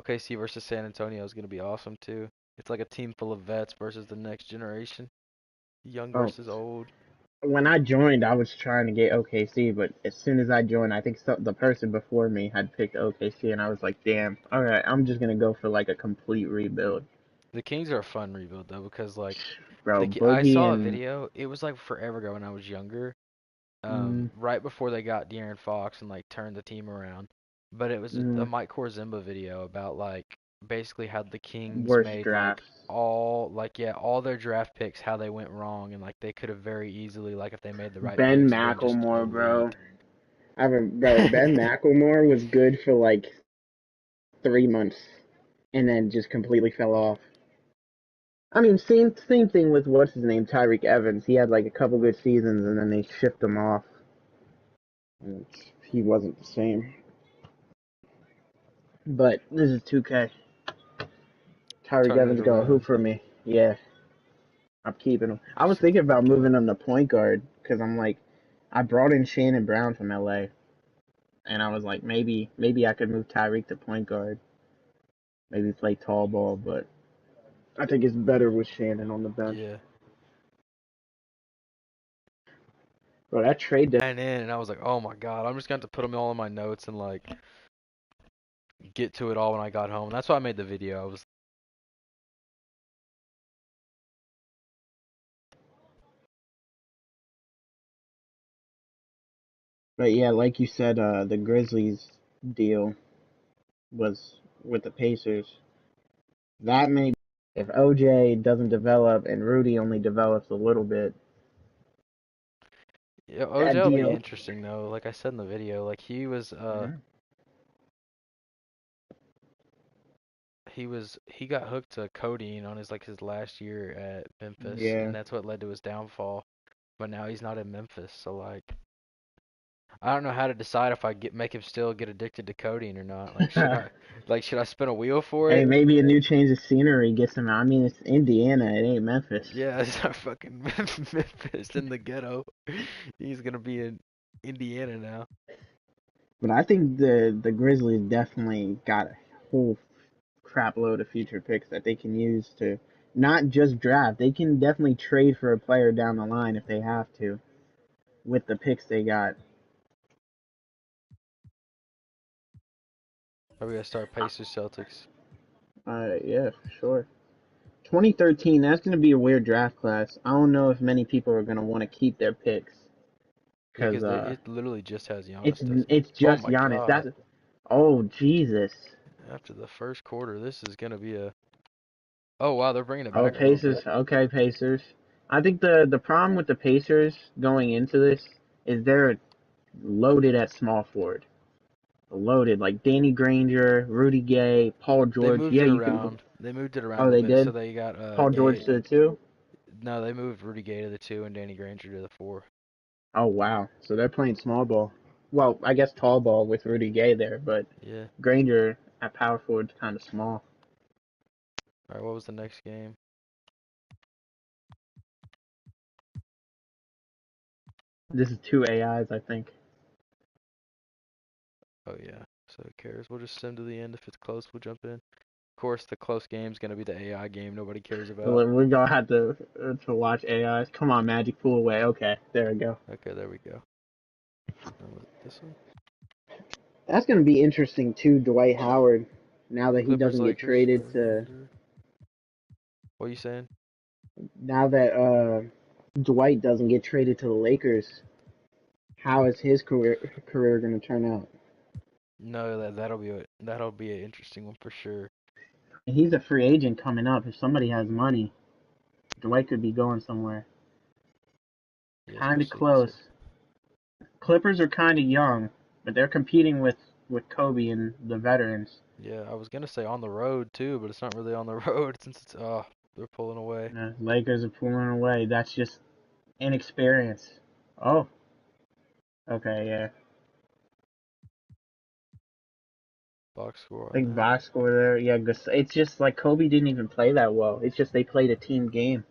OKC versus San Antonio is gonna be awesome too. It's like a team full of vets versus the next generation, young Oh, versus old. when I joined, I was trying to get OKC, but as soon as I joined, I think the person before me had picked OKC, and I was like, damn, all right, I'm just gonna go for like a complete rebuild. The Kings are a fun rebuild though because like Bro, I Boogie saw a and video. It was like forever ago when I was younger. mm, Right before they got De'Aaron Fox and like turned the team around. But it was a mm, Mike Korzimba video about like basically how the Kings worst made like drafts. all their draft picks how they went wrong and like they could have very easily like if they made the right Ben picks been just McElmore, bro. elite. Bro, Ben McElmore was good for like 3 months, and then just completely fell off. I mean, same thing with what's his name, Tyreek Evans. He had like a couple good seasons, and then they shipped him off. And he wasn't the same. But this is 2K. Tyreek Turning Evans it going hoop around. for me. Yeah, I'm keeping him. I was Just thinking about keep moving going. him to point guard because I'm like, I brought in Shannon Brown from LA, and I was like, maybe I could move Tyreek to point guard, maybe play tall ball, but I think it's better with Shannon on the bench. Yeah. Bro, that trade deadline. And in and I was like, oh my god, I'm just going to have to put them all in my notes and like get to it all when I got home. That's why I made the video. I was But yeah, like you said, the Grizzlies deal was with the Pacers. That may, if OJ doesn't develop and Rudy only develops a little bit, yeah, that OJ will be deal. interesting though. Like I said in the video, like Mhm. he got hooked to codeine on his last year at Memphis, Yeah. and that's what led to his downfall. But now he's not in Memphis, so like I don't know how to decide if I get make him still get addicted to codeine or not. Like should I spin a wheel for Hey, it? maybe a new change of scenery gets him out. I mean, it's Indiana, it ain't Memphis. Yeah, it's not fucking Memphis in the ghetto. He's gonna be in Indiana now. But I think the Grizzlies definitely got a whole crap load of future picks that they can use to not just draft. They can definitely trade for a player down the line if they have to with the picks they got. Are we gonna start Pacers Celtics? Yeah, for sure. 2013, that's going to be a weird draft class. I don't know if many people are going to want to keep their picks Yeah, because 'cause it literally just has it's Giannis, doesn't it? it's Oh just my Giannis. God. That's oh Jesus. After the first quarter, this is gonna be a. Oh wow, they're bringing it Oh back a little Pacers. bit. Okay, Pacers. I think the problem with the Pacers going into this is they're loaded at small forward. Loaded like Danny Granger, Rudy Gay, Paul They George. moved Yeah, it you can. around. They moved it around a Oh, little they bit. So did. they got Paul George Gay. to the two. No, they moved Rudy Gay to the two and Danny Granger to the four. Oh wow. So they're playing small ball. Well, I guess tall ball with Rudy Gay there, but Yeah. Granger at power forward kind of small. All right. What was the next game? This is two AIs, I think. Oh yeah. So who cares? We'll just send to the end. If it's close, we'll jump in. Of course, the close game's gonna be the AI game nobody cares about. We're gonna have to watch AIs. Come on, Magic, pull away. Okay, there we go. Okay, there we go. Was it this one? That's gonna be interesting too. Dwight Howard, now that he Clippers, doesn't get Lakers, traded over to, under. What are you saying? now that Dwight doesn't get traded to the Lakers, how is his career gonna turn out? No, that'll be an interesting one for sure. He's a free agent coming up. If somebody has money, Dwight could be going somewhere. Yeah, Kind of especially because close. Clippers are kind of young, but they're competing with Kobe and the veterans. yeah, I was gonna say on the road too, but it's not really on the road since it's they're pulling away. Lakers are pulling away. That's just inexperience. Oh, okay, yeah. Box score on Big that. box score there. Yeah, it's just like Kobe didn't even play that well. It's just they played a team game.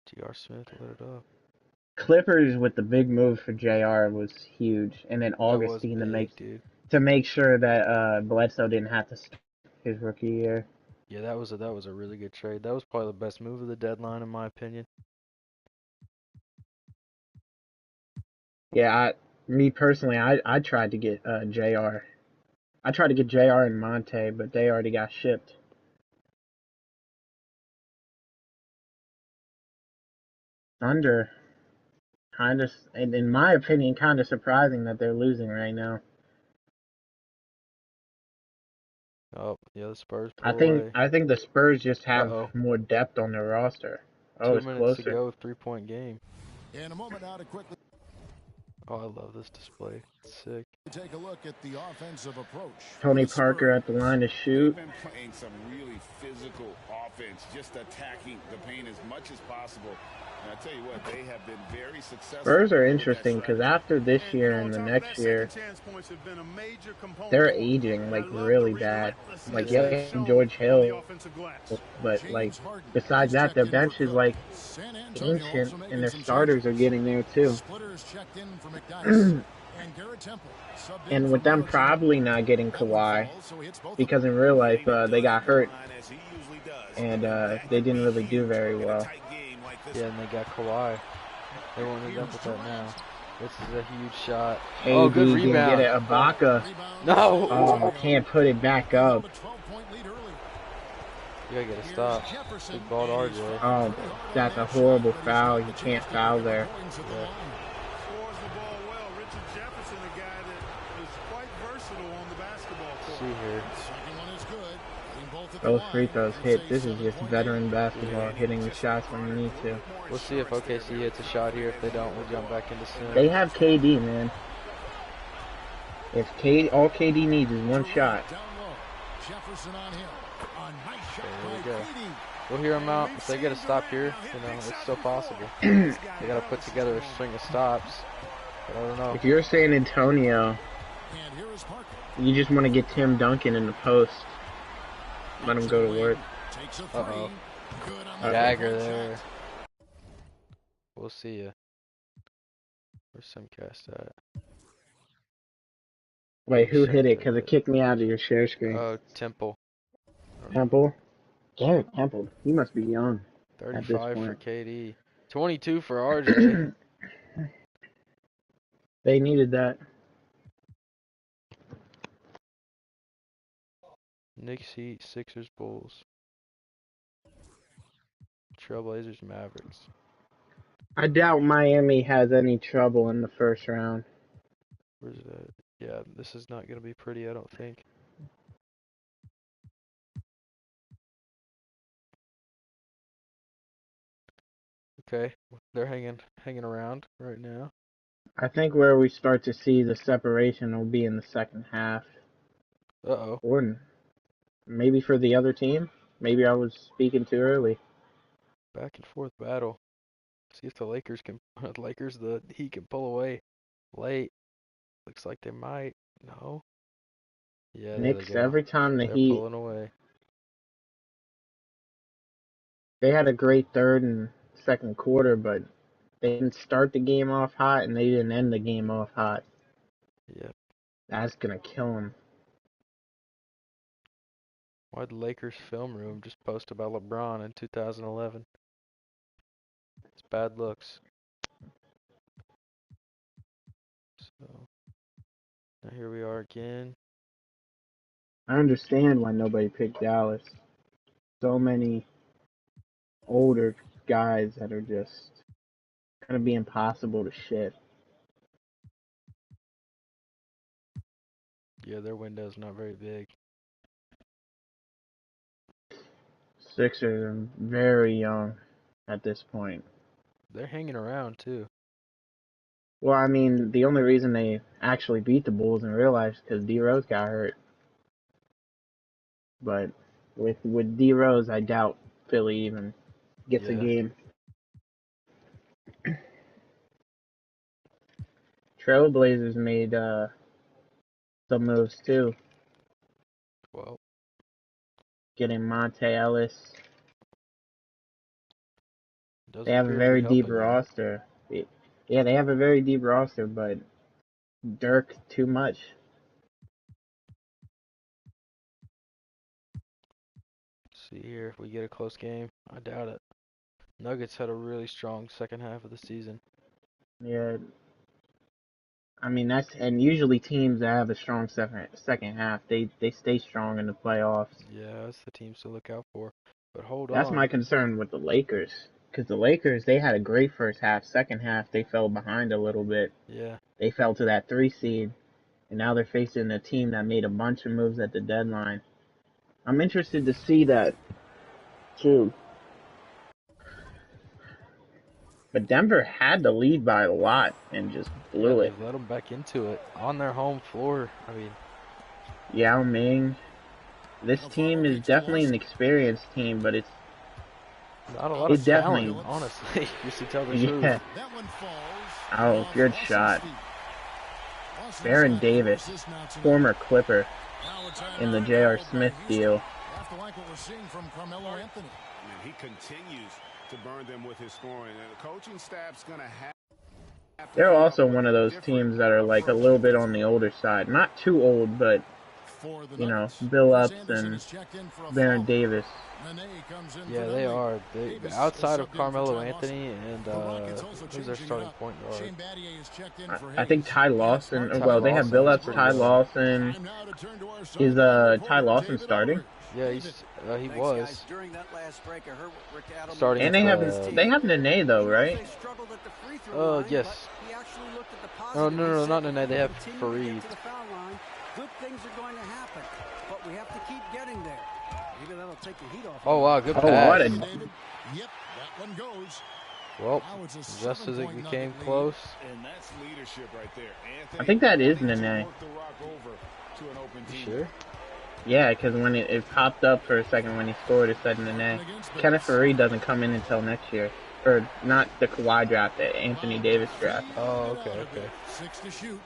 T.R. Smith lit it up. Clippers with the big move for JR was huge, and then That was Augustine to make big, dude. to make sure that Bledsoe didn't have to start his rookie year. Yeah, that was a really good trade. That was probably the best move of the deadline in my opinion. Yeah, me personally, I tried to get Jr. I tried to get Jr. and Monte, but they already got shipped. Thunder, kind of, in my opinion, kind of surprising that they're losing right now. Oh, yeah, the Spurs I pull think away. I think the Spurs just have Uh-oh. more depth on their roster. Oh, 2 it's minutes to closer. go, 3-point game. In a moment now to quickly Oh, I love this display. It's sick. take a look at the offensive approach for Tony the Parker Spurs. at the line to They've shoot. been playing some really physical offense, just attacking the paint as much as possible. And I tell you what, they have been very successful Spurs are with that interesting because strategy. after this And, year on and the top of next that, second year, chance points have been a major component they're for them. aging And I like love the really bad. Like relentlessness Yeah. they've yeah, shown George on the Hill, offensive glass. but like James Harden besides has that, checked their in for bench is Cook. like San Antonio ancient, also making and their some starters are changes. getting there too. Splitters checked in for McDyess. And Garrett Temple subbed in And for with them Manu Ginobili. probably not getting Edward Kawhi, falls, so he hits both of because them. in real life Getting it they done got at the hurt line as he usually does. and That they could didn't be really do huge very in a well. tight game like this Yeah, one. and they got Kawhi. They won't end up Here's with that now. Durant. This is a huge shot. AD Oh, good didn't get rebound. it. Ibaka, Rebound No. San oh, Antonio. can't put it back They held up. a 12-point lead early. You gotta get a Here's stop. Jefferson. Big ball to And he's RJ. Oh, that's a horrible foul. You can't foul there. Yeah. Scores the ball well. Richard Jefferson, a guy that is quite versatile on the basketball court. See here. Second one is good. Hitting both at the Those line. free throws It's hit. a This is just 7-point veteran lead. basketball, hitting the shots when you need to. We'll see if OKC hits a shot here. If they don't, we'll jump back into They sim. have KD, man. If all KD needs is one shot. Down low. Jefferson on him. A nice shot There we by go. KD. We'll hear them out. If they get a stop here, it's still possible. They gotta put together a string of stops. But I don't know. If you're San Antonio, And here is Parker. you just want to get Tim Duncan in the post. Let him go to work. Takes a three. Uh-oh. Good on the Dagger three-point there. shot. We'll see ya. Where's Simcast at? Wait, who hit it? Because it kicked me out of your share screen. Oh, Temple. Temple? Garrett Temple. He must be young. 35 for point. KD. 22 for RJ. They needed that. Knicks, Heat, Sixers, Bulls. Trailblazers, Mavericks. I doubt Miami has any trouble in the first round. Where's that? Yeah, this is not going to be pretty, I don't think. Okay, they're hanging around right now. I think where we start to see the separation will be in the second half. Uh-oh. Or maybe for the other team. Maybe I was speaking too early. Back and forth battle. See if the the Heat can pull away late. Looks like they might. No. Yeah, there they Knicks, go. every time the They're Heat, pulling away. they had a great third and second quarter, but they didn't start the game off hot and they didn't end the game off hot. Yep. That's going to kill them. Why'd the Lakers film room just post about LeBron in 2011? It's bad looks. So, now here we are again. I understand why nobody picked Dallas. So many older guys that are just going to be impossible to shift. Yeah, their window's not very big. Sixers are very young at this point. They're hanging around too. Well, I mean, the only reason they actually beat the Bulls in real life is because D Rose got hurt. But with D Rose, I doubt Philly even gets a Yeah. game. Trailblazers made some moves too, Well, getting Monte Ellis. doesn't They have a appear to be very deep helping them. roster. Yeah, they have a very deep roster, but Dirk too much. See here if we get a close game. I doubt it. Nuggets had a really strong second half of the season. Yeah, I mean and usually teams that have a strong second half, they stay strong in the playoffs. Yeah, that's the teams to look out for. But hold That's on. my concern with the Lakers, because the Lakers, they had a great first half. Second half, they fell behind a little bit. Yeah. They fell to that 3 seed, and now they're facing a team that made a bunch of moves at the deadline. I'm interested to see that too. But Denver had the lead by a lot and just blew Yeah, it. they let them back into it on their home floor. I mean, Yao Ming. This team is definitely an experienced team, but it's not a lot of talent, definitely, honestly, just to tell the yeah. truth. That one falls. Oh, good Lawson's shot. feet. Lawson's Baron got Davis, assist now tonight. former Clipper Now it's in the an J.R. by Smith Houston. deal. Have to like what we're seeing from Carmelo Anthony. And he continues to burn them with his scoring. And the coaching staff's going to have to They're come up also with one of those different teams that are like a approach little bit defensively. on the older side. Not too old, but, For the you know, Nuggets, Billups Anderson and is checked in for a Baron foul. Davis. Nene comes in Yeah, for they Dudley. are. Davis Outside is of subbed in for Carmelo Ty Anthony and The Rockets also who's their changing it starting up. point guard? Shane Battier is checked in I, for I think Hayes. Ty And it's Lawson, Mark Ty well, they have Lawson is Billups, pretty Ty young. Lawson. Time now to turn to our Is sideline Ty reporter, Lawson David starting? Aldridge. Yeah, David. he Thanks, was guys. During that last break, I heard what Rick Adelman starting And at they have the. Nene though, He knows right? they struggled at the free throw Oh line, yes. but he actually looked at the Oh positive. no, He not said, Nene. They have "Continue to Fareed. get to the foul line. Good things are going to happen, but we have to keep getting there. Maybe that'll take the heat off. Oh wow, good Oh, pass. what a David. Yep, that one goes. Well, Now it's a just as it 7-point became Nugget lead. close. And that's leadership right there. Anthony, I think that is wanting to Nene. work the rock over to an open You team. sure? Yeah, because when it popped up for a second when he scored, it said Nene. Kenneth Fareed doesn't come in until next year. Or not the Kawhi draft, the Anthony Davis draft. Oh, okay. 6 to shoot.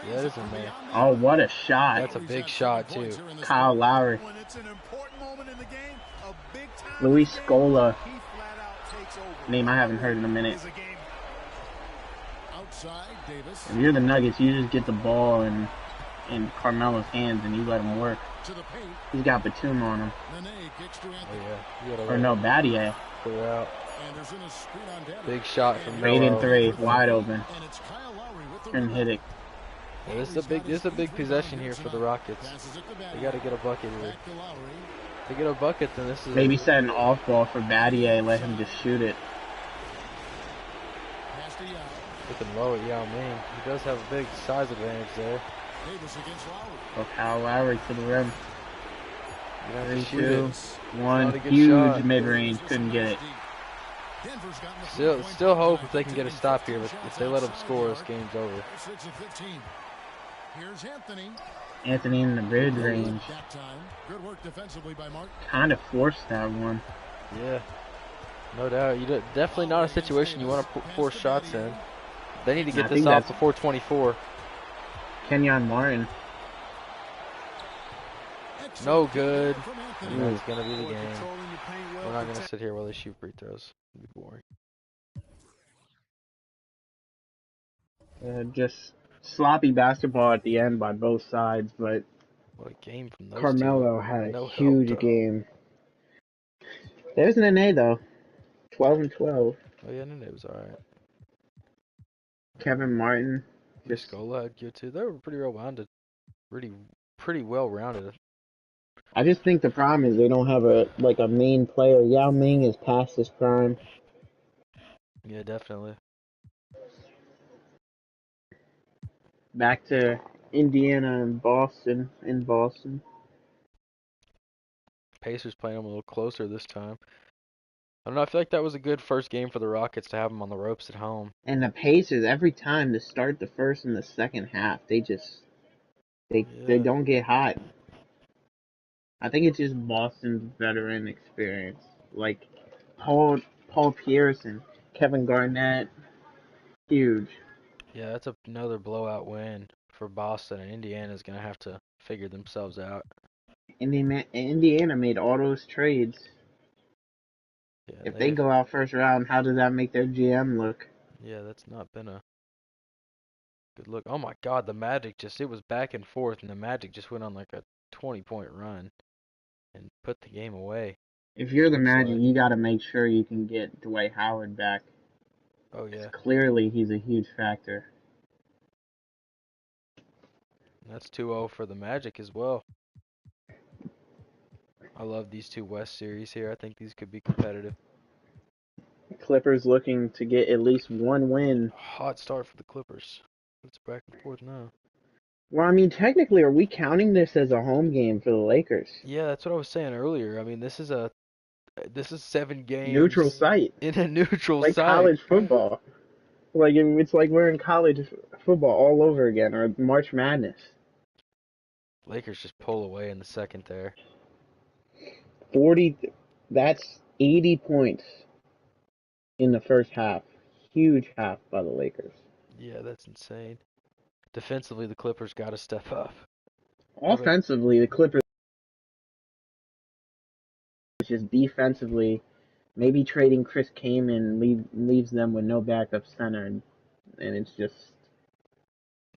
Yeah, it is in there. Oh, what a shot. That's a big shot too. Kyle Lowry. When it's an important moment in the game, a big time Luis game, Scola. he flat out takes over. Name I haven't heard in a minute. Is a game Outside, Davis If you're the Nuggets, you just get the ball in Carmelo's hands and you let him work. to the paint. He's got Batum on him. Nene kicks to Oh Anthony. yeah, you gotta Or let no, him Battier. clear out. Anderson is screen on Daddy. Big shot from Made in Melo. three, wide open. And it's Kyle Lowry with the Couldn't hit it. Yeah, this is a big possession here for the Rockets. Passes it to They Battier. got to get a bucket here. Back to Lowry. If they get a bucket, then this is Maybe set an off ball for Battier, let him just shoot it. Pass to Yao. looking low at Yao Ming. He does have a big size advantage there. Davis against Lowry. Oh, Kyle Lowry to the rim. You have to 3, shoot 2, it. 1. Not a good Huge shot. mid-range. Couldn't get it. Denver's gotten the Still 4-point still hope tonight, if they can get a 15 stop here, but if shots they let them outside score, the this arc. game's over. 6 of 15. Here's Anthony. Anthony in the mid-range. That time. Good work defensively by Mark. Kind of forced that one. Yeah, no doubt. Definitely not a situation you want to force shots in. They need to I get think this off that's- before 24. Kenyon Martin. No good. From And Anthony. that's gonna be the Boy, game. controlling the paint well, We're not gonna protect- sit here while they shoot free throws. It'd be boring. Just sloppy basketball at the end by both sides, but What a game from those Carmelo two. had a No huge help, though. game. There's Nene though. 12 and 12. Oh yeah, Nene was alright. Kevin Martin. Just Scola had good too. They were pretty well rounded. Pretty well rounded. I just think the problem is they don't have a main player. Yao Ming is past his prime. Yeah, definitely. Back to Indiana and Boston. In Boston. Pacers playing them a little closer this time. I don't know. I feel like that was a good first game for the Rockets to have them on the ropes at home. And the Pacers, every time to start the first and the second half, they Yeah. don't get hot. I think it's just Boston's veteran experience. Like Paul Pierce and Kevin Garnett. Huge. Yeah, that's another blowout win for Boston, and Indiana's gonna have to figure themselves out. Indiana made all those trades. Yeah, If they go out first round, how does that make their GM look? Yeah, that's not been a good look. Oh my God, the Magic it was back and forth, and the Magic just went on like a 20-point run. and put the game away. If you're the Looks Magic, like. you got to make sure you can get Dwight Howard back. Oh yeah, Clearly, he's a huge factor. that's 2-0 for the Magic as well. I love these two West series here. I think these could be competitive. Clippers looking to get at least one win. Hot start for the Clippers. It's back and forth now. Well, I mean, technically, are we counting this as a home game for the Lakers? Yeah, that's what I was saying earlier. I mean, this is 7 games Neutral site, in a neutral like site. college football. Like it's like we're in college football all over again, or March Madness. Lakers just pull away in the second there. 40, that's 80 points in the first half. Huge half by the Lakers. Yeah, that's insane. Defensively, the Clippers got to step up. Offensively, the Clippers just defensively, maybe trading Chris Kaman leaves them with no backup center, and it's just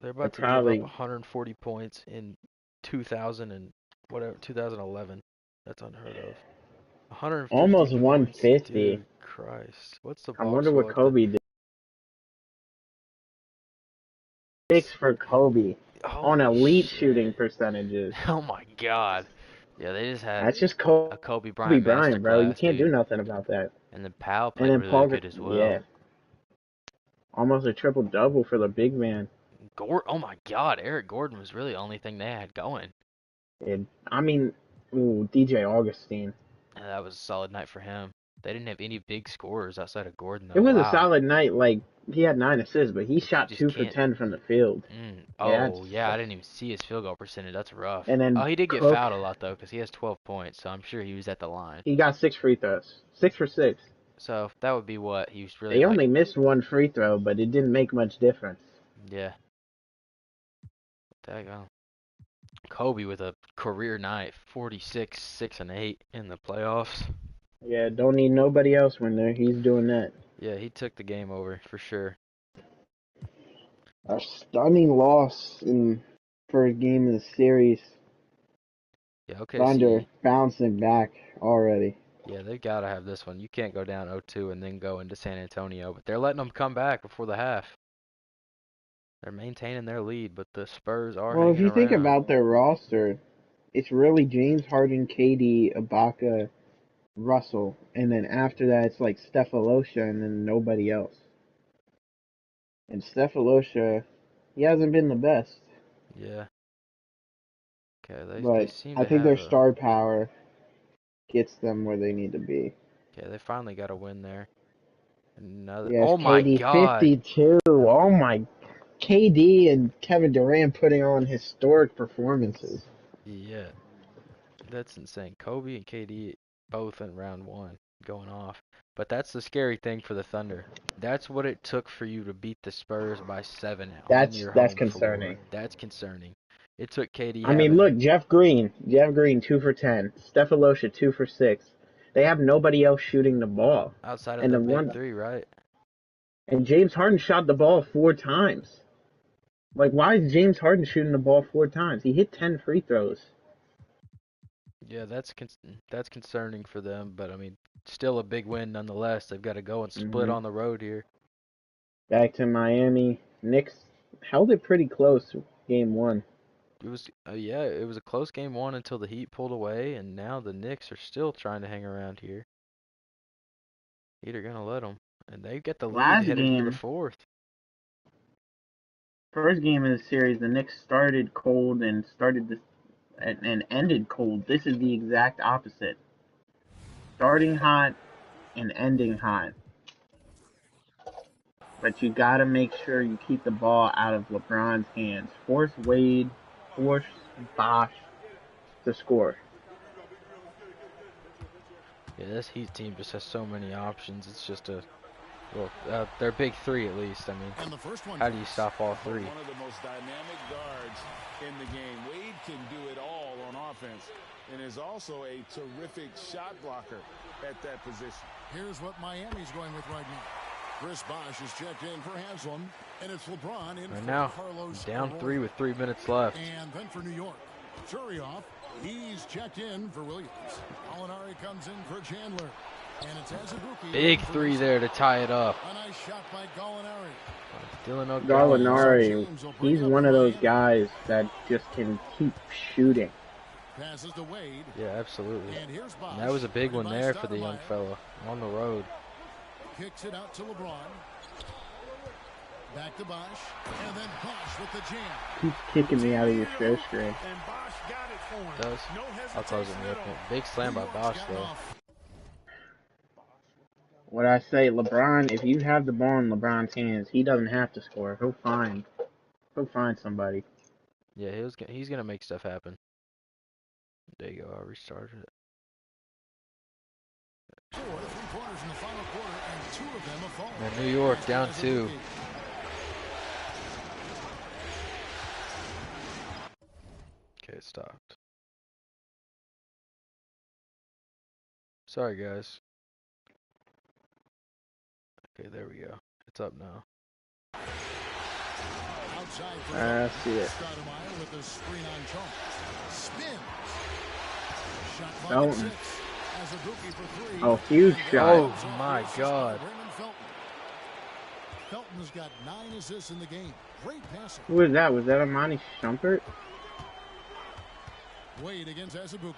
They're about to probably give up 140 points in 2011. That's unheard of. 150 almost points, 150. Dude, Christ. What's the I box wonder what score? Kobe did. 6 for Kobe on elite shooting percentages. Oh my God. Yeah, they just had That's just a Kobe Bryant bro. You masterclass, can't dude. do nothing about that. And then Powell And played then really Paul, good as well. yeah, almost a triple double for the big man. Oh my God, Eric Gordon was really the only thing they had going. I mean, DJ Augustine. And that was a solid night for him. They didn't have any big scorers outside of Gordon, though. It was Wow. a solid night. Like, he had 9 assists, but he shot 2 for 10 from the field. Oh, yeah, I didn't even see his field goal percentage. That's rough. And then he did get fouled a lot, though, because he has 12 points, so I'm sure he was at the line. He got 6 free throws. 6 for 6. So that would be what he was really. They only missed 1 free throw, but it didn't make much difference. Yeah. Daggone. Kobe with a career night, 46, 6 and 8 in the playoffs. Yeah, don't need nobody else when he's doing that. Yeah, he took the game over for sure. A stunning loss in first game of the series. Yeah, okay. Thunder bouncing back already. Yeah, they gotta have this one. You can't go down 0-2 and then go into San Antonio, but they're letting them come back before the half. They're maintaining their lead, but the Spurs are. Well, if you think around. about their roster, it's really James Harden, KD, Ibaka, Russell, and then after that it's like Stephalosha and then nobody else. And Stephalosha, he hasn't been the best. Yeah. Okay, they seem I to think have their star power gets them where they need to be. Okay, they finally got a win there. Another. Yes, Oh my KD God. 52. Oh my. KD and Kevin Durant putting on historic performances. Yeah. That's insane. Kobe and KD both in round 1 going off. But that's the scary thing for the Thunder. That's what it took for you to beat the Spurs by 7 on your That's home concerning. floor. That's concerning. It took KD. I mean, look, Jeff Green 2 for 10. Stephalosha 2 for 6. They have nobody else shooting the ball. Outside of the big 3, right? And James Harden shot the ball 4 times. Like, why is James Harden shooting the ball 4 times? He hit 10 free throws. Yeah, that's concerning for them, but I mean, still a big win nonetheless. They've got to go and split on the road here. Back to Miami. Knicks held it pretty close game 1. It was it was a close game 1 until the Heat pulled away, and now the Knicks are still trying to hang around here. Heat are gonna let them, and they get the lead headed into the 4th. First game of the series, the Knicks started cold and ended cold. This is the exact opposite. Starting hot and ending hot. But you gotta make sure you keep the ball out of LeBron's hands. Force Wade, force Bosh to score. Yeah, this Heat team just has so many options. It's just their big 3 at least. I mean, how do you stop all 3? One of the most dynamic guards in the game. Wade can do it all on offense and is also a terrific shot blocker at that position. Here's what Miami's going with right now. Chris Bosh is checked in for Haslam, and it's LeBron in right for now, Carlos down Arroyo. 3 with 3 minutes left. And then for New York, Suriov He's checked in for Williams. Gallinari comes in for Chandler. And it's Azubuike. Big three there to tie it up. A nice shot by Gallinari. Dylan O'Connell. Gallinari, he's one of those guys that just can keep shooting. Passes to Wade. Yeah, absolutely. And here's Bosh. And that was a big one By there for the young Stoudemire. fella on the road. Kicks it out to LeBron. Back to Bosh. And then Bosh with the jam. Keep kicking me out of your share screen. And Bosh got it for him. Does. No I'll close it hesitation real at quick. all. Big slam by New York's Bosh gotten though. off. What I say, LeBron, if you have the ball in LeBron's hands, he doesn't have to score. He'll find somebody. Yeah, he's gonna make stuff happen. There you go. I restarted it. 4 3-pointers in the final quarter, and 2 of them have fallen. And New York down 2. Okay, it stopped. Sorry, guys. Okay, there we go. It's up now. Outside I see it. Stoudemire with the screen on Trump. Spins. Shot clock at Felton. 6. Azubuike for 3. Oh, huge shot. Oh my God. Raymond Felton. Felton's got 9 assists in the game. Great passer. Who was that? Was that Amani Shumpert? Wade against Azubuike.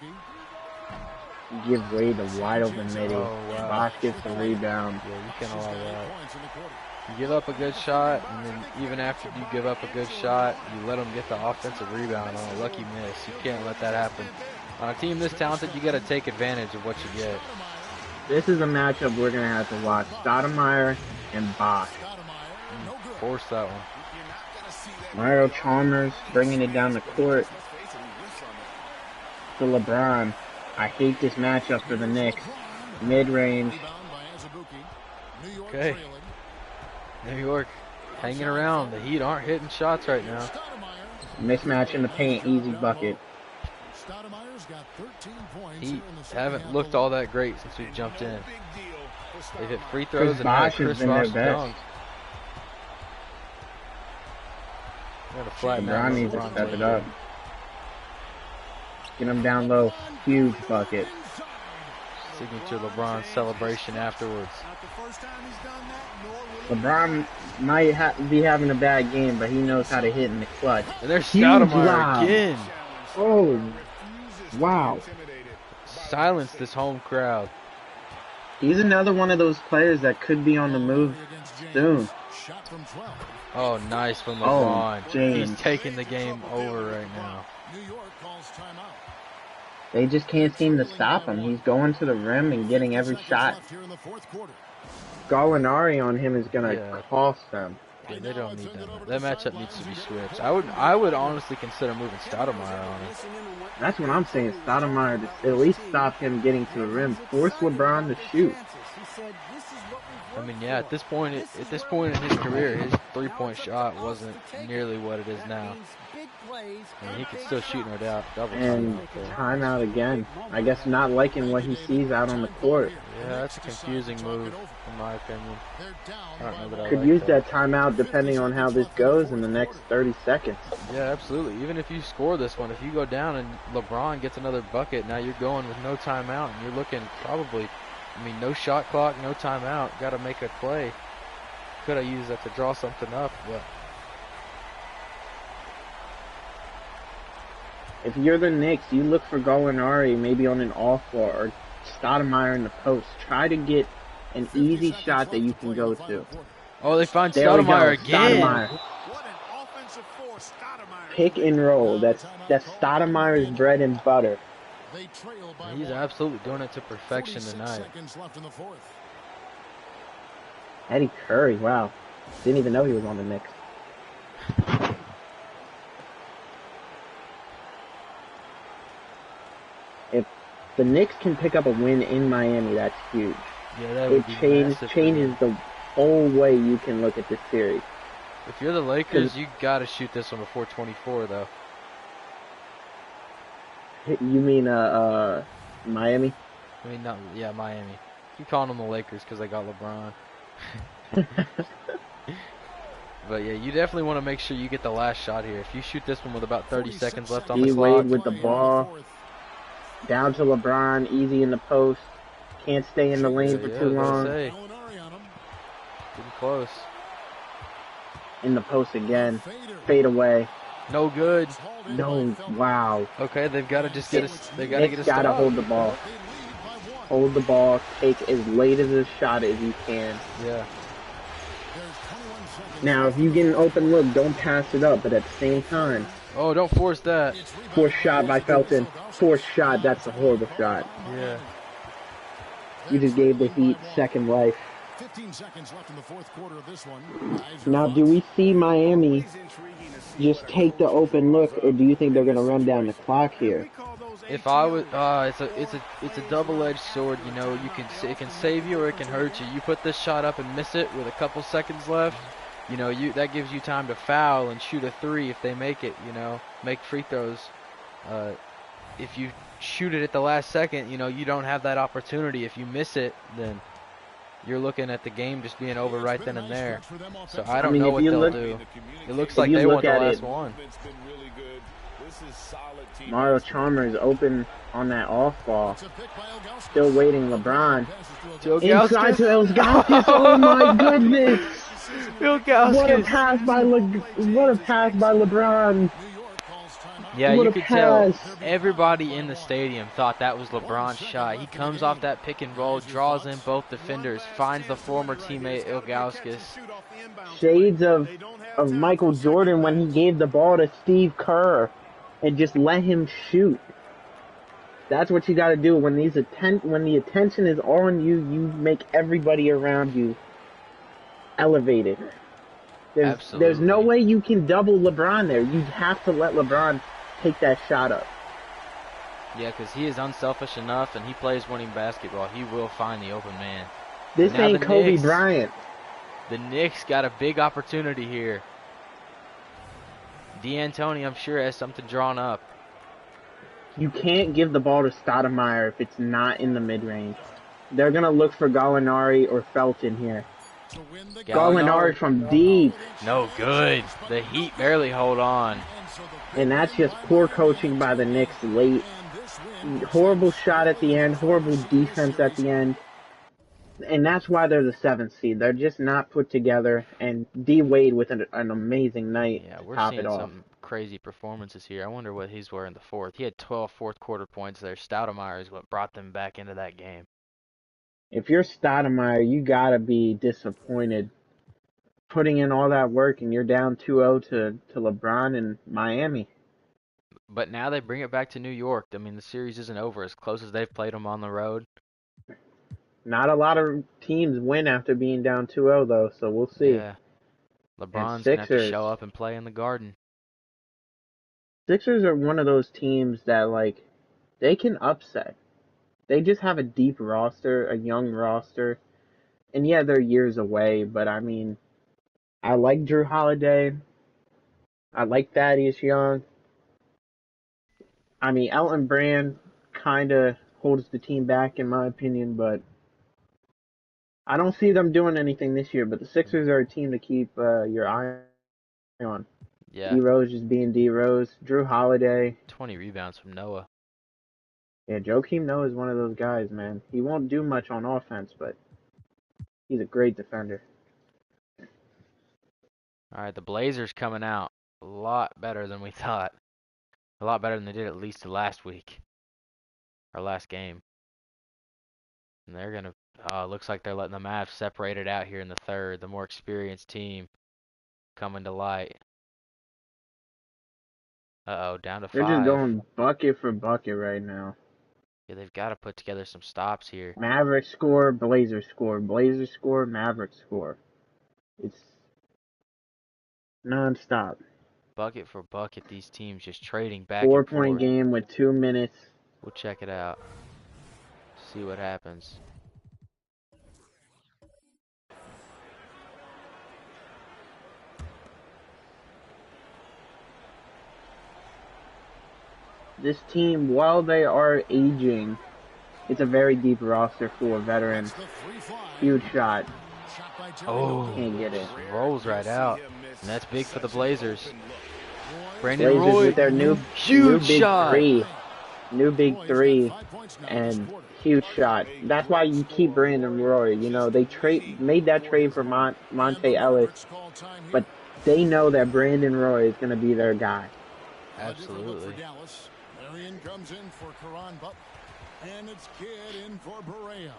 Give Wade a wide open midi. Oh, wow. Bosh gets the rebound. Yeah, you can't She's allow got 8 that. points in the quarter. You give up a good shot, and then even after you give up a good shot, you let them get the offensive rebound on a lucky miss. You can't let that happen. On a team this talented, you got to take advantage of what you get. This is a matchup we're going to have to watch. Stoudemire and Bosh. Stoudemire, no good. Force that one. Mario Chalmers bringing it down the court to LeBron. I hate this matchup for the Knicks. Mid-range. Rebound by Azubuike. New York Okay. trailing. New York hanging around. The Heat aren't hitting shots right now. Stoudemire. Mismatch in the paint. Easy bucket. Stoudemire's got 13 points Heat here in the second haven't half looked alone. all that great since we've jumped in. Big deal for They've hit Stoudemire. free throws and now Bosh has Chris been their Ross best. dunked. Got a flat LeBron needs to step it up. Get him down low. Huge bucket. Signature LeBron celebration afterwards. Not the first time he's done that, nor will it LeBron might be having a bad game, but he knows how to hit in the clutch. And there's Huge Stoudemire lob. again. Oh, refuses to wow. be intimidated. Silence this home crowd. He's another one of those players that could be on the move Against James. soon. Shot from 12. Oh, nice from Oh, LeBron. James. He's taking the game over right now. New York calls timeout. They just can't seem to stop him. He's going to the rim and getting every 50 shot. seconds left here in the fourth quarter. Gallinari on him is going to Yeah. cost them. Yeah, they don't need that. That matchup needs to be switched. I would honestly consider moving Stoudemire on it. That's what I'm saying. Stoudemire to at least stop him getting to the rim. Force LeBron to shoot. I mean, yeah, at this point in his career, his three-point shot wasn't nearly what it is now. I mean, he could still shoot, no doubt. Double And time out there. timeout again. I guess not liking what he sees out on the court. Yeah, that's a confusing move, in my opinion. They're down I don't know by that I Could like use that timeout depending on how this goes in the next 30 seconds. Yeah, absolutely. Even if you score this one, if you go down and LeBron gets another bucket, now you're going with no timeout, and you're looking probably, I mean, no shot clock, no timeout. Got to make a play. Could have used that to draw something up, but If you're the Knicks, you look for Gallinari maybe on an off-ball or Stoudemire in the post. Try to get an easy shot that you can go to. oh, they find There we go. Stoudemire again. Stoudemire. What an offensive force Stoudemire. Pick and roll. That's Stoudemire's bread and butter. They trail by He's one. absolutely doing it to perfection 46 tonight. seconds left in the fourth. Eddie Curry, wow. Didn't even know he was on the Knicks. If the Knicks can pick up a win in Miami, that's huge. Yeah, that would It be massive for changes them. the whole way you can look at this series. If you're the Lakers, you got to shoot this one before 24, though. You mean Miami? I mean, not yeah, Miami. You calling them the Lakers because they got LeBron. But yeah, you definitely want to make sure you get the last shot here. If you shoot this one with about 30 seconds left on the D clock, Wade with the ball. Down to LeBron, easy in the post. Can't stay in the lane for too long. Say, Gallinari on him. getting close. In the post again. Fade away. No good. Hauled in No, by Felton. wow. Okay, they've got to just get a. They got to get a Nick's got to stop. hold the ball. They lead by 1. Hold the ball. Take as late as a shot as you can. Yeah. There's 21 seconds. Now, if you get an open look, don't pass it up. But at the same time, Oh, don't force that. It's rebounded forced shot by Felton. Forced shot, that's a horrible shot. Yeah. You just gave the Heat second life. 15 seconds left in the fourth quarter of this one. Now, do we see Miami just take the open look, or do you think they're going to run down the clock here? If I was, it's a double-edged sword. You know, it can save you or it can hurt you. You put this shot up and miss it with a couple seconds left. You know, that gives you time to foul and shoot a three if they make it. You know, make free throws. If you shoot it at the last second, you know, you don't have that opportunity. If you miss it, then you're looking at the game just being over right then and there. So I don't mean, know if what you they'll look- do. It looks like you they look want the at last it- one. Mario Chalmers open on that off ball. It's a pick by Ilgauskas. Still waiting, LeBron. Passes to Inside to Ilgauskas. Oh my goodness! What a Ilgauskas. pass by what a pass by LeBron. New York calls timeout. Yeah, What you a could tell pass. everybody in the stadium thought that was LeBron's shot. He comes off that pick and roll, draws in both defenders, finds the former teammate Ilgauskas. Shades of Michael Jordan when he gave the ball to Steve Kerr and just let him shoot. That's what you got to do when when the attention is on you. You make everybody around you elevated. There's no Absolutely. way you can double LeBron there. You have to let LeBron take that shot up. Yeah, because he is unselfish enough and he plays winning basketball. He will find the open man. This Now ain't the Kobe Knicks. Bryant. The Knicks got a big opportunity here. D'Antoni, I'm sure, has something drawn up. You can't give the ball to Stoudemire if it's not in the mid-range. They're going to look for Gallinari or Felton here. To win the Gallinari from deep. No good. The Heat barely hold on. And that's just poor coaching by the Knicks late. Horrible shot at the end. Horrible defense at the end. And that's why they're the 7th seed. They're just not put together. And D. Wade with an amazing night Yeah, to we're top seeing it off. some crazy performances here. I wonder what he's wearing the fourth. He had 12 fourth quarter points there. Stoudemire is what brought them back into that game. If you're Stoudemire, you gotta be disappointed. Putting in all that work and you're down 2-0 to LeBron and Miami. But now they bring it back to New York. I mean, the series isn't over. As close as they've played them on the road. Not a lot of teams win after being down 2-0 though, so we'll see. Yeah. LeBron's gonna have to Sixers. show up and play in the Garden. Sixers are one of those teams that, like, they can upset. They just have a deep roster, a young roster. And yeah, they're years away, but I mean, I like Drew Holiday. I like Thaddeus Young. I mean, Elton Brand kind of holds the team back, in my opinion, but I don't see them doing anything this year. But the Sixers are a team to keep your eye on. Yeah. D Rose just being D Rose. Drew Holiday. 20 rebounds from Noah. Yeah, Joakim Noah is one of those guys, man. He won't do much on offense, but he's a great defender. All right, the Blazers coming out a lot better than we thought. A lot better than they did at least last week. Our last game. And they're going to, looks like they're letting the Mavs separate it out here in the third. The more experienced team coming to light. Uh-oh, down to 5. They're just going bucket for bucket right now. Yeah, they've got to put together some stops here. Mavericks score, Blazers score, Blazers score, Mavericks score. It's non-stop. Bucket for bucket, these teams just trading back and 4-point forth. game with 2 minutes. We'll check it out. See what happens. This team, while they are aging, it's a very deep roster for a veteran. It's the 3-5. Huge shot. Shot by Terry Oh, Rozier. Can't get it. rolls right out. And that's big for the Blazers. Brandon Blazers Roy, with their new huge big shot. three. new big Roy's got three, 5 points now this and quarter. huge shot. That's why you keep Brandon Roy. You know, they made that trade for And Monte the Ellis, Mavericks call time here. but they know that Brandon Roy is going to be their guy. A different look Absolutely. for Dallas. Marion comes in for Karan Butler. And it's Kidd in for Barea.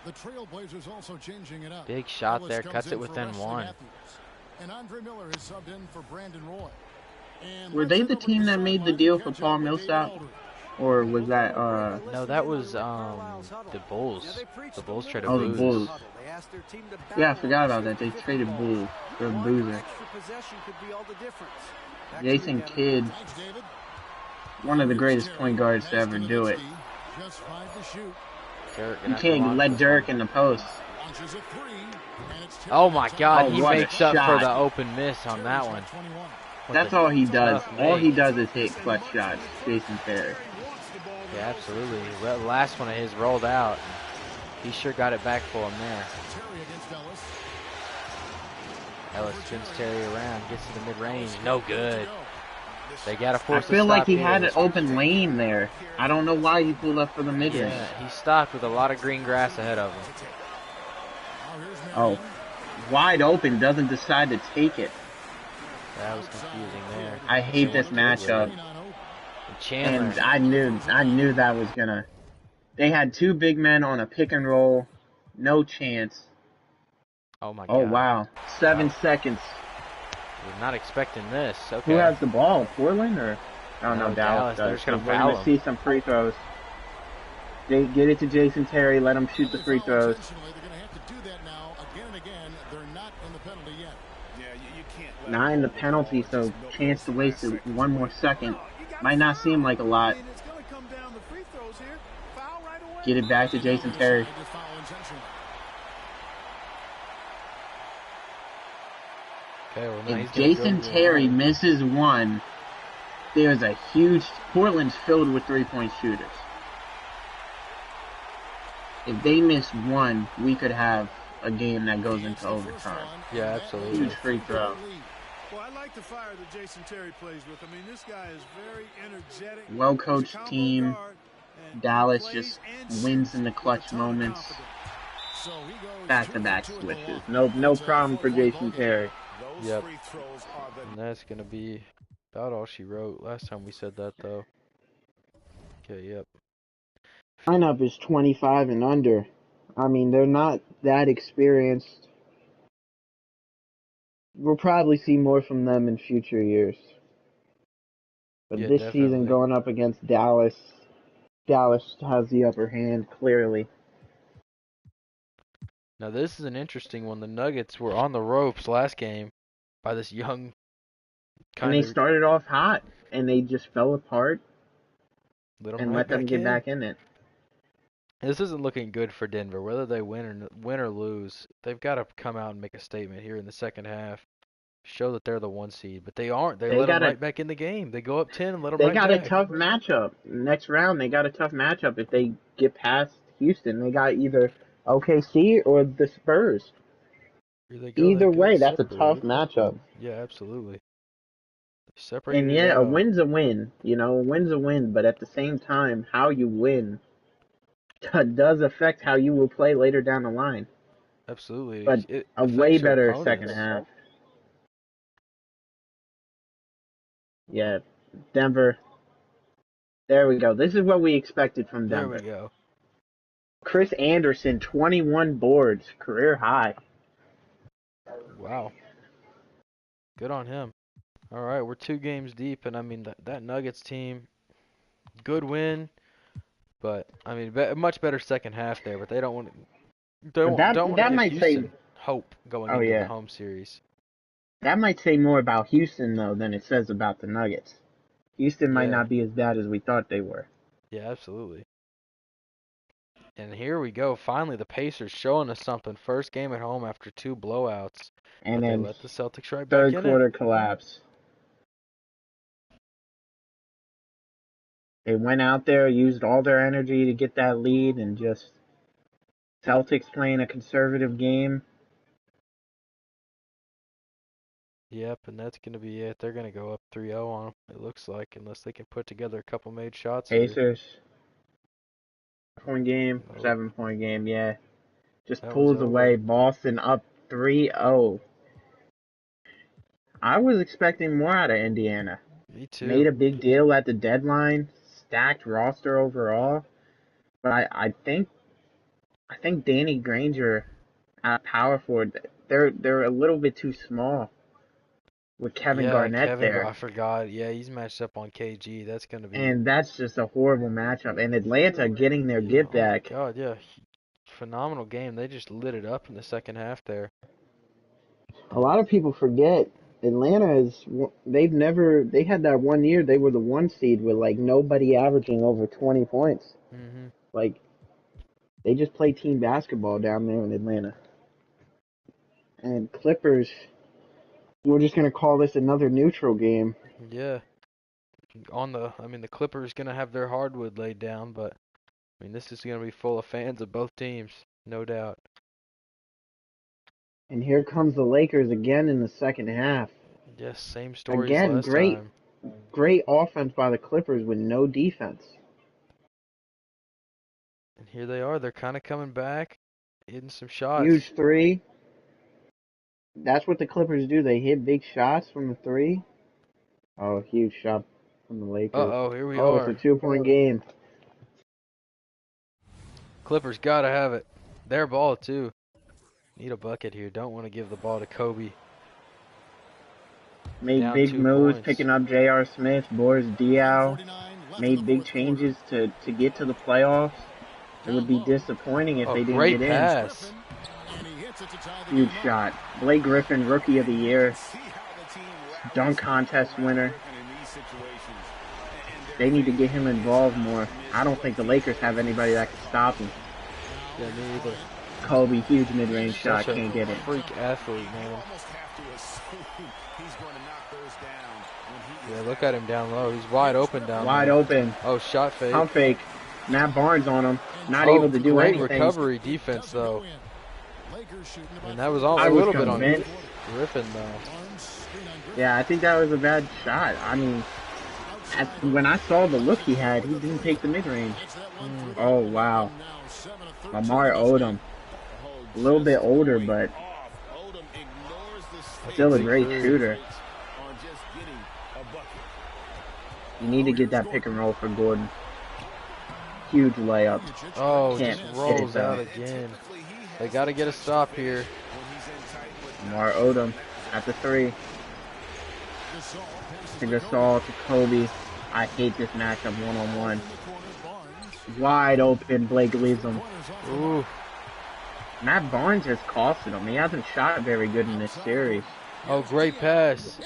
The Trailblazers also changing it up. Big shot Ellis there, comes cuts in it for within Wesley one. Matthews. And Andre Miller is subbed in for Brandon Roy. And Were let's they head the over to team that made the sideline deal and for catch Paul up with David Millsap? Aldridge. Or was that, No, that was the Bulls. The Bulls traded Oh, the Booz. Bulls. Yeah, I forgot about that. They traded Booz for Boozer. Jason Kidd, Thanks, David. one of the greatest point guards to ever do it. Just 5 to shoot. Dirk You gonna have to can't launch let this Dirk one. in the post. Launches a 3. And it's Oh my God, Oh, he what a makes up for shot. the open miss on that one. That's all he does. tough All he make. does is hit clutch shots, Jason Terry. Yeah, absolutely. The last one of his rolled out. He sure got it back for him there. Terry against Ellis. Ellis spins Terry around, gets to the mid-range. No good. They got to I force a feel like stop he here. had an open lane there. I don't know why he pulled up for the mid-range. Yeah, he stopped with a lot of green grass ahead of him. Now here's Oh, Marion. wide open, doesn't decide to take it. That was confusing there. I hate this matchup. And Chandler. And I knew that was gonna. They had two big men on a pick and roll, no chance. Oh my Oh God. wow, 7 seconds. Was not expecting this. Okay. Who has the ball? Portland or? Oh no, No, Dallas They're does. just gonna We're foul gonna him. see some free throws. They get it to Jason Terry. Let him shoot the free throws. Intentionally, they're going to have to do that now again and again. They're not in the penalty yet. Yeah, you can't let Not in the them penalty, ball so just no chance to goals waste last it second. one more second. No, you gotta Might not foul. seem like a lot. I mean, it's gonna come down to free throws here. Foul right away. Get it back to Jason Terry. Decide to foul intentionally. Okay, well, now he's If gonna Jason go to the Terry line. misses one, there's a huge. Portland's filled with 3-point shooters. If they miss one, we could have a game that goes into overtime. Yeah, absolutely. Huge free throw. Well, I like the fire that Jason Terry plays with. I mean, this guy is very energetic. Well-coached He's a combo team. guard, and Dallas plays just and wins shoots in the with a clutch ton of moments. confidence. So he goes Back-to-back 2 for 2 at the switches. line. No It's a problem for 4-point Jason ballgame. Terry. Those Yep. free throws are the And that's gonna be about all she wrote. Last time we said that though. Okay, yep. Lineup is 25 and under. I mean, they're not that experienced. We'll probably see more from them in future years. But Yeah, this definitely. season, going up against Dallas, Dallas has the upper hand, clearly. Now this is an interesting one. The Nuggets were on the ropes last game by this young And kind they of started off hot, and they just fell apart let and right let them back get in. back in it. This isn't looking good for Denver. Whether they win or lose, they've got to come out and make a statement here in the second half. Show that they're the 1 seed, but they aren't. They let them gotta- right back in the game. They go up 10 and let them They right got back. a tough matchup. Next round, they got a tough matchup. If they get past Houston, they got either OKC or the Spurs. Here they go. Either They've got way, it that's a tough separated. matchup. Yeah, absolutely. Separated And it yeah, a out. win's a win. You know, a win's a win. But at the same time, how you win does affect how you will play later down the line. Absolutely. But It a affects way your better opponents. second half. Yeah, Denver. There we go. This is what we expected from There Denver. we go. Chris Anderson, 21 boards, career high. Wow. Good on him. All right, we're 2 games deep, and I mean that Nuggets team, good win, but I mean much better second half there. But they don't want don't want to That give might say- Houston hope going Oh, into yeah. the home series. That might say more about Houston, though, than it says about the Nuggets. Houston might Yeah. not be as bad as we thought they were. Yeah, absolutely. And here we go. Finally, the Pacers showing us something. First game at home after 2 blowouts. And But they then let the Celtics right back third in quarter it. collapse. They went out there, used all their energy to get that lead, and just Celtics playing a conservative game. Yep, and that's going to be it. They're going to go up 3-0 on them, it looks like, unless they can put together a couple made shots here. Pacers. 7-point game. Oh. 7-point game, yeah. Just That pulls was over. away. Boston up 3-0. I was expecting more out of Indiana. Me too. Made a big deal at the deadline. Stacked roster overall. But I think Danny Granger at power forward, they're a little bit too small with Kevin Garnett there. I forgot. Yeah, he's matched up on KG. That's going to be... And that's just a horrible matchup. And Atlanta getting their get back. Oh my God, yeah. Phenomenal game. They just lit it up in the second half there. A lot of people forget Atlanta they had that one year they were the 1 seed with like nobody averaging over 20 points. Mm-hmm. Like, they just play team basketball down there in Atlanta. And Clippers, we're just going to call this another neutral game. Yeah. The Clippers going to have their hardwood laid down, but this is going to be full of fans of both teams, no doubt. And here comes the Lakers again in the second half. Yes, same story again, as last time. Great offense by the Clippers with no defense. And here they are. They're kind of coming back, hitting some shots. Huge three. That's what the Clippers do. They hit big shots from the three. Oh, huge shot from the Lakers. Uh-oh, here we are. Oh, it's a 2-point game. Clippers got to have it. Their ball, too. Need a bucket here. Don't want to give the ball to Kobe. Made Down big 2 moves, points. picking up J.R. Smith, Boris Diaw. Made big changes to get to the playoffs. It would be disappointing if they didn't great get pass. in. Huge shot. Blake Griffin, Rookie of the Year. Dunk contest winner. They need to get him involved more. I don't think the Lakers have anybody that can stop him. Yeah, me either. Kobe, huge mid-range shot, Such a can't get it. freak athlete, man. Yeah, look at him down low. He's wide open down Wide low. open. Oh, shot fake. Pump fake. Matt Barnes on him. Not able to do great anything. recovery defense, though. And that was all I a was little bit on convinced. Griffin, though. Yeah, I think that was a bad shot. I mean, when I saw the look he had, he didn't take the mid-range. Oh, wow. Lamar Odom. A little bit older, but still a great shooter. You need to get that pick and roll for Gordon. Huge layup. Oh, Can't just hit rolls it, out though. again. They got to get a stop here. Lamar Odom at the three. To Gasol, to Kobe. I hate this matchup one-on-one. Wide open, Blake leaves him. Ooh. Matt Barnes has costed him. He hasn't shot very good in this series. Oh, great pass.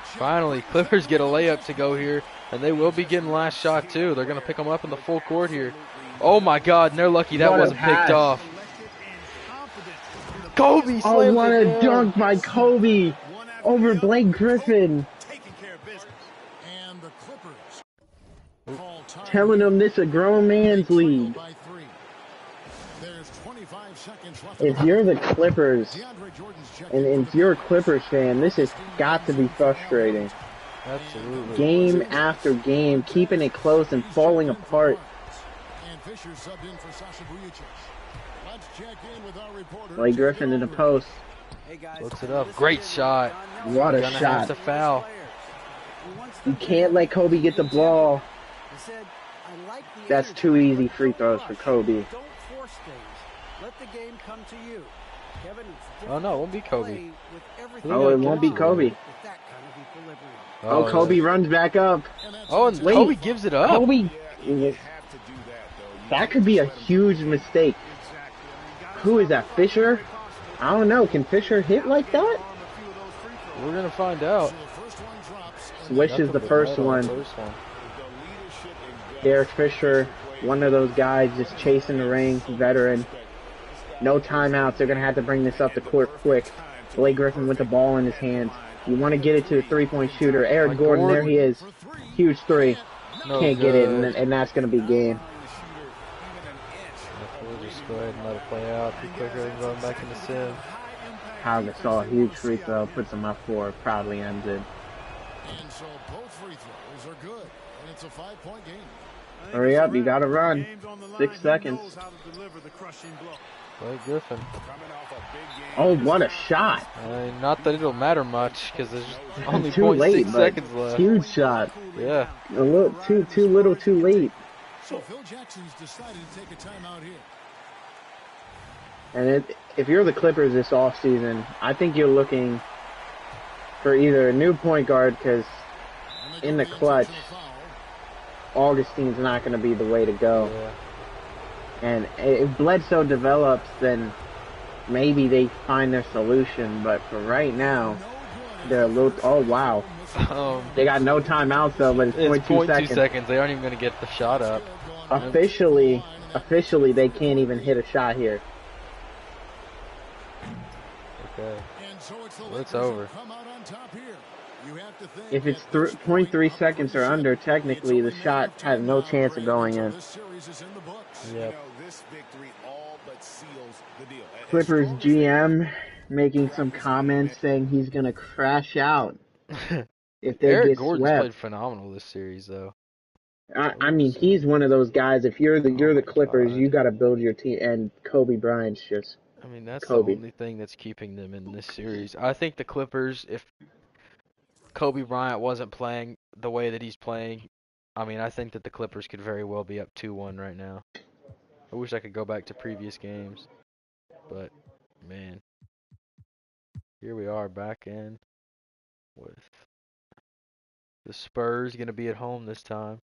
Finally, Clippers get a layup to go here, and they will be getting last shot, too. They're going to pick them up in the full court here. Oh, my God, and they're lucky that What a wasn't picked pass. off. Kobe Oh, slams what it a down. dunk by Kobe over Blake Griffin. Telling him this a grown man's league. If you're the Clippers, and if you're a Clippers fan, this has got to be frustrating. Absolutely. Game after game, keeping it close and falling apart. Blake Griffin in the post. Looks it up. Great shot. What a Gonna have shot. to foul. You can't let Kobe get the ball. That's 2 easy free throws for Kobe. Don't force things. Let the game come to you. Kevin, it's Oh, no, it won't be Kobe. play with everything Oh, it you won't be got Kobe. with that kind of equilibrium. Oh, Kobe runs back up. Oh, and Wait. Kobe gives it up. Kobe. That could be a huge mistake. Who is that, Fisher? I don't know. Can Fisher hit like that? We're going to find out. Swish is the first one. First one. Derek Fisher, one of those guys just chasing the ring, veteran. No timeouts. They're going to have to bring this up the court quick. Blake Griffin with the ball in his hands. You want to get it to the three-point shooter. Eric Gordon, there he is. Huge three. No Can't get it, good. and that's going to be game. We'll just go ahead and let it play out. Be quicker than going back in the sim. Pau Gasol, huge free throw, puts them up 4, proudly ends it. And so both free throws are good, and it's a 5-point game. Hurry up, you gotta run. 6 seconds. Blake Griffin. Oh, what a shot. Not that it'll matter much, because there's only Too late, 0.6 but seconds left. huge shot. Yeah. A little too little, too late. So Phil Jackson's decided to take a timeout here. And if you're the Clippers this offseason, I think you're looking for either a new point guard, because in the clutch, Augustine's not going to be the way to go. Yeah. And if Bledsoe develops, then maybe they find their solution. But for right now, they're a little... Oh, wow. They got no timeouts, though, but it's 0.2 seconds. They aren't even going to get the shot up. Officially, they can't even hit a shot here. Okay. Well, it's over. If it's 0.3 seconds or under, technically the shot has no chance of going in. Yep. Clippers GM making some comments saying he's going to crash out if they Eric get Gordon's swept. played phenomenal this series, though. I mean, he's one of those guys. If you're the Clippers, God. you got to build your team. And Kobe Bryant's just... I mean, that's Kobe. the only thing that's keeping them in this series. I think the Clippers, if Kobe Bryant wasn't playing the way that he's playing, I mean, I think that the Clippers could very well be up 2-1 right now. I wish I could go back to previous games. But, man, here we are back in with the Spurs going to be at home this time.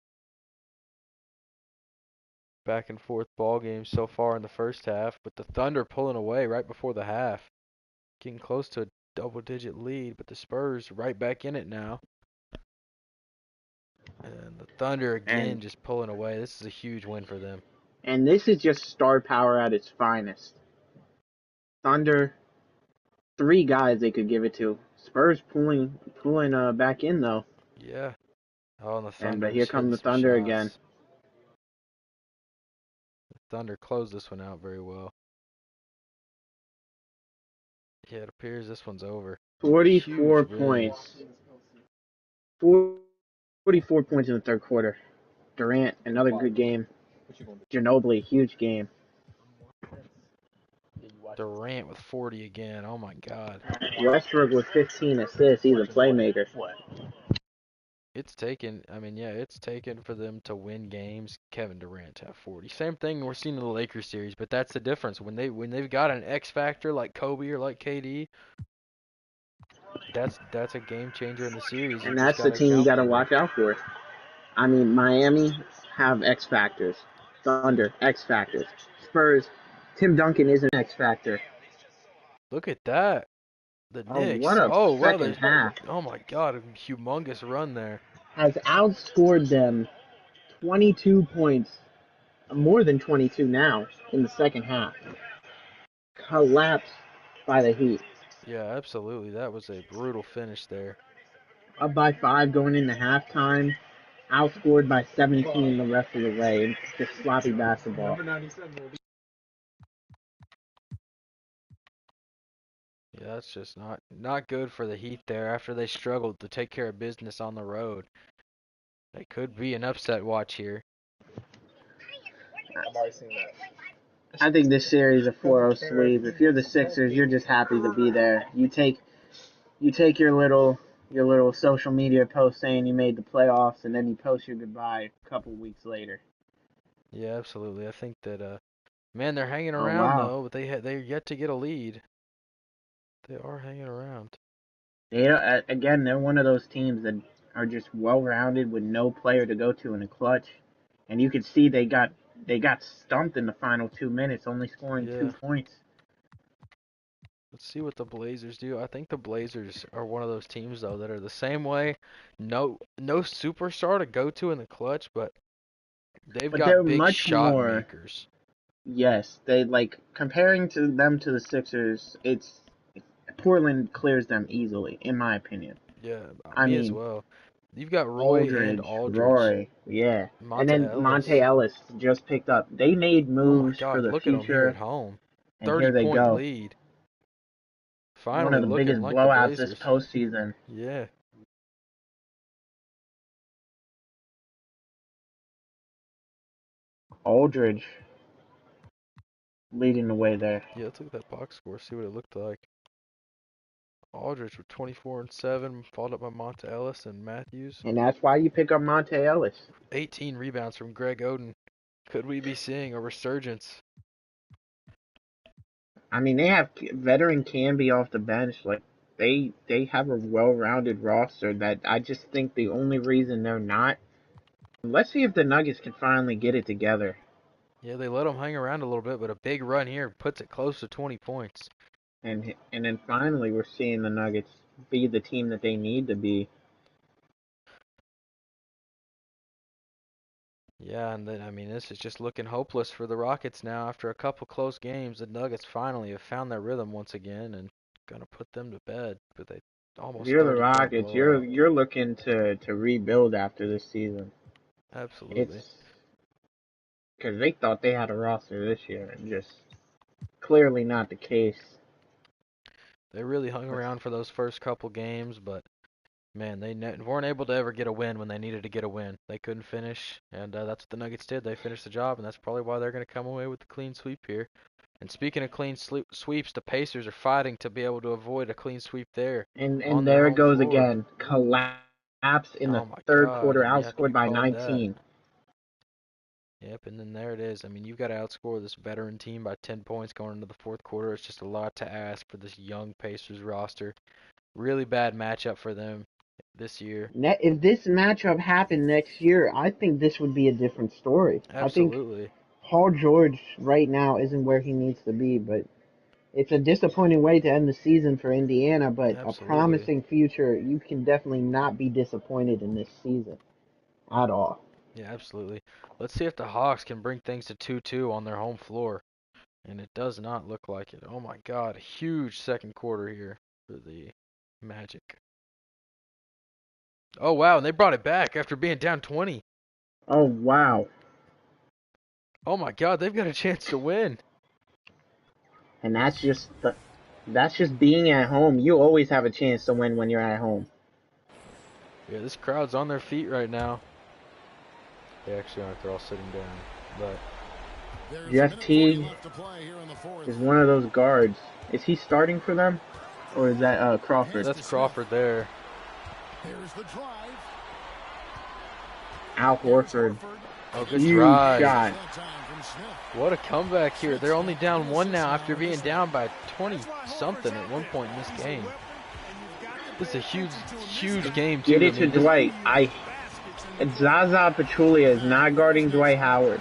Back and forth ball game so far in the first half, with the Thunder pulling away right before the half. Getting close to a double-digit lead, but the Spurs right back in it now. And the Thunder again just pulling away. This is a huge win for them. And this is just star power at its finest. Thunder, 3 guys they could give it to. Spurs pulling back in, though. Yeah. Oh, and the Thunder. But here come the Thunder again. The Thunder closed this one out very well. Yeah, it appears this one's over. 44 points. 44 points in the third quarter. Durant, another good game. Ginobili, huge game. Durant with 40 again. Oh my God. Westbrook with 15 assists. He's a playmaker. It's taken for them to win games. Kevin Durant to have 40. Same thing we're seeing in the Lakers series, but that's the difference. When they've got an X factor like Kobe or like KD, that's a game changer in the series. And that's the team you got to watch out for. I mean, Miami have X factors. Thunder, X factors. Spurs, Tim Duncan is an X factor. Look at that. The Knicks. What a second half. Oh my God, a humongous run there. Has outscored them 22 points, more than 22 now, in the second half. Collapsed by the Heat. Yeah, absolutely. That was a brutal finish there. Up by 5 going into halftime. Outscored by 17 the rest of the way. It's just sloppy basketball. Yeah, that's just not good for the Heat there after they struggled to take care of business on the road. They could be an upset watch here. I've already seen that. I think this series is a 4-0 sweep. If you're the Sixers, you're just happy to be there. You take your little social media post saying you made the playoffs, and then you post your goodbye a couple weeks later. Yeah, absolutely. I think that man, they're hanging around though, but they're yet to get a lead. They are hanging around. Again, they're one of those teams that are just well-rounded with no player to go to in the clutch. And you could see they got stumped in the final 2 minutes, only scoring 2 points. Let's see what the Blazers do. I think the Blazers are one of those teams though that are the same way. No superstar to go to in the clutch, but they've got big shot makers. Yes, they comparing them to the Sixers. Portland clears them easily, in my opinion. Yeah, I mean, as well. You've got Roy and Aldridge. Roy, yeah. And then Monte Ellis just picked up. They made moves for the look future. Look at them here at home. And here they go. Lead. Finally one of the looking biggest like the blowouts this Blazers. postseason. Yeah. Aldridge leading the way there. Yeah, let's look at that box score, see what it looked like. Aldridge with 24 and 7, followed up by Monta Ellis and Matthews. And that's why you pick up Monta Ellis. 18 rebounds from Greg Oden. Could we be seeing a resurgence? I mean, they have veteran Camby off the bench. Like they have a well-rounded roster that I just think the only reason they're not. Let's see if the Nuggets can finally get it together. Yeah, they let them hang around a little bit, but a big run here puts it close to 20 points. And then finally we're seeing the Nuggets be the team that they need to be. Yeah, and then, I mean, this is just looking hopeless for the Rockets now. After a couple close games, the Nuggets finally have found their rhythm once again and gonna put them to bed. But they almost If you're the started their Rockets, blowout. you're looking to rebuild after this season. Absolutely. It's because they thought they had a roster this year, and just clearly not the case. They really hung around for those first couple games, but man, they weren't able to ever get a win when they needed to get a win. They couldn't finish, and that's what the Nuggets did. They finished the job, and that's probably why they're going to come away with the clean sweep here. And speaking of clean sweeps, the Pacers are fighting to be able to avoid a clean sweep there. And on there their it home goes floor. again. Collapse in the Oh my third God, quarter, you have to outscored be by called that. 19. Yep, and then there it is. I mean, you've got to outscore this veteran team by 10 points going into the fourth quarter. It's just a lot to ask for this young Pacers roster. Really bad matchup for them this year. If this matchup happened next year, I think this would be a different story. Absolutely. I think Paul George right now isn't where he needs to be, but it's a disappointing way to end the season for Indiana, but Absolutely. a promising future. You can definitely not be disappointed in this season at all. Yeah, absolutely. Let's see if the Hawks can bring things to 2-2 on their home floor. And it does not look like it. Oh my God, huge second quarter here for the Magic. Oh wow, and they brought it back after being down 20. Oh, wow. Oh my God, they've got a chance to win. And that's just being at home. You always have a chance to win when you're at home. Yeah, this crowd's on their feet right now. They actually aren't. They're all sitting down. But Jeff Teague is one of those guards. Is he starting for them? Or is that Crawford? that's Crawford there. Here's the drive. Al Horford. Oh, good Huge drive. shot. That time from Smith. What a comeback here. They're only down one now after being down by 20-something at one point in this game. This is a huge game, too. Get it to Dwight. Zaza Pachulia is not guarding Dwight Howard.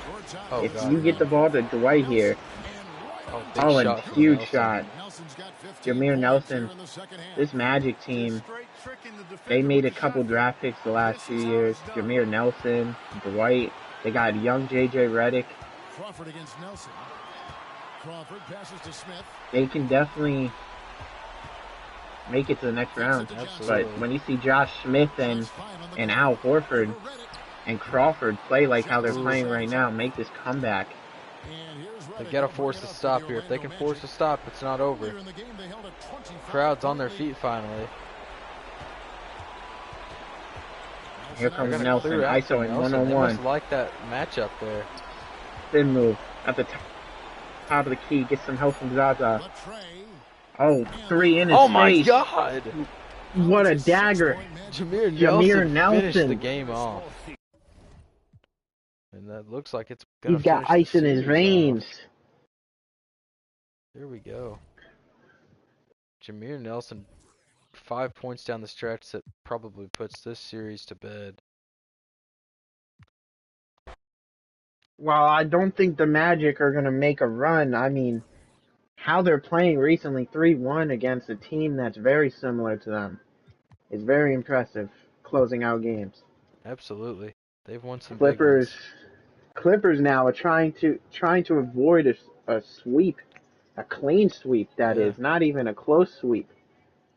Oh, If God, you get the ball to Dwight here, big a shot from huge Nelson. shot. Nelson's got 15 Jameer Nelson, here in the second half. this Magic team, they made a couple draft picks the last 2 years. Jameer Nelson, Dwight. They got young J.J. Redick. Crawford against Nelson. Crawford passes to Smith. They can definitely make it to the next round. Absolutely. But when you see Josh Smith and Al Horford and Crawford play like how they're playing right now, make this comeback. They gotta force a stop here. If they can force a stop, it's not over. Crowd's on their feet finally. Here They're comes gonna Nelson, clear out for ISO in Nelson. They one-on-one. must like that matchup there. Spin move at the top of the key. Get some help from Zaza. Oh, three in his Oh my face. God! What a dagger. Jameer Jameer Nelson finished the Nelson. game off. And that looks like it's gonna He's got finish the ice in his series off. veins. Here we go. Jameer Nelson, 5 points down the stretch that probably puts this series to bed. Well, I don't think the Magic are going to make a run. I mean, how they're playing recently, 3-1 against a team that's very similar to them, is very impressive, closing out games. Absolutely. They've won some Clippers big ones. Clippers now are trying to avoid a sweep, a clean sweep, that Yeah. is, not even a close sweep.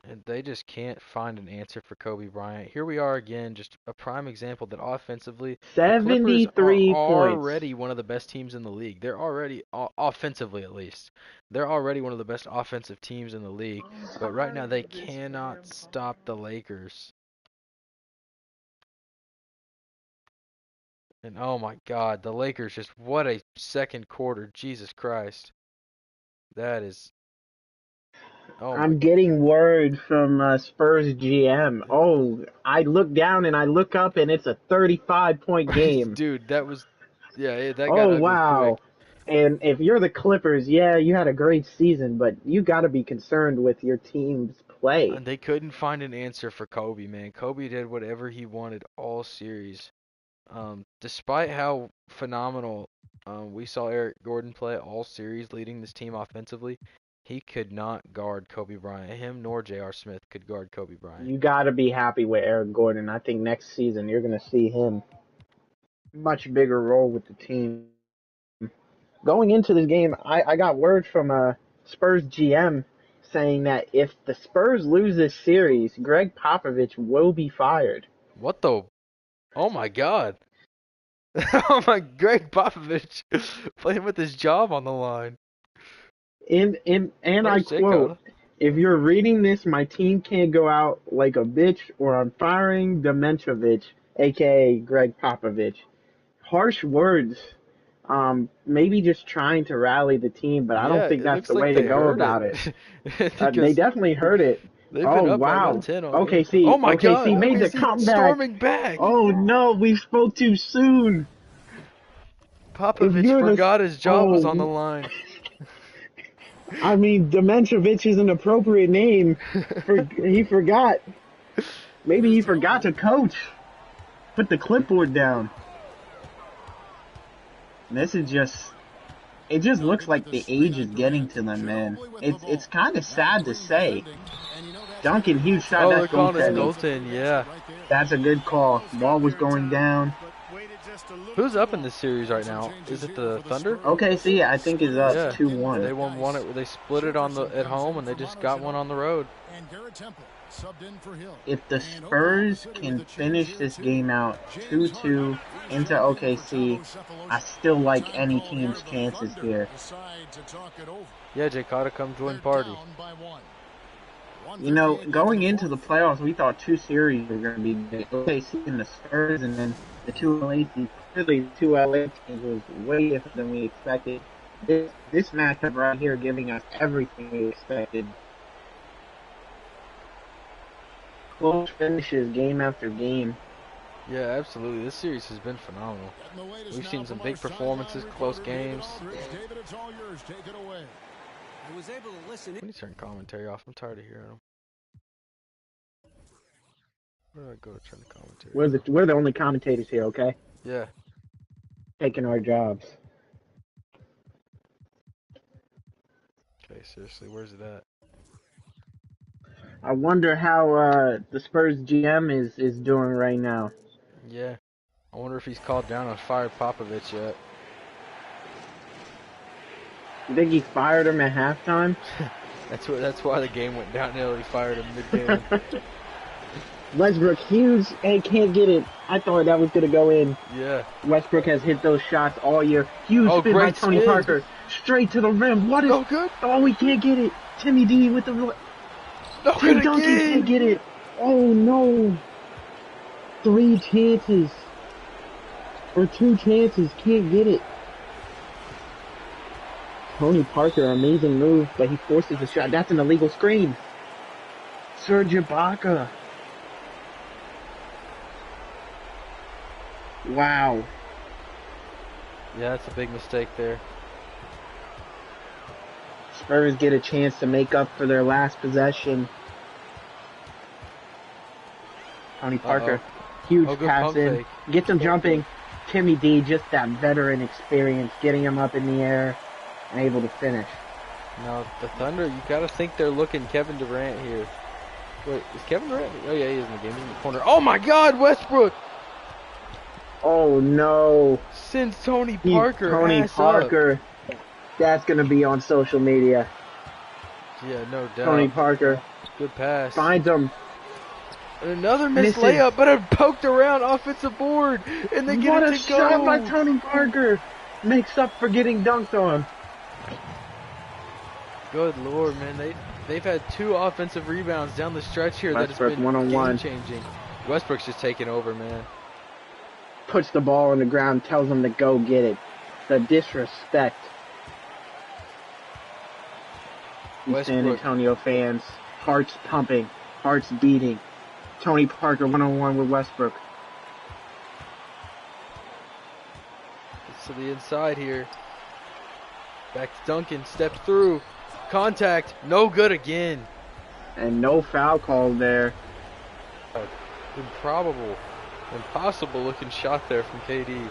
And they just can't find an answer for Kobe Bryant. Here we are again, just a prime example that offensively, the Clippers are 73 points. already one of the best teams in the league. They're already, offensively at least, they're already one of the best offensive teams in the league. But right now they cannot stop the Lakers. And oh my God, the Lakers just, what a second quarter. Jesus Christ. That is, oh my I'm getting word from Spurs GM. Oh, I look down and I look up and it's a 35-point game. Dude, that was, yeah, that got Oh, ugly wow. quick. And if you're the Clippers, yeah, you had a great season, but you got to be concerned with your team's play. And they couldn't find an answer for Kobe, man. Kobe did whatever he wanted all series. Despite how phenomenal we saw Eric Gordon play all series leading this team offensively, he could not guard Kobe Bryant. Him nor J.R. Smith could guard Kobe Bryant. You got to be happy with Eric Gordon. I think next season you're going to see him much bigger role with the team. Going into this game, I got word from Spurs GM saying that if the Spurs lose this series, Greg Popovich will be fired. What the? Oh my God. Oh my, Greg Popovich playing with his job on the line. And I quote, if you're reading this, my team can't go out like a bitch or I'm firing Dementovich, a.k.a. Greg Popovich. Harsh words. Maybe just trying to rally the team, but I don't think that's the way to go about it. They definitely heard it. Oh, wow. OKC, oh my OKC God. made the comeback. Storming back. Oh, no, we spoke too soon. Popovich forgot his job was on the line. I mean, Dementovich is an appropriate name. He forgot. Maybe he forgot to coach. Put the clipboard down. This is just... It just looks like the age is getting to them, man. It's kind of sad to say. Duncan, huge shot. They're calling it goaltending, yeah. That's a good call. Ball was going down. Who's up in this series right now? Is it the Thunder? OKC, I think, is up 2-1. They won one. They split it at home, and they just got one on the road. If the Spurs can finish this game out 2-2 into OKC, I still like any team's chances here. Yeah, Jay Cotta, come join party. You know, going into the playoffs, we thought two series were going to be the OKC and the Spurs, and then the two LA teams. Clearly, the two LA teams was way different than we expected. This matchup right here giving us everything we expected. Close finishes, game after game. Yeah, absolutely. This series has been phenomenal. We've seen some big performances, close games. We need to turn commentary off. I'm tired of hearing them. Where do I go to turn the commentary? We're the only commentators here, okay? Yeah. Taking our jobs. Okay, seriously, where's it at? I wonder how the Spurs GM is doing right now. Yeah. I wonder if he's called down and fired Popovich yet. You think he fired him at halftime? That's why the game went downhill. He fired him mid-game. Westbrook, huge, and can't get it. I thought that was going to go in. Yeah. Westbrook has hit those shots all year. Huge spin by Tony Parker. Straight to the rim. What is... Oh, good. Oh, he can't get it. Timmy D with the... No, Tim Duncan can't get it. Oh, no. 3 chances. Or 2 chances. Can't get it. Tony Parker, amazing move, but he forces the shot. That's an illegal screen. Serge Ibaka. Wow. Yeah, that's a big mistake there. Spurs get a chance to make up for their last possession. Tony Parker, huge pass in. Fake. Gets him jumping. Timmy D, just that veteran experience, getting him up in the air and able to finish. Now, the Thunder, you got to think they're looking Kevin Durant here. Wait, is Kevin Durant? Oh, yeah, he is in the game. He's in the corner. Oh, my God, Westbrook! Oh, no. Sends Tony Parker Tony Parker. That's going to be on social media. Yeah, no doubt. Tony Parker. Good pass. Finds him. And another missed Misses. layup, but it poked around offensive board, and they get What it a to shot go. by Tony Parker. Makes up for getting dunked on. Good Lord, man. They've had 2 offensive rebounds down the stretch here that has Westbrook been one-on-one. game-changing. Westbrook's just taking over, man. Puts the ball on the ground, tells him to go get it. The disrespect. You San Westbrook. Antonio fans, hearts pumping, hearts beating. Tony Parker one-on-one with Westbrook. Gets to the inside here. Back to Duncan, steps through. Contact, no good again. And no foul call there. Impossible looking shot there from KD.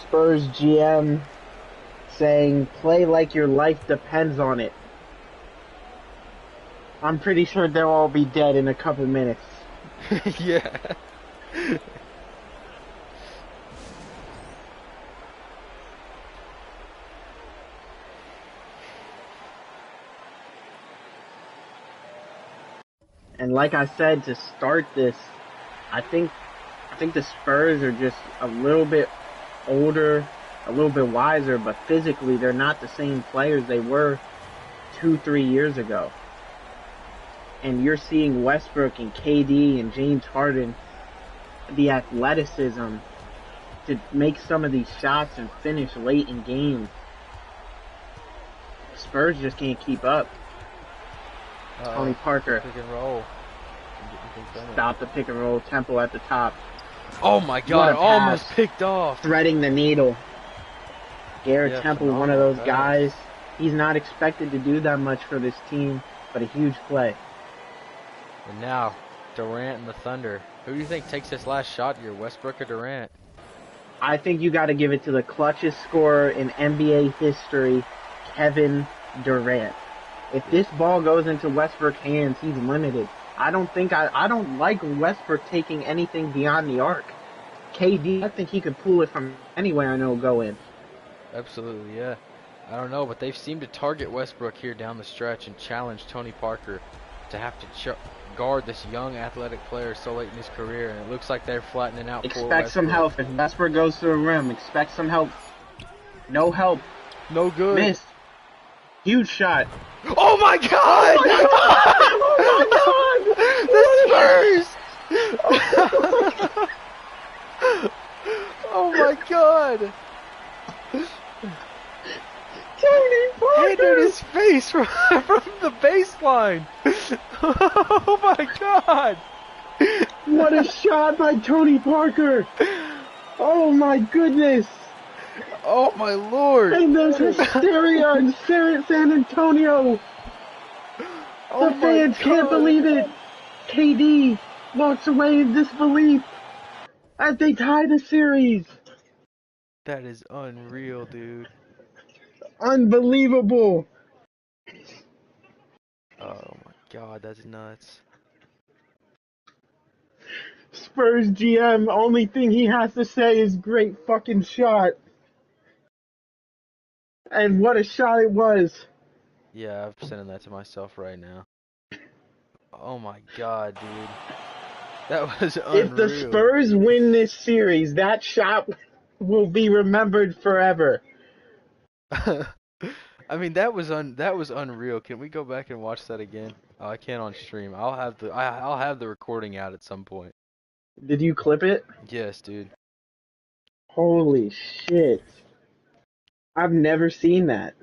Spurs GM saying, play like your life depends on it. I'm pretty sure they'll all be dead in a couple minutes. Yeah. And like I said, to start this, I think the Spurs are just a little bit older, a little bit wiser, but physically they're not the same players they were 2-3 years ago. And you're seeing Westbrook and KD and James Harden, the athleticism to make some of these shots and finish late in games. Spurs just can't keep up. Tony Parker. Pick and roll. Stop the pick and roll. Temple at the top. Oh my God! What a Almost pass. picked off. Threading the needle. Garrett Yeah, Temple, one of phenomenal those pass. guys. He's not expected to do that much for this team, but a huge play. And now Durant and the Thunder. Who do you think takes this last shot here, Westbrook or Durant? I think you got to give it to the clutchest scorer in NBA history, Kevin Durant. If this ball goes into Westbrook's hands, he's limited. I don't like Westbrook taking anything beyond the arc. KD, I think he could pull it from anywhere and it'll go in. Absolutely, yeah. I don't know, but they've seemed to target Westbrook here down the stretch and challenge Tony Parker to have to guard this young athletic player so late in his career, and it looks like they're flattening out poor Expect some Westbrook. help. If Westbrook goes to the rim, expect some help. No help. No good. Missed. Huge shot. Oh my God! Oh my God! The Spurs! Oh my God! Tony Parker! Hit his face from the baseline. Oh my God! What a shot by Tony Parker! Oh my goodness! Oh my Lord! And there's hysteria in San Antonio! Oh The my fans can't God. believe it! KD walks away in disbelief as they tie the series. That is unreal, dude. Unbelievable! Oh my God, that's nuts. Spurs GM, only thing he has to say is great fucking shot. And what a shot it was. Yeah, I'm sending that to myself right now. Oh my God, dude. That was unreal. If the Spurs win this series, that shot will be remembered forever. I mean, that was unreal. Can we go back and watch that again? Oh, I can't on stream. I'll have the recording out at some point. Did you clip it? Yes, dude. Holy shit. I've never seen that.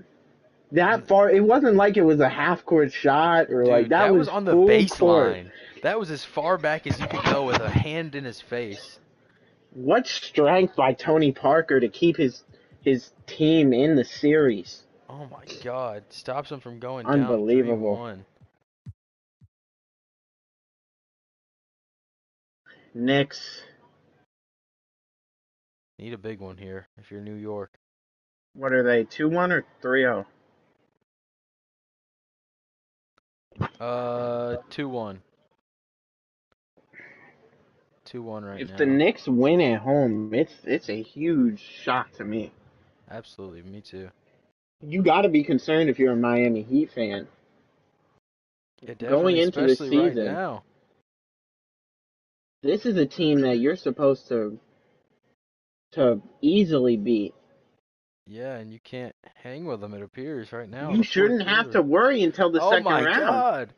That far, it wasn't like it was a half-court shot or Dude, like that was on the full baseline. court. That was as far back as you could go with a hand in his face. What strength by Tony Parker to keep his team in the series. Oh my God. Stops him from going Unbelievable. down 3-1. Knicks. Need a big one here if you're New York. What are they, 2-1 or 3-0? 2-1. 2-1 right now. If the Knicks win at home, it's a huge shock to me. Absolutely, me too. You got to be concerned if you're a Miami Heat fan. Yeah, Going definitely, into this especially right season, now. this is a team that you're supposed to easily beat. Yeah, and you can't hang with them, it appears, right now in You the fourth shouldn't have quarter. to worry until the Oh second my round. God!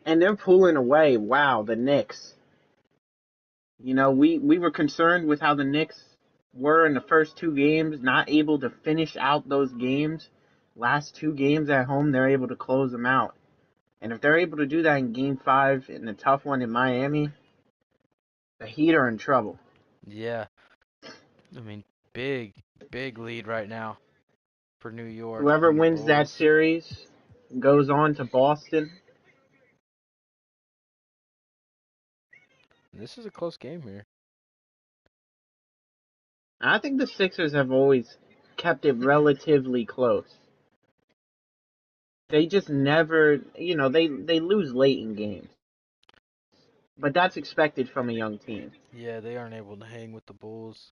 And they're pulling away. Wow, the Knicks. You know, we were concerned with how the Knicks were in the first two games, not able to finish out those games. Last two games at home, they're able to close them out. And if they're able to do that in Game 5 in the tough one in Miami, the Heat are in trouble. Yeah, I mean, big lead right now for New York Whoever and the wins that Bulls. series goes on to Boston. This is a close game here. I think the Sixers have always kept it relatively close. They just never, they lose late in games. But that's expected from a young team. Yeah, they aren't able to hang with the Bulls.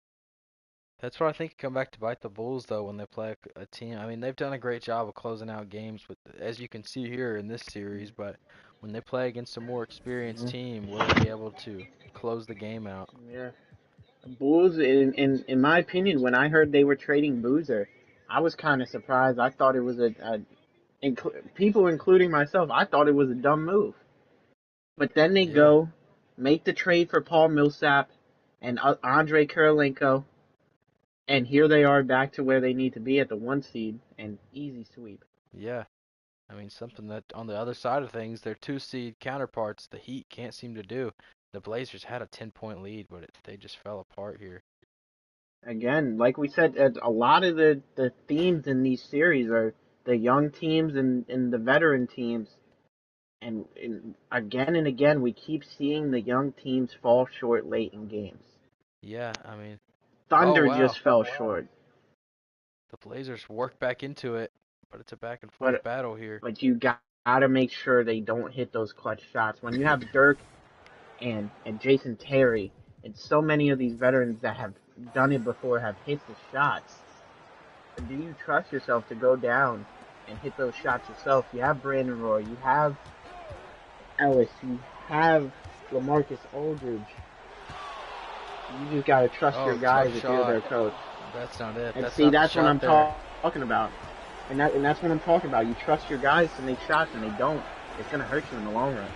That's where I think you come back to bite the Bulls, though, when they play a team. I mean, they've done a great job of closing out games, with, as you can see here in this series, but when they play against a more experienced team, will they be able to close the game out? Yeah. Bulls, in my opinion, when I heard they were trading Boozer, I was kind of surprised. I thought it was people, including myself, I thought it was a dumb move. But then they Yeah. go, make the trade for Paul Millsap and Andre Kirilenko, and here they are back to where they need to be at the 1 seed, and easy sweep. Yeah. I mean, something that on the other side of things, their 2 seed counterparts, the Heat, can't seem to do. The Blazers had a 10-point lead, but they just fell apart here. Again, like we said, a lot of the themes in these series are the young teams and the veteran teams. And again and again, we keep seeing the young teams fall short late in games. Yeah, I mean, Thunder wow. just fell short. The Blazers worked back into it, but it's a back and forth But battle here. but you gotta make sure they don't hit those clutch shots. When you have Dirk and Jason Terry and so many of these veterans that have done it before have hit the shots, do you trust yourself to go down and hit those shots yourself? You have Brandon Roy, you have Ellis, you have LaMarcus Aldridge. You just gotta trust your guys if you're their coach. That's not it. And that's see, not that's the what shot I'm there. talking about. And that's what I'm talking about. You trust your guys to make shots, and they don't. It's gonna hurt you in the long run.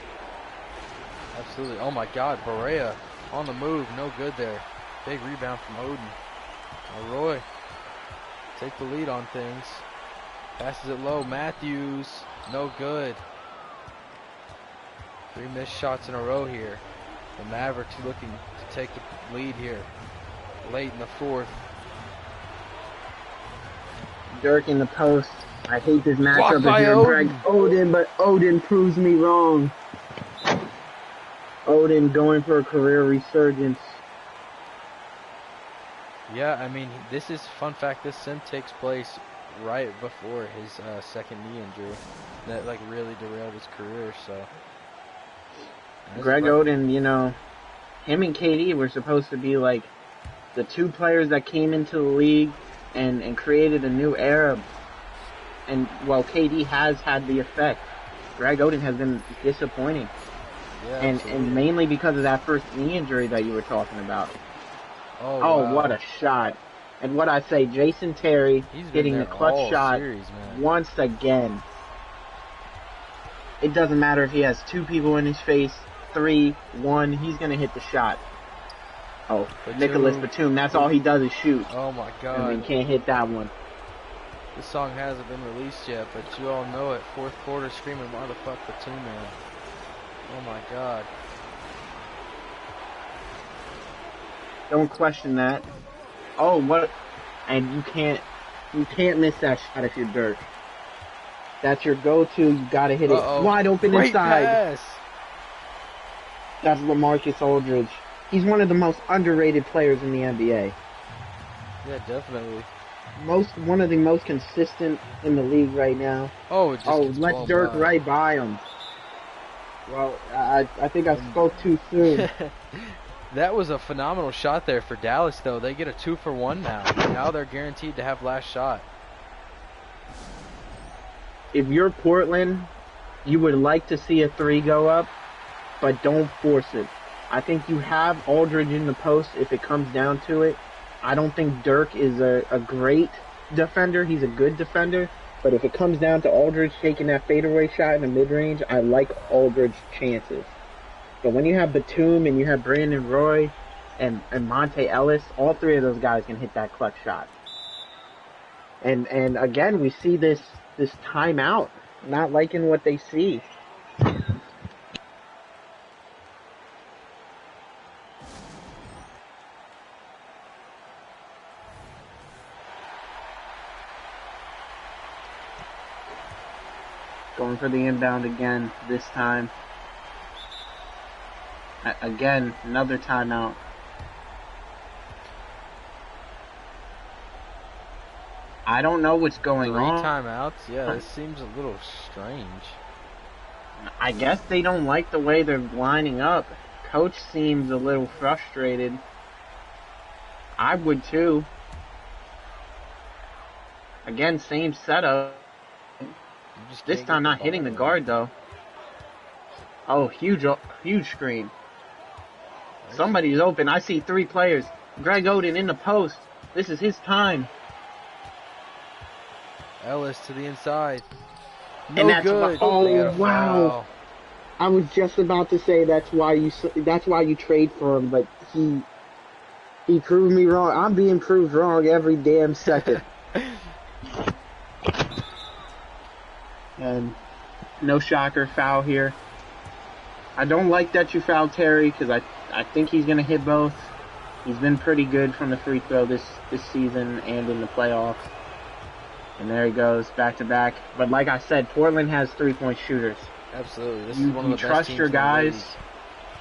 Absolutely. Oh my God, Barea on the move, no good there. Big rebound from Oden. Roy take the lead on things. Passes it low. Matthews, no good. 3 missed shots in a row here. The Mavericks looking to take the lead here late in the fourth. Dirk in the post. I hate this matchup by if you're Greg Oden. Oden, but Oden proves me wrong. Oden going for a career resurgence. Yeah, I mean, this is fun fact. This sim takes place right before his second knee injury that like really derailed his career. So Greg Oden, him and KD were supposed to be like the two players that came into the league and created a new era. And while KD has had the effect, Greg Oden has been disappointing. Yeah, and mainly because of that first knee injury that you were talking about. Oh, wow. What a shot. And what I say, Jason Terry hitting the clutch shot once again. It doesn't matter if he has 2 people in his face, 3, 1, he's going to hit the shot. Oh, Nicholas Batum, that's all he does is shoot. Oh my God. I mean, can't hit that one. This song hasn't been released yet, but you all know it. Fourth quarter screaming, why the fuck Batum, man? Oh my God. Don't question that. Oh, what? And you can't miss that shot if you're Dirk. That's your go-to. You gotta hit it wide open Great inside. Pass. That's LaMarcus Aldridge. He's one of the most underrated players in the NBA. Yeah, definitely. One of the most consistent in the league right now. Oh, it just let Dirk right by him. Well, I think I spoke too soon. That was a phenomenal shot there for Dallas, though. They get a 2-for-1 now. Now they're guaranteed to have last shot. if you're Portland, you would like to see a 3 go up, but don't force it. I think you have Aldridge in the post if it comes down to it. I don't think Dirk is a great defender. He's a good defender. But if it comes down to Aldridge taking that fadeaway shot in the mid-range, I like Aldridge's chances. But when you have Batum and you have Brandon Roy and Monte Ellis, all three of those guys can hit that clutch shot. And again, we see this timeout, not liking what they see. Going for the inbound again, this time. Again, another timeout. I don't know what's going 3 on. timeouts? Yeah, this seems a little strange. I guess they don't like the way they're lining up. Coach seems a little frustrated. I would too. Again, same setup. This time not hitting the guard though. Oh, huge screen. Somebody's open. I see 3 players. Greg Oden in the post. This is his time. Ellis to the inside. And No that's good. oh, They got a wow. foul. I was just about to say that's why you trade for him, but he proved me wrong. I'm being proved wrong every damn second. And no shocker, foul here. I don't like that you fouled Terry because I think he's going to hit both. He's been pretty good from the free throw this season and in the playoffs. And there he goes, back to back. But like I said, Portland has 3-point shooters. Absolutely. This You- is one of you the trust best teams your in the guys.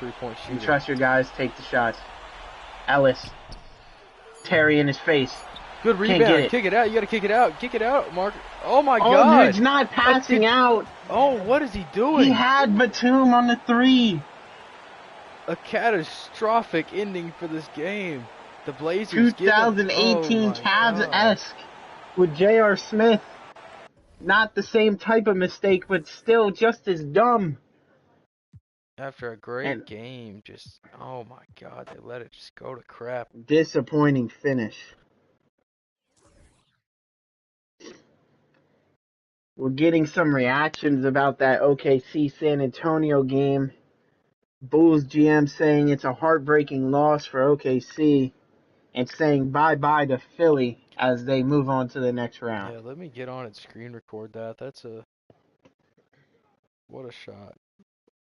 league. 3-point You shooter. trust your guys, take the shots. Ellis. Terry in his face. Good Can't get rebound. it. Kick it out. You got to kick it out. Kick it out, Mark. Oh my Aldridge God. not passing out. Oh, what is he He doing? had Batum on the 3. A catastrophic ending for this game. The Blazers give him- 2018 oh my God. Cavs-esque with J.R. Smith. Not the same type of mistake, but still just as dumb. After a great And- game, just oh my God, they let it just go to crap. Disappointing finish. We're getting some reactions about that OKC San Antonio game. Bulls GM saying it's a heartbreaking loss for OKC and saying bye-bye to Philly as they move on to the next round. Yeah, let me get on and screen record that. What a shot.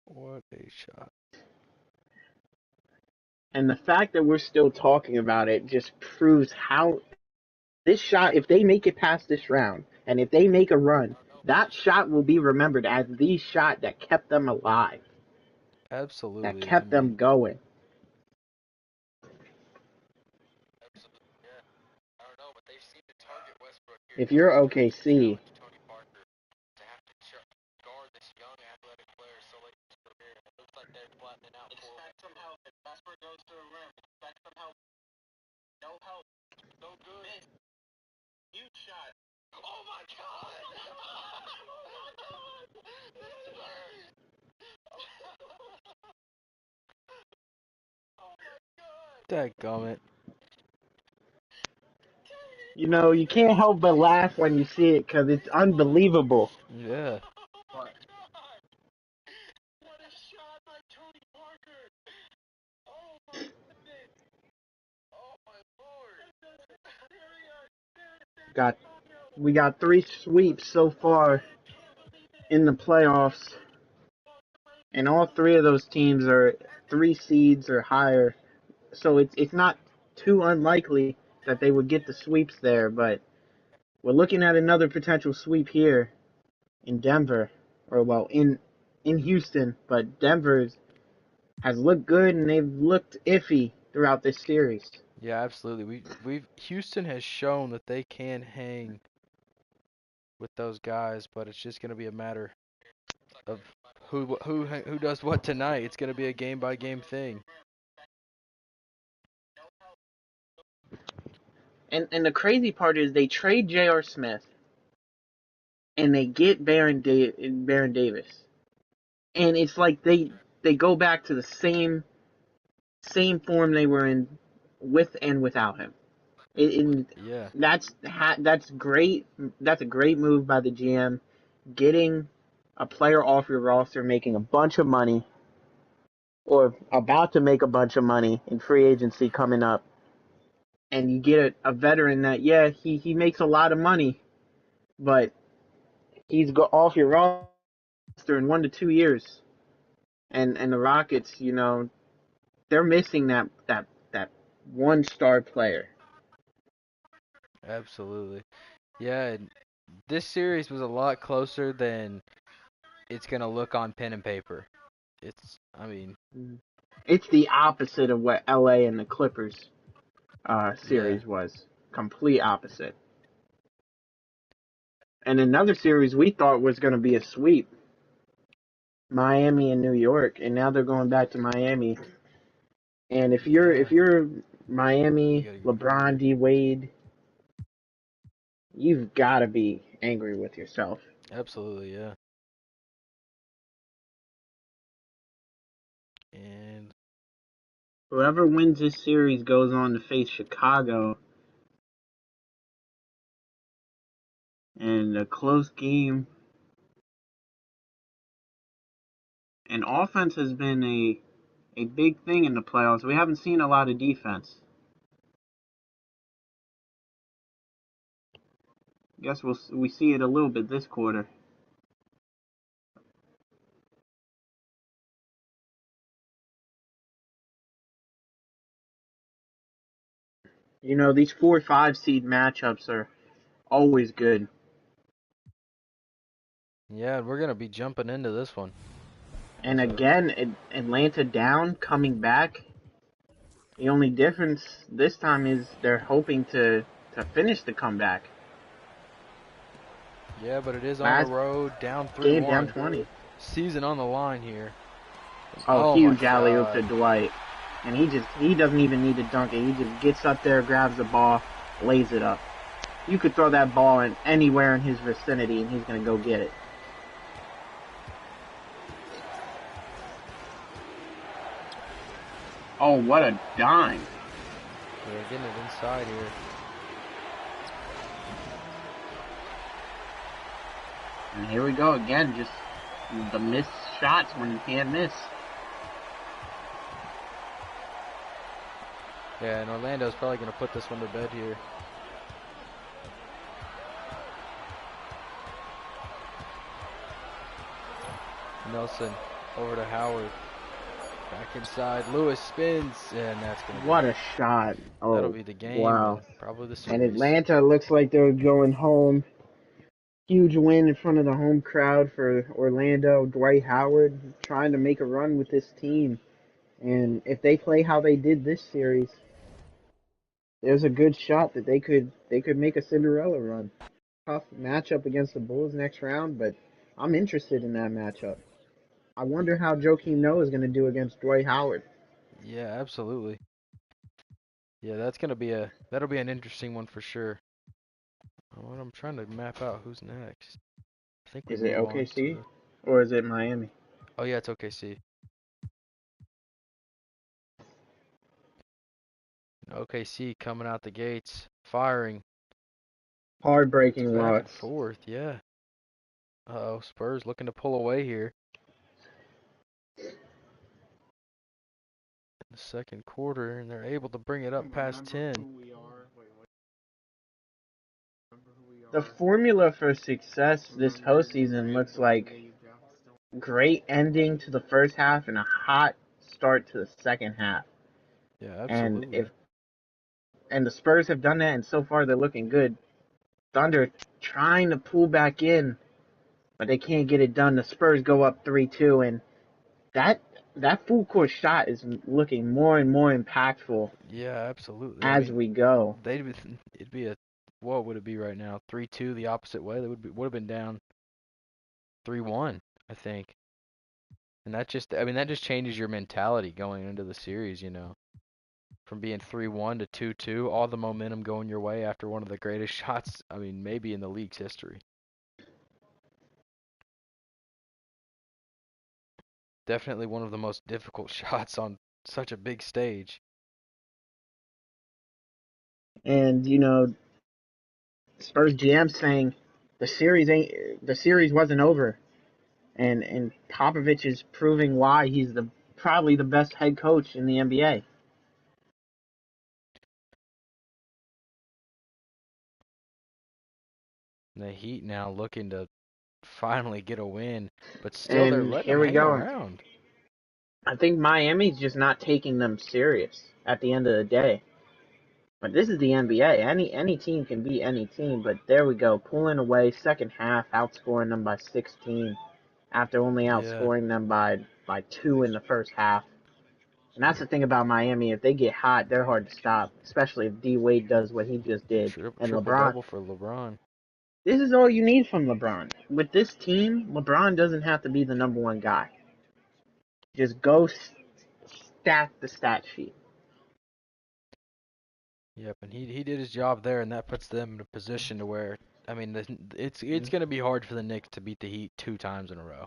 What a shot. And the fact that we're still talking about it just proves how this shot, if they make it past this round, and if they make a run, that shot will be remembered as the shot that kept them alive, Absolutely. that kept them going. If you're OKC, Dadgummit. you know, you can't help but laugh when you see it because it's unbelievable. Yeah. We got 3 sweeps so far in the playoffs, and all 3 of those teams are 3 seeds or higher. So it's not too unlikely that they would get the sweeps there, but we're looking at another potential sweep here in Denver, or well, in Houston, but Denver has looked good and they've looked iffy throughout this series. Yeah, absolutely. Houston has shown that they can hang with those guys, but it's just going to be a matter of who does what tonight. It's going to be a game by game thing. And the crazy part is they trade J.R. Smith, and they get Baron Davis, and it's like they go back to the same form they were in with and without him. Yeah, That's great. That's a great move by the GM, getting a player off your roster, making a bunch of money, or about to make a bunch of money in free agency coming up, and you get a veteran that, yeah, he makes a lot of money, but he's off your roster in 1 to 2 years. And the Rockets, they're missing that one star player. absolutely. Yeah, and this series was a lot closer than it's gonna look on pen and paper. I mean, It's the opposite of what LA and the Clippers yeah, series was. Complete opposite. And another series we thought was going to be a sweep, Miami and New York, and now they're going back to Miami. And if you're you Miami, gotta go. LeBron, D Wade, you've got to be angry with yourself. Absolutely, yeah. And Whoever wins this series goes on to face Chicago, and a close game. And offense has been a big thing in the playoffs. We haven't seen a lot of defense. Guess we see it a little bit this quarter. These 4-5 seed matchups are always good. yeah, we're gonna be jumping into this one. And So, again, Atlanta down, coming back. The only difference this time is they're hoping to finish the comeback. yeah, but it is on Last the road, down game down 3-1. 20. Season on the line here. Oh, Oh my huge alley oop to God. Dwight. And he doesn't even need to dunk it. He just gets up there, grabs the ball, lays it up. You could throw that ball in anywhere in his vicinity, and he's going to go get it. Oh, what a dime. They're getting it inside here. And here we go again, just the missed shots when you can't miss. Yeah, and Orlando's probably gonna put this one to bed here. Nelson over to Howard. Back inside. Lewis spins, and that's gonna What be, a shot. Oh, that'll be the game wow. and probably the And series. Atlanta looks like they're going home. Huge win in front of the home crowd for Orlando. Dwight Howard trying to make a run with this team. And if they play how they did this series, there's a good shot that they could make a Cinderella run. Tough matchup against the Bulls next round, but I'm interested in that matchup. I wonder how Joakim Noah is going to do against Dwight Howard. Yeah, absolutely. Yeah, that'll be an interesting one for sure. I'm trying to map out who's next. I think we Is it move on OKC to. or is it Miami? Oh yeah, it's OKC. OKC coming out the gates, firing. It's Heartbreaking back loss. and forth, yeah. Uh-oh, Spurs looking to pull away here. In the second quarter, and they're able to bring it up past 10. The formula for success this postseason looks like great ending to the first half and a hot start to the second half. Yeah, And absolutely. the Spurs have done that, and so far they're looking good. Thunder trying to pull back in, but they can't get it done. The Spurs go up 3-2, and that full court shot is looking more and more impactful Yeah, absolutely. as we go. It'd be a, what would it be right now? 3-2 the opposite way. They would have been down 3-1, I think. And that just changes your mentality going into the series, From being 3-1 to 2-2, all the momentum going your way after one of the greatest shots, maybe in the league's history. Definitely one of the most difficult shots on such a big stage. And Spurs GM saying the series wasn't over, and Popovich is proving why he's probably the best head coach in the NBA. The Heat now looking to finally get a win, but still they're And letting here them we hang go. around. I think Miami's just not taking them serious at the end of the day. But this is the NBA. Any team can beat any team. But there we go, pulling away second half, outscoring them by 16 after only Yeah, outscoring them by 2 in the first half. And that's the thing about Miami. If they get hot, they're hard to stop, especially if D Wade does what he just did. And triple LeBron, double for LeBron. this is all you need from LeBron. With this team, LeBron doesn't have to be the number one guy. Just go stack the stat sheet. Yep, and he did his job there, and that puts them in a position to where, I mean, it's going to be hard for the Knicks to beat the Heat 2 times in a row.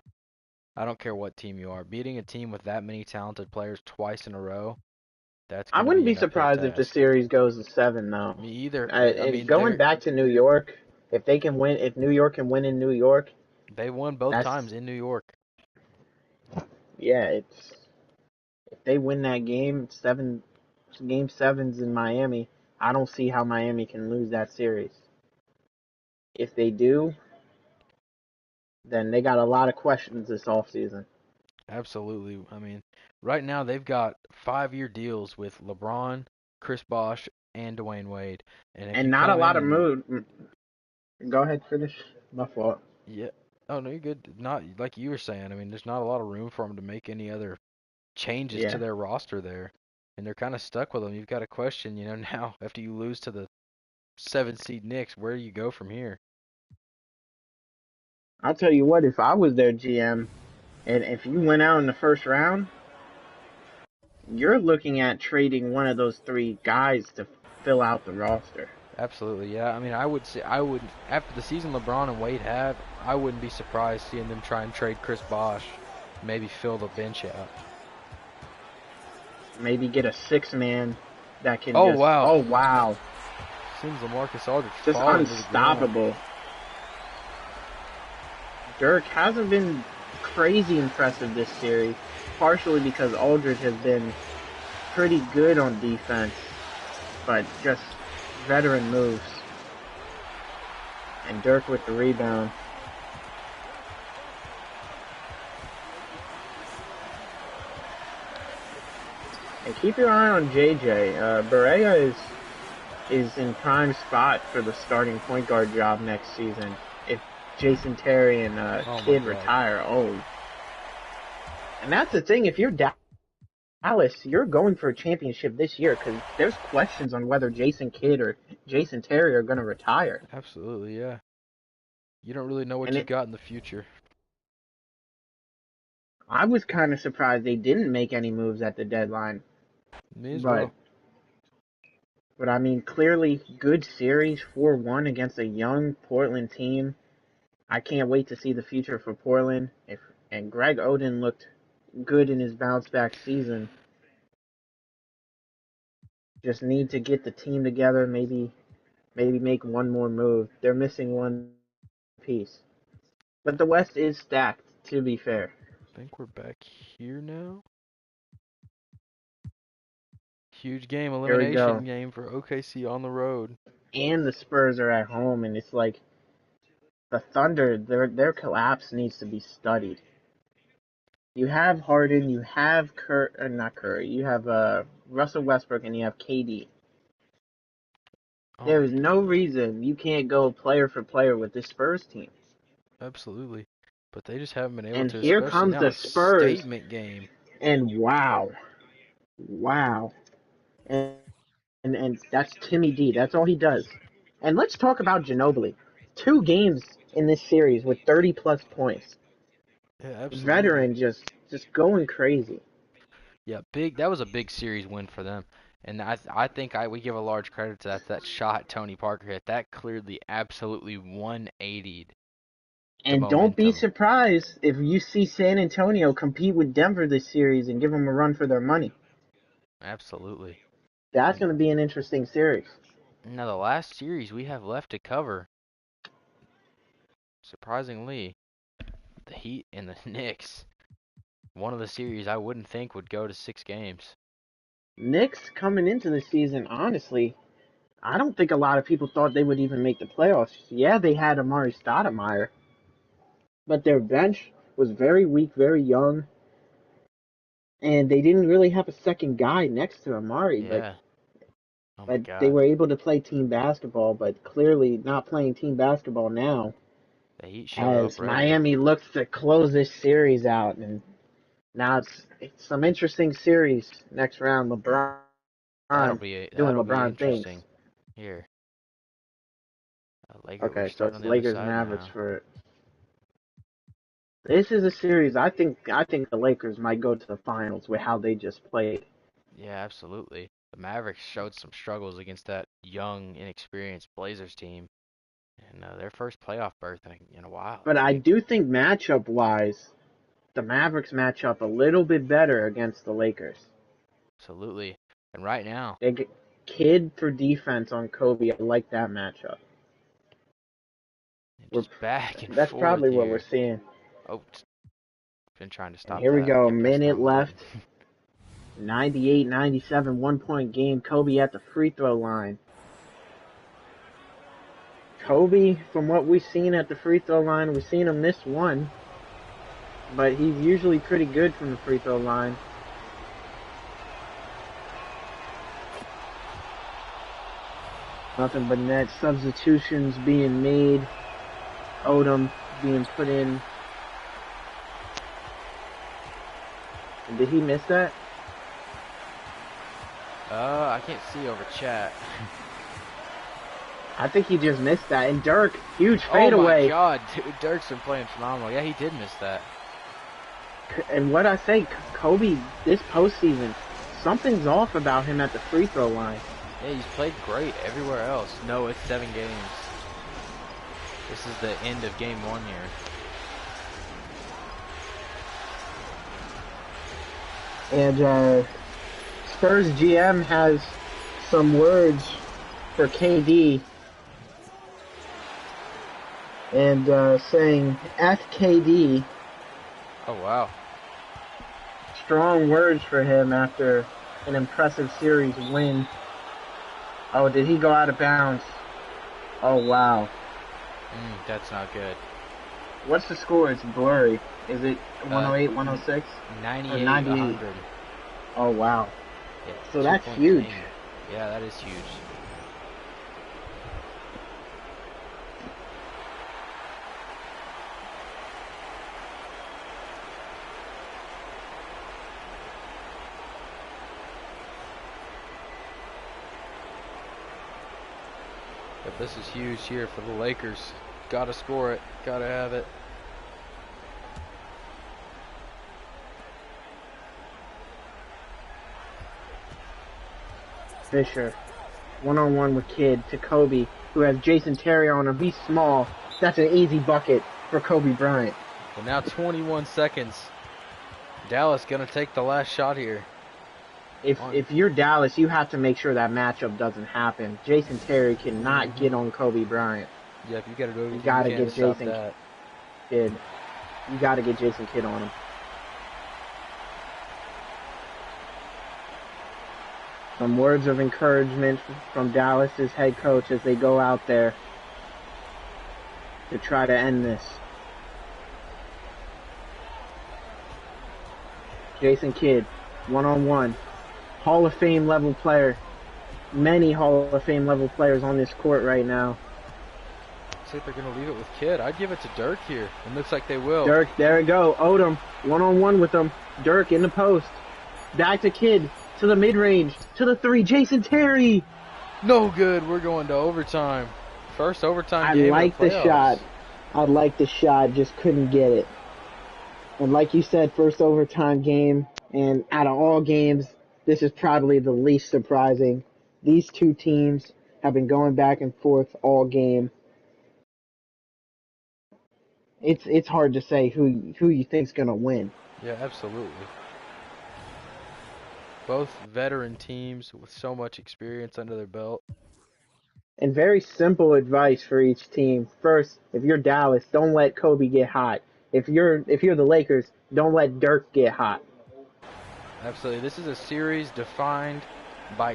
I don't care what team you are. Beating a team with that many talented players twice in a row, that's I going to wouldn't be be an uphill surprised if the task. series goes to 7, though. Me either. I And mean, going back to New York, if they can win, if New York can win in New York, they won both that's times in New York. yeah. It's if they win that game sevens in Miami, I don't see how Miami can lose that series. If they do, then they got a lot of questions this offseason. Absolutely. I mean, right now they've got 5-year deals with LeBron, Chris Bosh, and Dwayne Wade. And if And you not a come in lot of and mood. Go ahead, finish. My fault. yeah, oh no, you're good. Not like you were saying. I mean, there's not a lot of room for them to make any other changes to Yeah. their roster there, and they're kind of stuck with them. You've got a question, now after you lose to the 7 seed Knicks, where do you go from here? I'll tell you what, if I was their GM, and if you went out in the first round, you're looking at trading one of those 3 guys to fill out the roster. Absolutely, yeah. I mean, I would after the season LeBron and Wade have, I wouldn't be surprised seeing them try and trade Chris Bosh, maybe fill the bench out. Maybe get a 6-man that can Oh just. wow! Oh wow! Seems LaMarcus Aldridge Just falling to the ground. unstoppable. Dirk hasn't been crazy impressive this series, partially because Aldridge has been pretty good on defense, but just veteran moves. And Dirk with the rebound. And keep your eye on JJ. Barea is in prime spot for the starting point guard job next season. If Jason Terry and Kidd retire, and that's the thing. If you're Dallas, you're going for a championship this year because there's questions on whether Jason Kidd or Jason Terry are going to retire. Absolutely, yeah. You don't really know what And you got in the future. I was kind of surprised they didn't make any moves at the deadline. Me as well. But I mean, clearly good series, 4-1 against a young Portland team. I can't wait to see the future for Portland. And Greg Oden looked good in his bounce back season. Just need to get the team together, maybe make one more move. They're missing one piece. But the West is stacked, to be fair. I think we're back here now. Huge game, elimination game for OKC on the road. And the Spurs are at home, and it's like the Thunder, their collapse needs to be studied. You have Harden, you have not Curry, you have Russell Westbrook, and you have KD. There is no reason you can't go player for player with this Spurs team. Absolutely. But they just haven't been able And to. here comes the Spurs. Statement game. And wow. And that's Timmy D. That's all he does. And let's talk about Ginobili. 2 games in this series with 30-plus points. Yeah, absolutely. Veteran just going crazy. Yeah, that was a big series win for them. And I think we give a large credit to that shot Tony Parker hit. That clearly absolutely 180'd And don't be surprised if you see San Antonio compete with Denver this series and give them a run for their money. Absolutely. That's going to be an interesting series. Now, the last series we have left to cover, surprisingly, the Heat and the Knicks. One of the series I wouldn't think would go to 6 games. Knicks coming into the season, honestly, I don't think a lot of people thought they would even make the playoffs. Yeah, they had Amari Stoudemire, but their bench was very weak, very young, and they didn't really have a second guy next to Amari. Yeah. But they were able to play team basketball, but clearly not playing team basketball now. The Heat showed As up ready. Miami looks to close this series out, and now it's some interesting series next round. LeBron That'll be LeBron interesting. things. Here. Okay, so it's Lakers Mavericks for it. This is a series I think the Lakers might go to the finals with how they just played. Yeah, absolutely. The Mavericks showed some struggles against that young, inexperienced Blazers team, and their first playoff berth in a while. But I do think matchup-wise, the Mavericks match up a little bit better against the Lakers. Absolutely. And right now, they get Kidd for defense on Kobe. I like that matchup. Just back and That's forth probably here. What we're seeing. Oh, been trying to stop. And here we go. A minute left. 98-97, 1-point game. Kobe at the free throw line. Kobe, from what we've seen at the free throw line, we've seen him miss one, but he's usually pretty good from the free throw line. Nothing but net. Substitutions being made. Odom being put in. Did he miss that? I can't see over chat. I think he just missed that. And Dirk, huge fadeaway. Oh my God, dude, Dirk's been playing phenomenal. Yeah, he did miss that. And what I say, Kobe, this postseason, something's off about him at the free throw line. Yeah, he's played great everywhere else. No, it's 7 games. This is the end of game 1 here. And Spurs GM has some words for KD. And saying, FKD. Oh, wow. Strong words for him after an impressive series win. Oh, did he go out of bounds? Oh, wow. That's not good. What's the score? It's blurry. Is it 108, 106? 98, 100. Oh, wow. Yeah, so that's huge. Game. Yeah, that is huge. But this is huge here for the Lakers. Gotta score it. Gotta have it. Fisher, one-on-one with Kidd to Kobe, who has Jason Terry on him. He's small. That's an easy bucket for Kobe Bryant. And now 21 seconds. Dallas gonna take the last shot here. If you're Dallas, you have to make sure that matchup doesn't happen. Jason Terry cannot get on Kobe Bryant. Yep, you gotta do it. You gotta get Jason Kidd. You gotta get Jason Kidd on him. Some words of encouragement from Dallas's head coach as they go out there to try to end this. Jason Kidd, one-on-one. Hall of Fame level player. Many Hall of Fame level players on this court right now. Looks like they're going to leave it with Kidd. I'd give it to Dirk here. It looks like they will. Dirk, there we go. Odom, one-on-one with them. Dirk in the post. Back to Kidd. To the mid-range. To the three. Jason Terry. No good. We're going to overtime. First overtime game. I like the shot. I like the shot. Just couldn't get it. And like you said, first overtime game. And out of all games, this is probably the least surprising. These two teams have been going back and forth all game. it's hard to say who you think's gonna win. Yeah, absolutely. Both veteran teams with so much experience under their belt. And very simple advice for each team. First, if you're Dallas, don't let Kobe get hot. If you're the Lakers, don't let Dirk get hot. Absolutely. This is a series defined by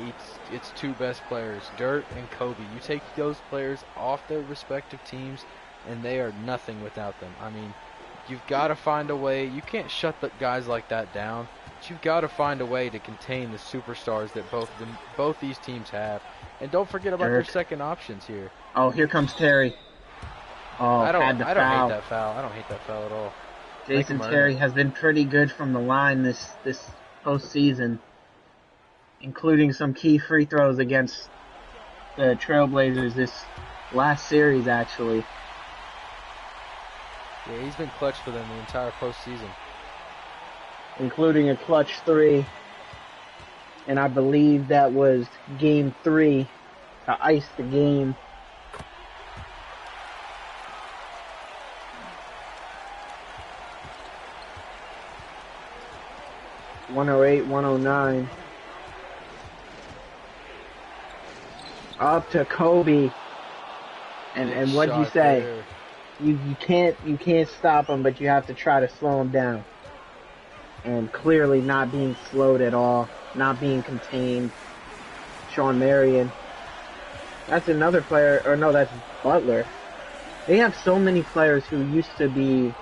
its two best players, Dirk and Kobe. You take those players off their respective teams, and they are nothing without them. I mean, you've got to find a way. You can't shut the guys like that down. But you've got to find a way to contain the superstars that both these teams have. And don't forget about their second options here. Oh, here comes Terry. Oh, I don't hate that foul. I don't hate that foul at all. Jason Terry has been pretty good from the line this postseason, including some key free throws against the Trailblazers this last series, actually. Yeah, he's been clutch for them the entire postseason. Including a clutch 3. And I believe that was game 3 to ice the game. (108-109). Up to Kobe. And what'd you say? There. You can't stop him, but you have to try to slow him down. And clearly not being slowed at all, not being contained. Shawn Marion. That's another player, or no, that's Butler. They have so many players who used to be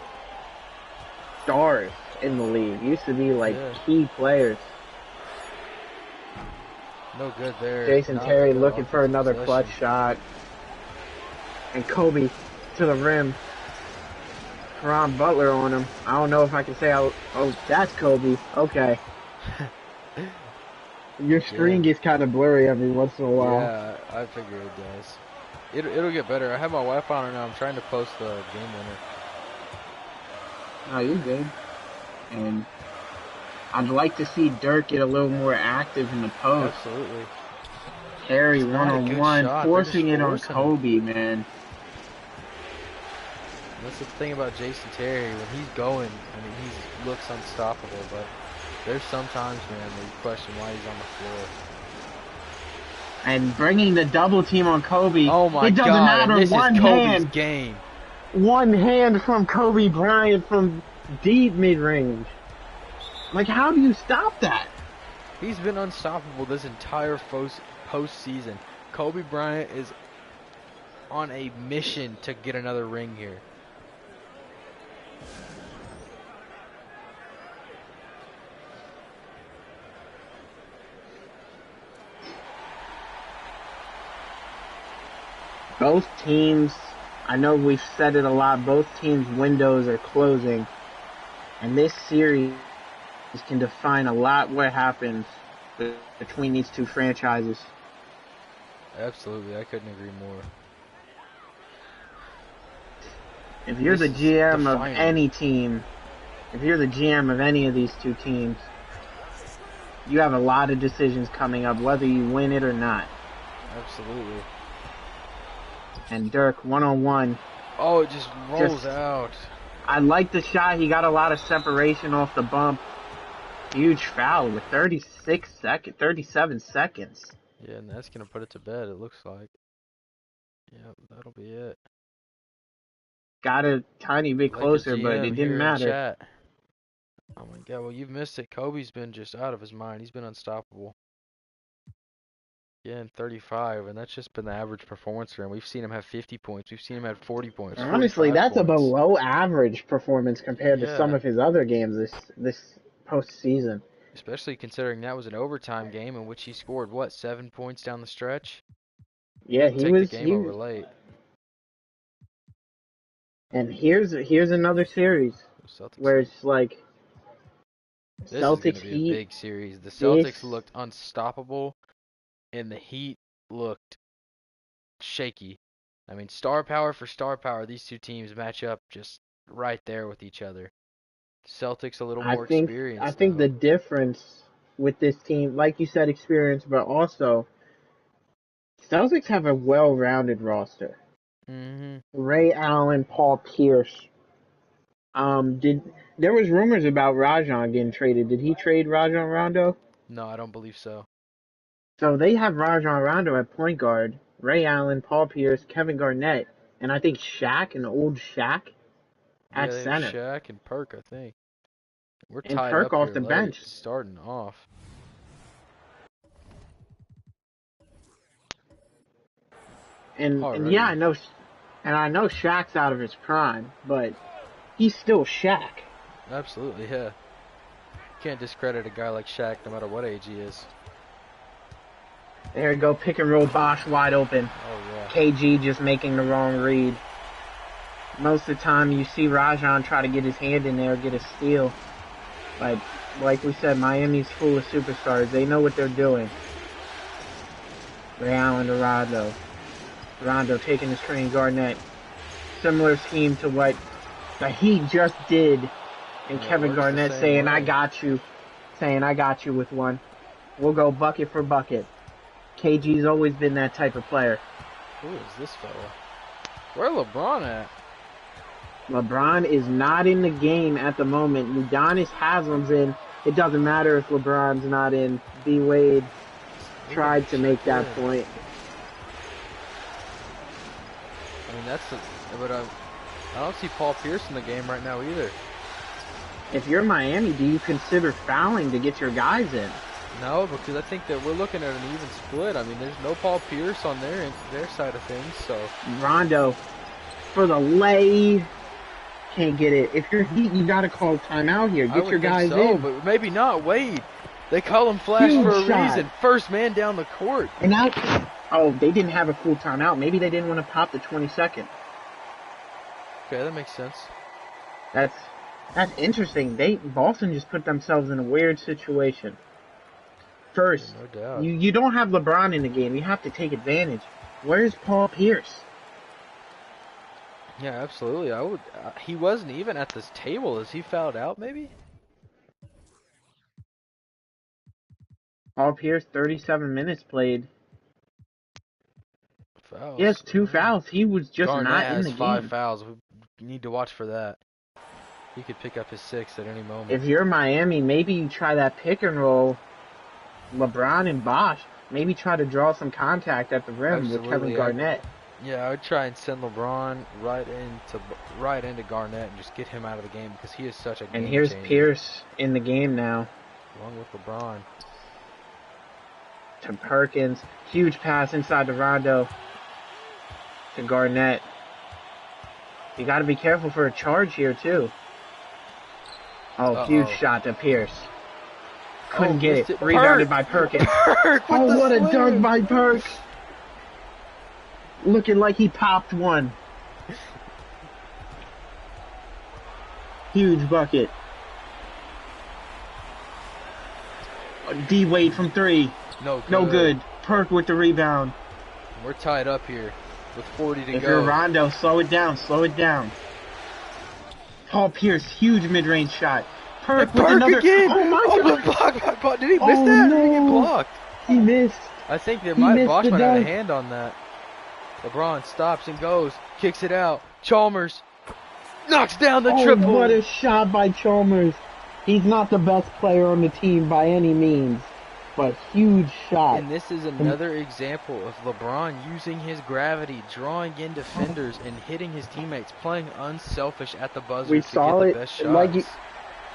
stars in the league, used to be like key players. No good there. Jason Terry looking for another clutch shot. And Kobe to the rim. Caron Butler on him. I don't know if I can say, oh, that's Kobe. Okay. Your screen gets kind of blurry every once in a while. Yeah, I figure it does. It'll get better. I have my Wi-Fi on now. I'm trying to post the game winner. No, you're good. And I'd like to see Dirk get a little more active in the post. Absolutely. Terry one-on-one, forcing it on Kobe, man. That's the thing about Jason Terry. When he's going, I mean, he looks unstoppable, but there's sometimes, man, where you question why he's on the floor. And bringing the double team on Kobe. Oh my it doesn't God! matter. This One is Kobe's hand. game. One hand from Kobe Bryant from deep mid-range. Like, how do you stop that? He's been unstoppable this entire postseason. Kobe Bryant is on a mission to get another ring here. Both teams, I know we've said it a lot, both teams' windows are closing. And this series can define a lot what happens between these two franchises. Absolutely, I couldn't agree more. If you're the GM of any team, if you're the GM of any of these two teams, you have a lot of decisions coming up, whether you win it or not. Absolutely. And Dirk, one-on-one. Oh, it just rolls out. I like the shot. He got a lot of separation off the bump. Huge foul with 37 seconds. Yeah, and that's going to put it to bed, it looks like. Yeah, that'll be it. Got a tiny bit closer, but it didn't matter. Chat. Oh my God, well, you've missed it. Kobe's been just out of his mind. He's been unstoppable. Yeah, and 35, and that's just been the average performance for him. We've seen him have 50 points. We've seen him have 40 points. Honestly, that's a below average performance compared to some of his other games this postseason. Especially considering that was an overtime game in which he scored, what, 7 points down the stretch? Yeah, he was the game over late. And here's another series where it's like this Celtics is gonna be Heat. A big series. The Celtics looked unstoppable, and the Heat looked shaky. I mean, star power for star power, these two teams match up just right there with each other. Celtics a little more experienced. I think the difference with this team, like you said, experience, but also Celtics have a well-rounded roster. Mm-hmm. Ray Allen, Paul Pierce, There was rumors about Rajon getting traded. Did he trade Rajon Rondo? No, I don't believe so. So they have Rajon Rondo at point guard, Ray Allen, Paul Pierce, Kevin Garnett, and I think Shaq, an old Shaq, at Yeah, they have center. Shaq and Perk, I think. We're And tied Perk up off here the late, bench. starting off. And Already. yeah, I know Shaq's out of his prime, but he's still Shaq. Absolutely, yeah. Can't discredit a guy like Shaq no matter what age he is. There you go, pick and roll, Bosch wide open. Oh, yeah. KG just making the wrong read. Most of the time you see Rajon try to get his hand in there, get a steal. Like we said, Miami's full of superstars. They know what they're doing. Ray Allen to Rondo. Rondo taking the screen, Garnett. Similar scheme to what the Heat just did. And Yeah, Kevin works the Garnett same saying, way. I got you with one. We'll go bucket for bucket. KG's always been that type of player. Who is this fella? Where LeBron at? LeBron is not in the game at the moment. Udonis Haslam's in. It doesn't matter if LeBron's not in. B. Wade tried to make that point. I mean, but I don't see Paul Pierce in the game right now either. If you're Miami, do you consider fouling to get your guys in? No, because I think that we're looking at an even split. I mean, there's no Paul Pierce on their side of things, so. Rondo for the lay. Can't get it. If you're Heat, you gotta call timeout here. I Get would your think guys so, in. but maybe not Wade. They call him Flash Huge for a shot. reason. First man down the court. And now, they didn't have a full timeout. Maybe they didn't want to pop the 22nd. Okay, that makes sense. That's interesting. Boston just put themselves in a weird situation. First, No doubt. you don't have LeBron in the game. You have to take advantage. Where's Paul Pierce? Yeah, absolutely. I would. He wasn't even at this table. Is he fouled out? Maybe. Paul Pierce, 37 minutes played. Fouls. He has 2 fouls. He was just Garnett not in has the 5 game. fouls. We need to watch for that. He could pick up his 6th at any moment. If you're Miami, maybe you try that pick and roll. LeBron and Bosch. Maybe try to draw some contact at the rim with Kevin Absolutely, Garnett. Yeah, I would try and send LeBron right into Garnett and just get him out of the game because he is such a game And here's changer. Pierce in the game now. Along with LeBron. To Perkins. Huge pass inside to Rondo. To Garnett. You got to be careful for a charge here, too. Oh, huge shot to Pierce. Couldn't get missed it. it. Rebounded Perk. by Perkins. Perk with Oh, the what a slam. dunk by Perk. Looking like he popped one. Huge bucket. D Wade from 3. No good. No good. Perk with the rebound. We're tied up here with 40 to If go. you're Rondo, slow it down. Slow it down. Paul Pierce, huge mid-range shot. Perk with Perk another. again! Oh my God! Blocked by Did he miss Oh, that? Or did he get no. blocked? He missed. I think He missed Bosch the might have a dunk. hand on that. LeBron stops and goes, kicks it out. Chalmers knocks down the triple. What a shot by Chalmers. He's not the best player on the team by any means, but huge shot. And this is another example of LeBron using his gravity, drawing in defenders, and hitting his teammates, playing unselfish at the buzzer We to saw get it, the best shots. like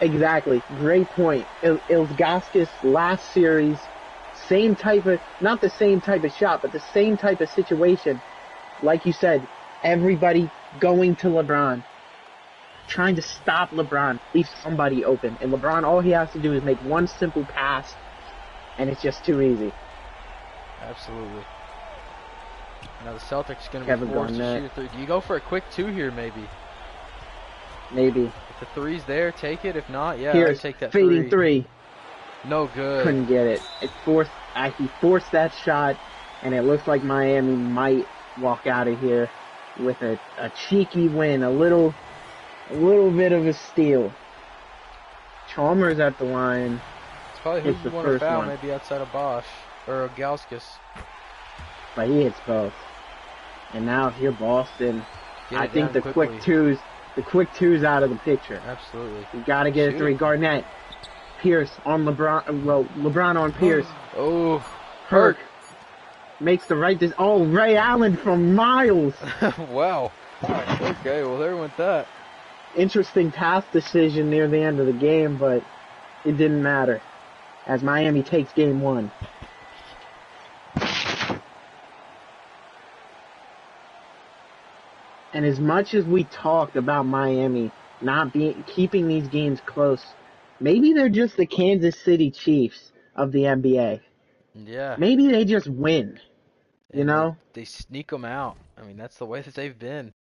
Exactly. Great point. Ilgauskas last series, same type of, not the same type of shot, but the same type of situation. Like you said, everybody going to LeBron, trying to stop LeBron, leave somebody open. And LeBron, all he has to do is make one simple pass, and it's just too easy. Absolutely. Now the Celtics going to Kevin be forced to Garnett. shoot a 3. Do you go for a quick 2 here, maybe? Maybe. If the 3's there, take it. If not, yeah, I'd Here's take that fading 3. 3. No good. Couldn't get it. He forced that shot, and it looks like Miami might walk out of here with a cheeky win, a little bit of a steal. Chalmers at the line. It's probably Hits who's the won a first foul, one. maybe outside of Bosch or Gauskas. But he hits both. And now if you're Boston, Get I it think down the quickly. The quick two's out of the picture. Absolutely. You got to get a Shoot three. it. Garnett. Pierce on LeBron. Well, LeBron on Pierce. Oh, Hurt. Makes the right. Oh, Ray Allen from miles. wow. Okay, well, there went that. Interesting pass decision near the end of the game, but it didn't matter as Miami takes game 1. And as much as we talked about Miami not keeping these games close, maybe they're just the Kansas City Chiefs of the NBA. Yeah. Maybe they just win. You And know? They sneak them out. I mean, that's the way that they've been.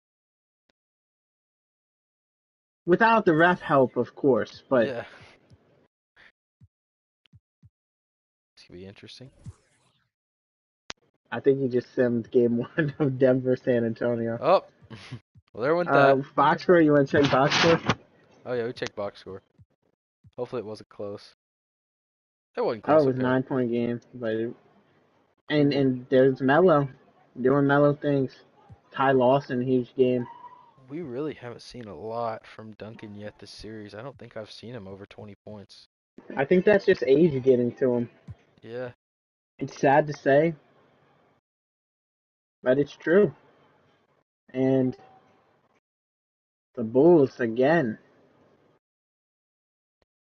Without the ref help, of course, but Yeah. This could be interesting. I think you just simmed game 1 of Denver San Antonio. Oh. Well, there went that. Box score, you want to check box score? Oh, yeah, we checked box score. Hopefully it wasn't close. It wasn't Oh, close. it was Okay. 9-point game, but and there's Melo doing Melo things. Ty Lawson, huge game. We really haven't seen a lot from Duncan yet this series. I don't think I've seen him over 20 points. I think that's just age getting to him. Yeah. It's sad to say, but it's true. And the Bulls, again,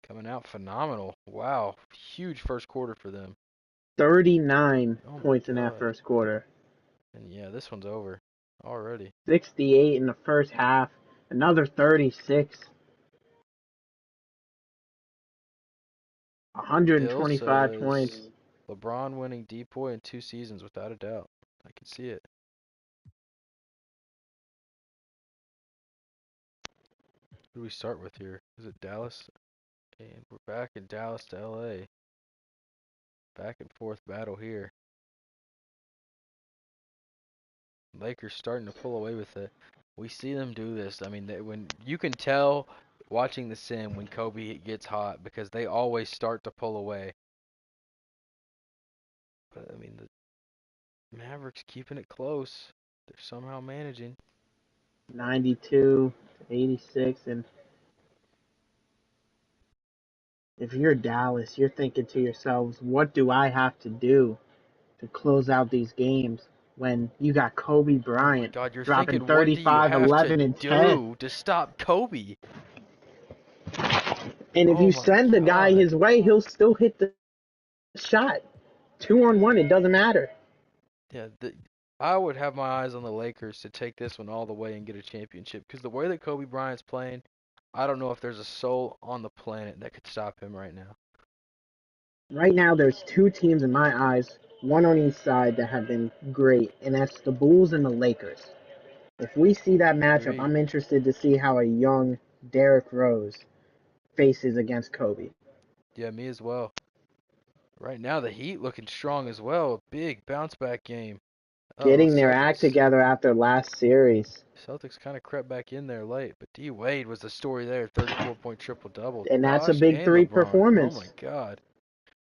Coming out phenomenal. Wow. Huge first quarter for them. 39 Oh my points in that God. first quarter. And yeah, this one's over already. 68 in the first half. Another 36. 125 Bill points. says LeBron winning DPOY in 2 seasons without a doubt. I can see it. Who do we start with here? Is it Dallas? And we're back in Dallas to LA. Back and forth battle here. Lakers starting to pull away with it. We see them do this. I mean, when you can tell watching the sim when Kobe gets hot because they always start to pull away. But I mean, the Mavericks keeping it close. They're somehow managing. 92, 86, and if you're Dallas, you're thinking to yourselves, what do I have to do to close out these games when you got Kobe Bryant God, you're dropping thinking, what do you 35, have 11, to and 10? do to stop Kobe? And if Oh you my send the guy God. his way, he'll still hit the shot. 2-on-1, it doesn't matter. Yeah, I would have my eyes on the Lakers to take this one all the way and get a championship. Because the way that Kobe Bryant's playing, I don't know if there's a soul on the planet that could stop him right now. Right now, there's 2 teams in my eyes, one on each side, that have been great, and that's the Bulls and the Lakers. If we see that matchup, Agreed. I'm interested to see how a young Derrick Rose faces against Kobe. Yeah, me as well. Right now, the Heat looking strong as well. Big bounce back game. Getting their act together after last series. Celtics kind of crept back in there late, but D Wade was the story there. 34-point triple double. And that's a Bosh big and 3 LeBron. performance. Oh my God,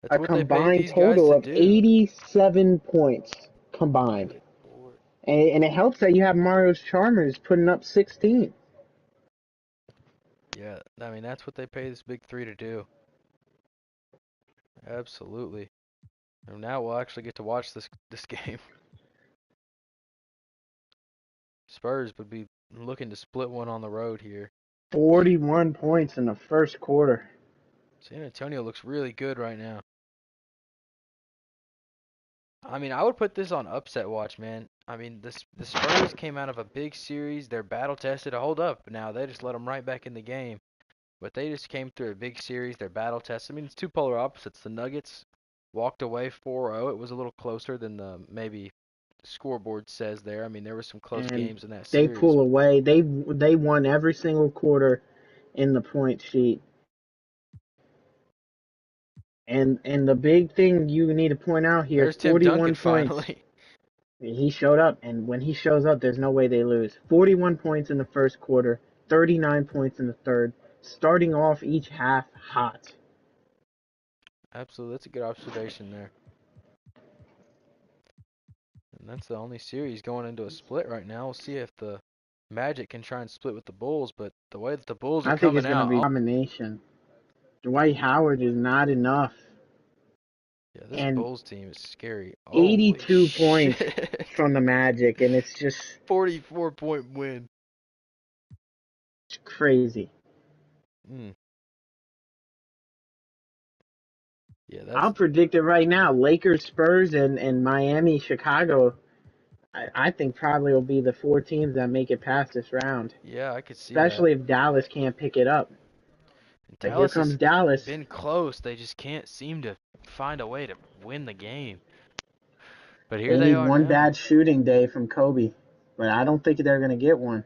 that's A what they paid combined these guys total to of do. 87 points combined. Good Lord. And it helps that you have Mario Chalmers putting up 16. Yeah, I mean that's what they pay this big 3 to do. Absolutely. And now we'll actually get to watch this game. Spurs would be looking to split one on the road here. 41 points in the first quarter. San Antonio looks really good right now. I mean, I would put this on upset watch, man. I mean, the Spurs came out of a big series. They're battle tested. Hold up, now they just let them right back in the game. But they just came through a big series. They're battle tested. I mean, it's 2 polar opposites. The Nuggets walked away 4-0. It was a little closer than the maybe scoreboard says there. I mean, there were some close And games in that they series. pull away. They won every single quarter in the point sheet. And the big thing you need to point out here, There's Tim 41 Duncan points. finally. He showed up, and when he shows up, there's no way they lose. 41 points in the first quarter, 39 points in the third, starting off each half hot. Absolutely, that's a good observation there. And that's the only series going into a split right now. We'll see if the Magic can try and split with the Bulls, but the way that the Bulls are I think it's coming going to out, be a combination. Dwight Howard is not enough. yeah, this And Bulls team is scary. Holy 82 points shit. from the Magic, and it's just 44-point win. crazy. Mm. Yeah, I'll predict it right now. Lakers, Spurs, and Miami, Chicago, I think probably will be the 4 teams that make it past this round. yeah, I could see Especially that. if Dallas can't pick it up. But here Dallas comes has Dallas. been close. They just can't seem to find a way to win the game. But here They they need are one now. bad shooting day from Kobe. But I don't think they're going to get one.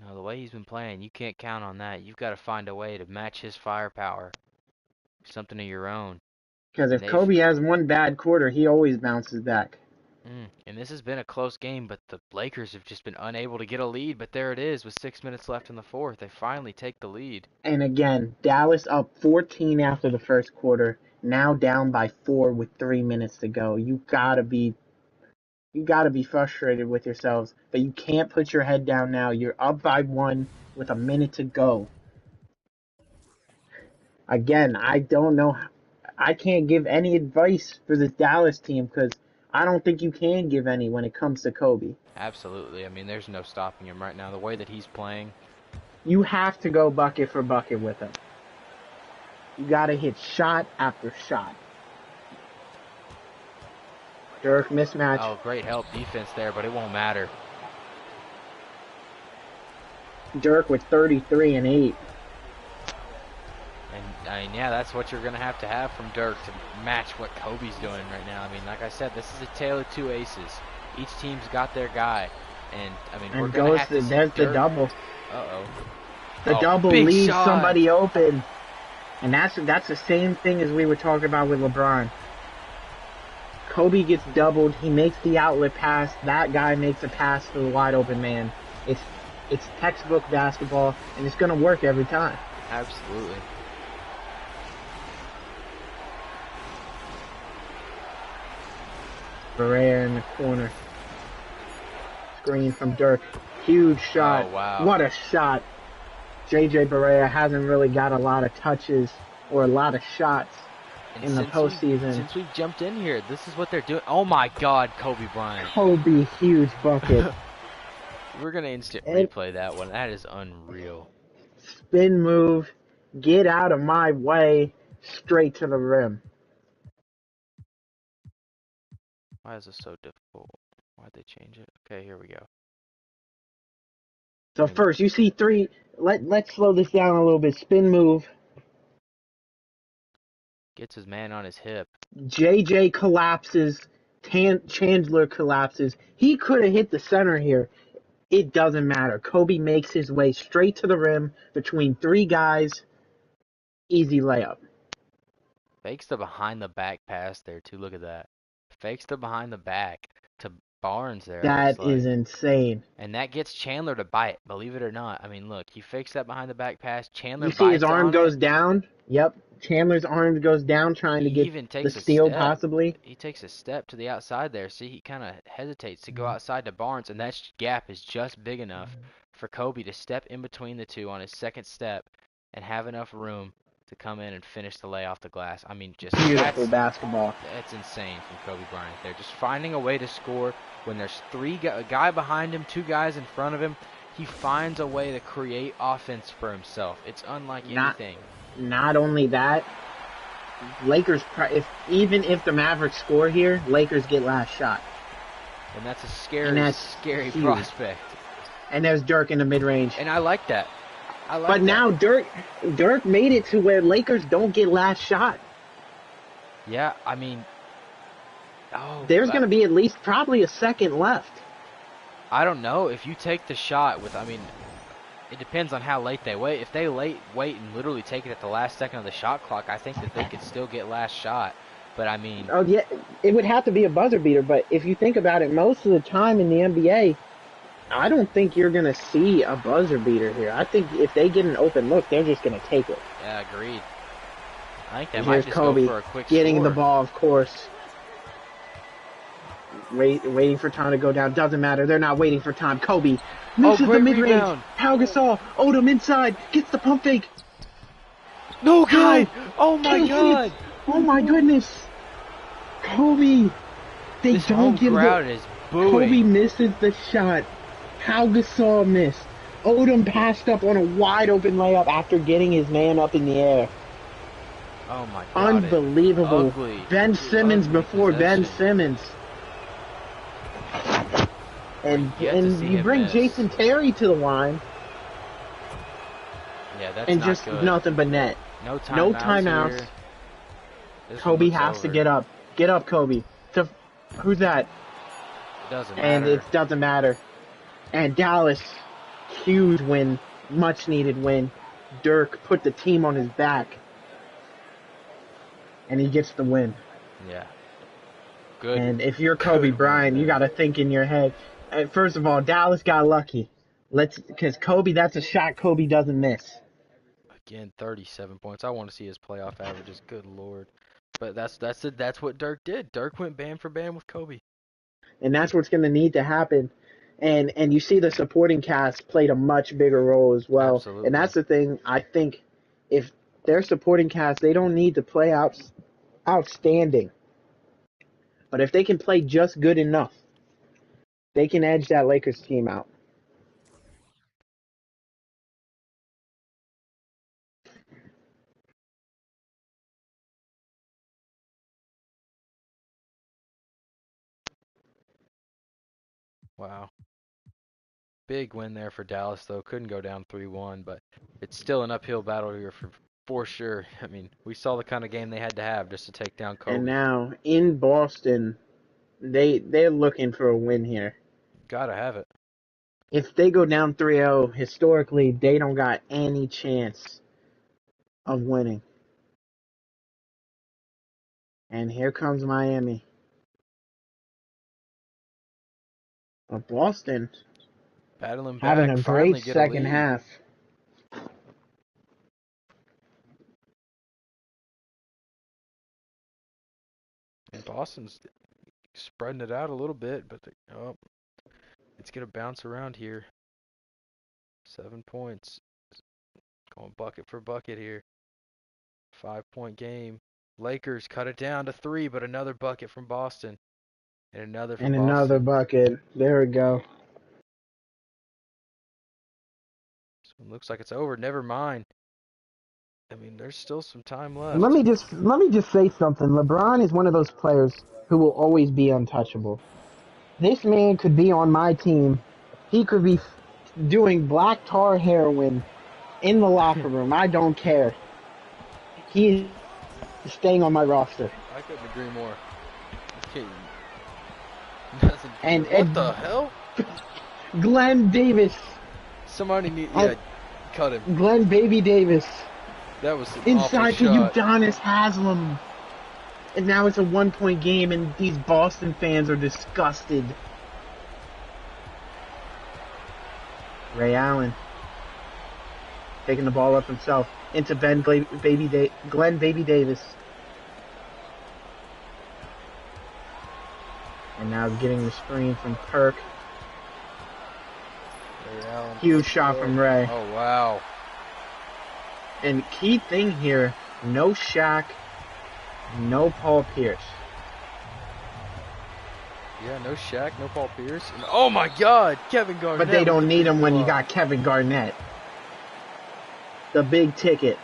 No, the way he's been playing, you can't count on that. You've got to find a way to match his firepower. Something of your own. Because if They've- Kobe has one bad quarter, he always bounces back. And this has been a close game, but the Lakers have just been unable to get a lead. But there it is with 6 minutes left in the fourth. They finally take the lead. And again, Dallas up 14 after the first quarter, now down by 4 with 3 minutes to go. You gotta be frustrated with yourselves, but you can't put your head down now. You're up by 1 with a minute to go. Again, I don't know. I can't give any advice for this Dallas team because I don't think you can give any when it comes to Kobe. Absolutely. I mean, there's no stopping him right now. The way that he's playing. You have to go bucket for bucket with him. You gotta hit shot after shot. Dirk mismatch. Oh, great help defense there, but it won't matter. Dirk with 33 and 8. And, I mean, yeah, that's what you're going to have from Dirk to match what Kobe's doing right now. I mean, like I said, this is a tale of two aces. Each team's got their guy. And, I mean, we're going to have to see there's the Dirk. double. Uh-oh. The Oh, double big leaves shot. somebody open. And that's the same thing as we were talking about with LeBron. Kobe gets doubled. He makes the outlet pass. That guy makes a pass to the wide open man. It's textbook basketball, and it's going to work every time. Absolutely. Barea in the corner. Screen from Dirk. Huge shot. Oh, wow. What a shot. JJ Barea hasn't really got a lot of touches or a lot of shots And in the postseason. Since we've jumped in here, this is what they're doing. Oh, my God, Kobe Bryant. Kobe, huge bucket. We're going to instant And- replay that one. That is unreal. Spin move. Get out of my way. Straight to the rim. Why is this so difficult? Why'd they change it? Okay, here we go. So first, you see 3. Let's slow this down a little bit. Spin move. Gets his man on his hip. JJ collapses. Chandler collapses. He could have hit the center here. It doesn't matter. Kobe makes his way straight to the rim between 3 guys. Easy layup. Fakes the behind the back pass there, too. Look at that. Fakes the behind the back to Barnes there. That is insane. And that gets Chandler to bite, believe it or not. I mean, look, he fakes that behind the back pass. Chandler You see his bites arm on goes it. down? Yep. Chandler's arm goes down trying to He get even the takes a steal step. possibly. He takes a step to the outside there. See, he kind of hesitates to go Mm-hmm. outside to Barnes, and that gap is just big enough for Kobe to step in between the two on his second step and have enough room to come in and finish the lay off the glass. I mean, just Beautiful basketball. that's insane from Kobe Bryant there. Just finding a way to score when there's a guy behind him, 2 guys in front of him. He finds a way to create offense for himself. It's unlike anything. Not only that, Lakers, even if the Mavericks score here, Lakers get last shot. And that's a And that's scary huge. prospect. And there's Dirk in the mid-range. And I like that. But now Dirk made it to where Lakers don't get last shot. Yeah, I mean, There's going to be at least probably a second left. I don't know if you take the shot with. I mean, it depends on how late they wait. If they wait and literally take it at the last second of the shot clock, I think that they could still get last shot. But I mean, Oh yeah, it would have to be a buzzer beater. But if you think about it, most of the time in the NBA, I don't think you're going to see a buzzer beater here. I think if they get an open look, they're just going to take it. yeah, agreed. I think they And might here's just Kobe go for a quick getting score. the ball, of course. waiting for time to go down. Doesn't matter. They're not waiting for time. Kobe misses the great mid-range. rebound. Pau Gasol. Odom inside. Gets the pump fake. No good. How? Oh my Can't god. hit. Oh my goodness. Kobe. They This don't home give crowd the... is booing. Kobe misses the shot. Pau Gasol missed. Odom passed up on a wide open layup after getting his man up in the air. Oh my god. Unbelievable. Ugly. Ben Simmons Ugly before Ben possession. Simmons. And Yet to see you him bring miss. Jason Terry to the line Yeah, that's and not just good. nothing but net. No timeouts. No timeouts. Here. This one Kobe looks has to over. get up. Get up, Kobe. Who's that? It doesn't And matter. it doesn't matter. And Dallas, huge win, much needed win. Dirk put the team on his back. And he gets the win. Yeah. Good. And if you're Kobe Good Bryant, win, you got to think in your head. First of all, Dallas got lucky. Because Kobe, that's a shot Kobe doesn't miss. Again, 37 points. I want to see his playoff averages. Good lord. But that's what Dirk did. Dirk went band for band with Kobe. And that's what's going to need to happen. And you see the supporting cast played a much bigger role as well. Absolutely. And that's the thing. I think if their supporting cast, they don't need to play outstanding. But if they can play just good enough, they can edge that Lakers team out. Wow. Big win there for Dallas, though. Couldn't go down 3-1, but it's still an uphill battle here for sure. I mean, we saw the kind of game they had to have just to take down Kobe. And now in Boston, they're looking for a win here. Gotta have it. If they go down 3-0, historically, they don't got any chance of winning. And here comes Miami. But Boston Battling back, having a finally great get a second lead. half. And Boston's spreading it out a little bit, but it's gonna bounce around here. 7 points. Going bucket for bucket here. 5-point game. Lakers cut it down to 3, but another bucket from Boston. And another from Boston. Another bucket. There we go. This one looks like it's over. Never mind. I mean, there's still some time left. Let me just say something. LeBron is one of those players who will always be untouchable. This man could be on my team. He could be doing black tar heroin in the locker room. I don't care. He is staying on my roster. I couldn't agree more. Okay. Nothing. And What the hell? Glenn Davis. Somebody need cut him. Glenn Baby Davis. That was an Inside to awful shot. Udonis Haslam. And now it's a 1-point game, and these Boston fans are disgusted. Ray Allen taking the ball up himself into Glenn Baby Davis. And now getting the screen from Perk. Ray Allen. Huge shot from Ray. Oh, wow. And key thing here, no Shaq, no Paul Pierce. Yeah, no Shaq, no Paul Pierce. And, oh my God, Kevin Garnett. But they don't with need the him when you block. got Kevin Garnett. The big ticket.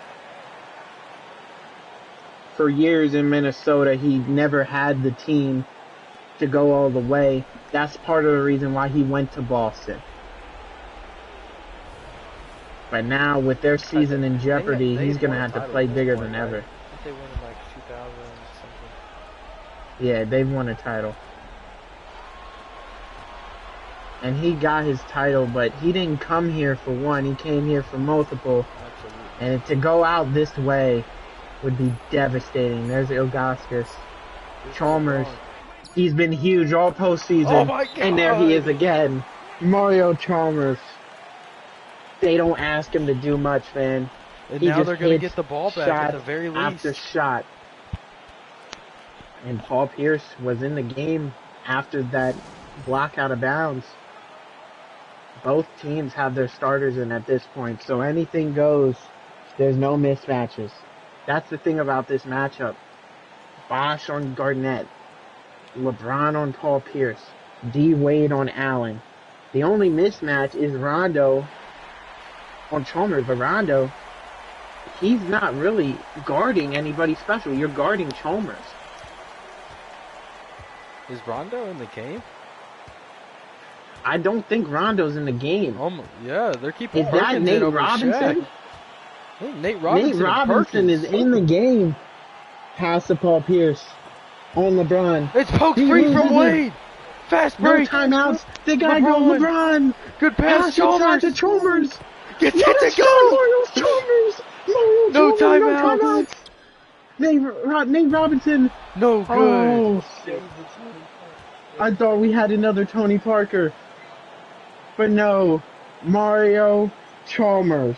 For years in Minnesota, he never had the team to go all the way. That's part of the reason why he went to Boston. But now, with their season in jeopardy, They he's going to won a have to title play at this bigger point, than right? ever. Didn't they win in like 2000 something? Yeah, they've won a title. And he got his title, but he didn't come here for one. He came here for multiple. Absolutely. And to go out this way would be devastating. There's Ilgauskas. Chalmers. He's been huge all postseason. Oh my God. And there he is again. Mario Chalmers. They don't ask him to do much, man. And He now just they're going to hits get the ball back shot at the very least. after shot. And Paul Pierce was in the game after that block out of bounds, both teams have their starters in at this point, so anything goes. There's no mismatches. That's the thing about this matchup. Bosh on Garnett, LeBron on Paul Pierce, D. Wade on Allen. The only mismatch is Rondo on Chalmers, but Rondo, he's not really guarding anybody special. You're guarding Chalmers. Is Rondo in the game? I don't think Rondo's in the game. Yeah, they're keeping Is that Perkins Nate in over Robinson? Shaq. Hey, Nate Robinson. Nate Robinson is in the game. Pass to Paul Pierce on LeBron. It's poked He free from loses it. Wade. Fast No break. timeouts. They gotta go LeBron. Good pass, Pass inside Chalmers. to Chalmers. Get Yes, it to go. Mario Chalmers. Mario No Chalmers, timeouts. Nate Robinson. No good. Oh, I thought we had another Tony Parker. But no, Mario Chalmers.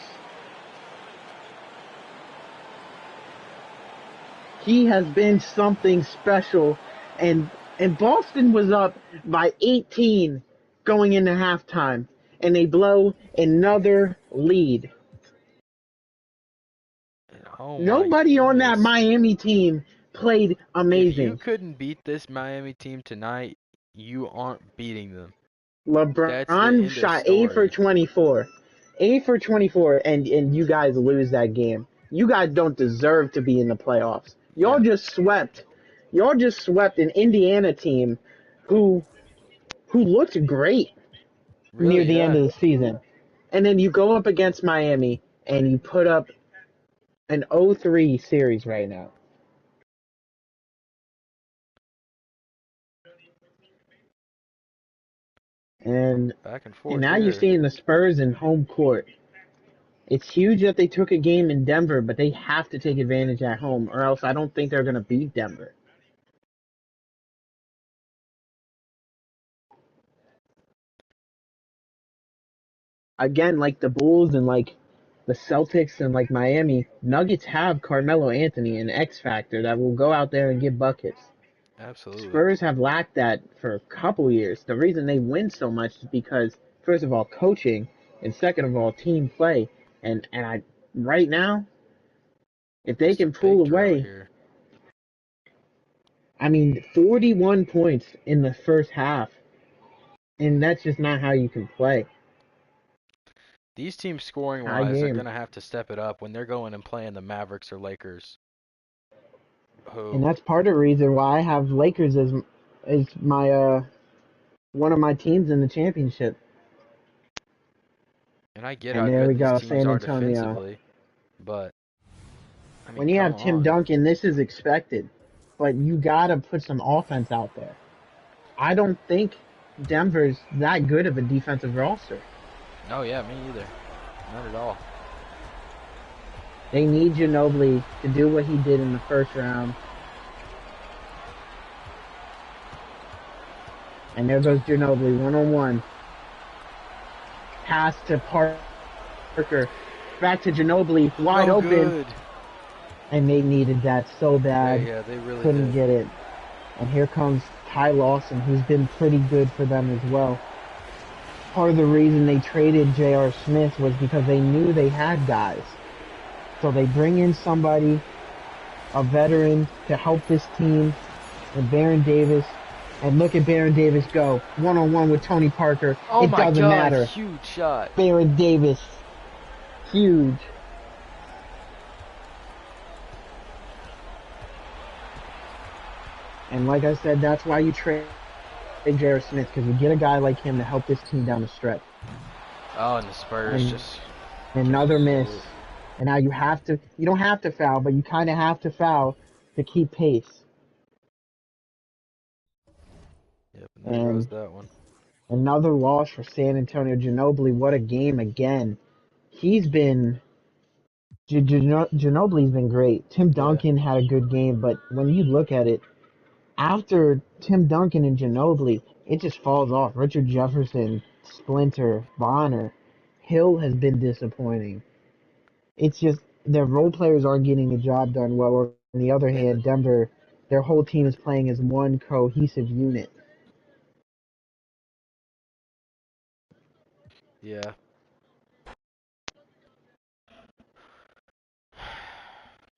He has been something special, and Boston was up by 18 going into halftime, and they blow another lead. Oh my Nobody on that goodness. Miami team played If you amazing. couldn't beat this Miami team tonight, you aren't beating them. That's the LeBron end of shot 8 for story. 24. 8 for 24, and you guys lose that game. You guys don't deserve to be in the playoffs. Y'all Yeah. just swept. Y'all just swept an Indiana team who looked great Really, near the end yeah. of the season. And then you go up against Miami and you put up an 0-3 series right now. And Back and forth and now here. you're seeing the Spurs in home court. It's huge that they took a game in Denver, but they have to take advantage at home, or else I don't think they're going to beat Denver. Again, like the Bulls and like the Celtics and like Miami, Nuggets have Carmelo Anthony, an X factor that will go out there and get buckets. Absolutely. Spurs have lacked that for a couple years. The reason they win so much is because, first of all, coaching, and second of all, team play. And right now, if they Just a can pull big drought away, here. I mean, 41 points in the first half, and that's just not how you can play. These teams scoring High wise are game. gonna have to step it up when they're going and playing the Mavericks or Lakers. And that's part of the reason why I have Lakers as my one of my teams in the championship. And I get And how there we good these go, teams San are Antonio. defensively, but I mean, When you come have Tim on. Duncan, this is expected, but you gotta put some offense out there. I don't think Denver's that good of a defensive roster. Oh yeah, me either. Not at all. They need Ginobili to do what he did in the first round. And there goes Ginobili, one-on-one. Pass to Parker. Back to Ginobili, wide No open. good. And they needed that so bad. Yeah, they really Couldn't did. get it. And here comes Ty Lawson, who's been pretty good for them as well. Part of the reason they traded J.R. Smith was because they knew they had guys. So they bring in somebody, a veteran, to help this team, and Baron Davis. And look at Baron Davis go. One-on-one with Tony Parker. Oh It my doesn't God, matter. huge shot. Baron Davis. Huge. And like I said, that's why you trade J.R. Smith, because you get a guy like him to help this team down the stretch. Oh, and the Spurs And just another miss. And now you don't have to foul, but you kind of have to foul to keep pace. Yep, and there And goes that one. another loss for San Antonio. Ginobili, what a game again. He's been Ginobili's been great. Tim Duncan had a good game, but when you look at it, after Tim Duncan and Ginobili, it just falls off. Richard Jefferson, Splinter, Bonner, Hill has been disappointing. It's just their role players aren't getting the job done well. On the other hand, Denver, their whole team is playing as one cohesive unit. Yeah.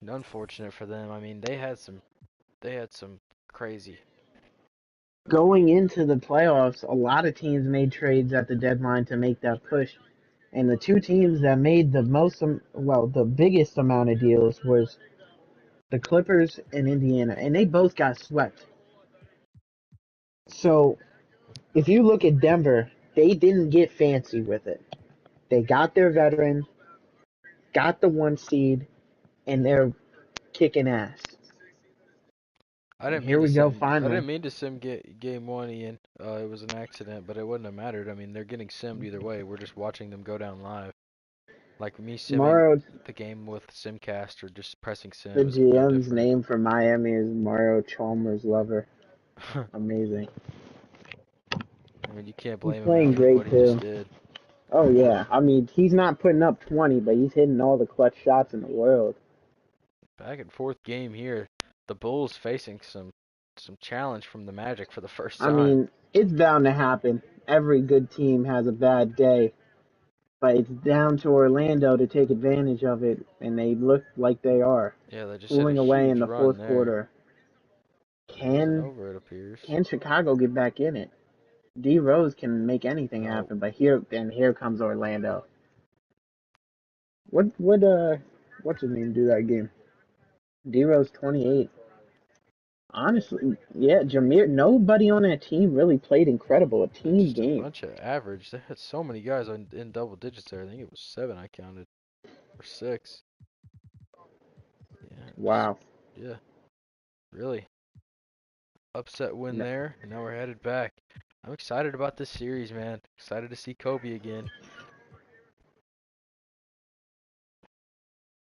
Unfortunate for them. I mean, they had some crazy. Going into the playoffs, a lot of teams made trades at the deadline to make that push. And the two teams that made the the biggest amount of deals was the Clippers and Indiana, and they both got swept. So if you look at Denver, they didn't get fancy with it. They got their veteran, got the 1 seed, and they're kicking ass. I didn't Here mean to we go, sim. I finally. didn't mean to sim game one, Ian. It was an accident, but it wouldn't have mattered. I mean, they're getting simmed either way. We're just watching them go down live. Like me simming Mario, the game with Simcast or just pressing sim the is no GM's different. name for Miami is Mario Chalmers Lover. Amazing. I mean, you can't He's blame him playing after great what he too. just did. Oh yeah, I mean he's not putting up 20, but he's hitting all the clutch shots in the world. Back and forth game here. The Bulls facing some challenge from the Magic for the first I time. mean, it's bound to happen. Every good team has a bad day, but it's down to Orlando to take advantage of it, and they look like they are. Yeah, they just hit a Pulling away huge in the run fourth there. quarter. Frozen over, it appears. Can Chicago get back in it? D Rose can make anything happen, but here comes Orlando. What's his name do that game? D Rose 28. Honestly, yeah, Jameer. Nobody on that team really played incredible. A team Just game. a bunch of average. They had so many guys in double digits there. I think it was 7 I counted, or 6. Yeah. Wow. Yeah. Really. Upset win there, and now we're headed back. I'm excited about this series, man. Excited to see Kobe again.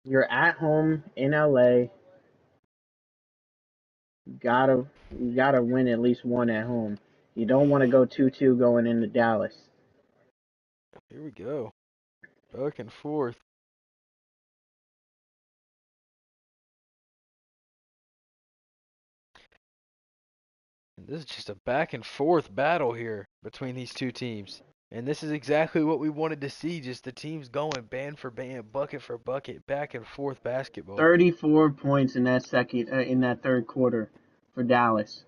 You're at home in LA. You gotta win at least one at home. You don't want to go 2-2 going into Dallas. Here we go. Back and forth. And this is just a back and forth battle here between these two teams. And this is exactly what we wanted to see, just the teams going band for band, bucket for bucket, back and forth basketball. 34 points in that third quarter for Dallas.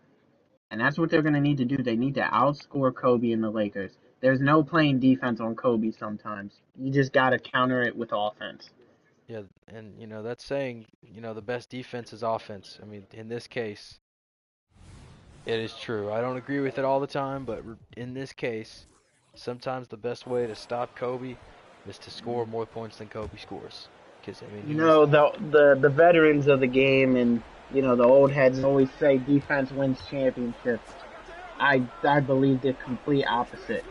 And that's what they're going to need to do. They need to outscore Kobe and the Lakers. There's no playing defense on Kobe sometimes. You just got to counter it with offense. Yeah, and that's saying, the best defense is offense. I mean, in this case, it is true. I don't agree with it all the time, but in this case, sometimes the best way to stop Kobe is to score more points than Kobe scores. Because the veterans of the game and the old heads always say defense wins championships. I believe the complete opposite.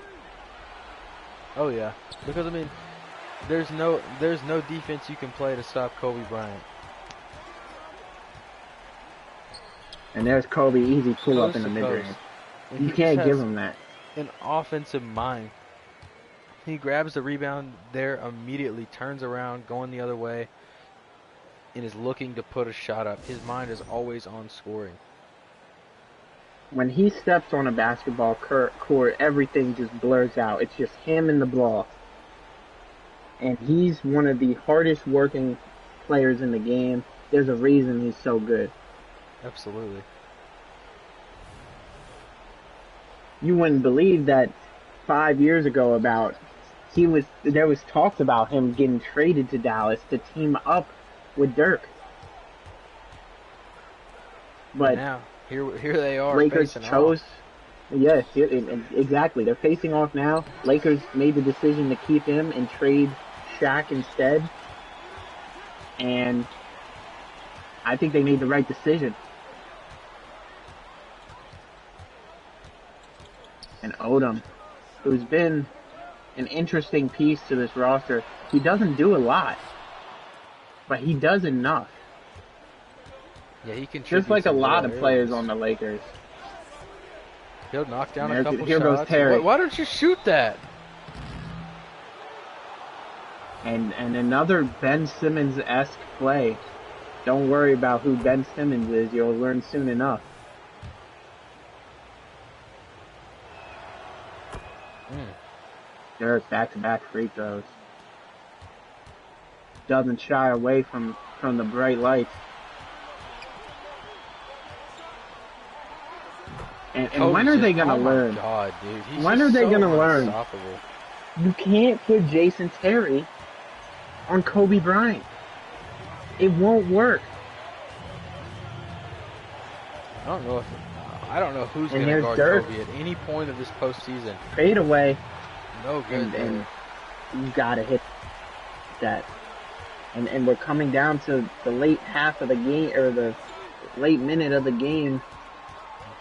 Oh yeah, because I mean, there's no defense you can play to stop Kobe Bryant. And there's Kobe, easy pull up in the mid-range. You can't give him that. An offensive mind. He grabs the rebound there immediately, turns around, going the other way, and is looking to put a shot up. His mind is always on scoring. When he steps on a basketball court, everything just blurs out. It's just him and the ball. And he's one of the hardest working players in the game. There's a reason he's so good. Absolutely. You wouldn't believe that 5 years ago there was talks about him getting traded to Dallas to team up with Dirk. But now here they are. Lakers chose. Off. Yes, exactly. They're facing off now. Lakers made the decision to keep him and trade Shaq instead. And I think they made the right decision. And Odom, who's been an interesting piece to this roster, he doesn't do a lot, but he does enough. Yeah, he can. Just like a lot of players on the Lakers. He'll knock down a couple here shots. Goes Terry. Why don't you shoot that? And another Ben Simmons-esque play. Don't worry about who Ben Simmons is. You'll learn soon enough. Dirk back-to-back free throws. Doesn't shy away from the bright lights. And when are they gonna learn? Oh my God, dude. He's When just are they so gonna learn? unstoppable. You can't put Jason Terry on Kobe Bryant. It won't work. I don't know who's And gonna here's guard Dirk. Kobe at any point of this postseason. Fade away, No good. and you gotta hit that. And we're coming down to the late half of the game, or the late minute of the game.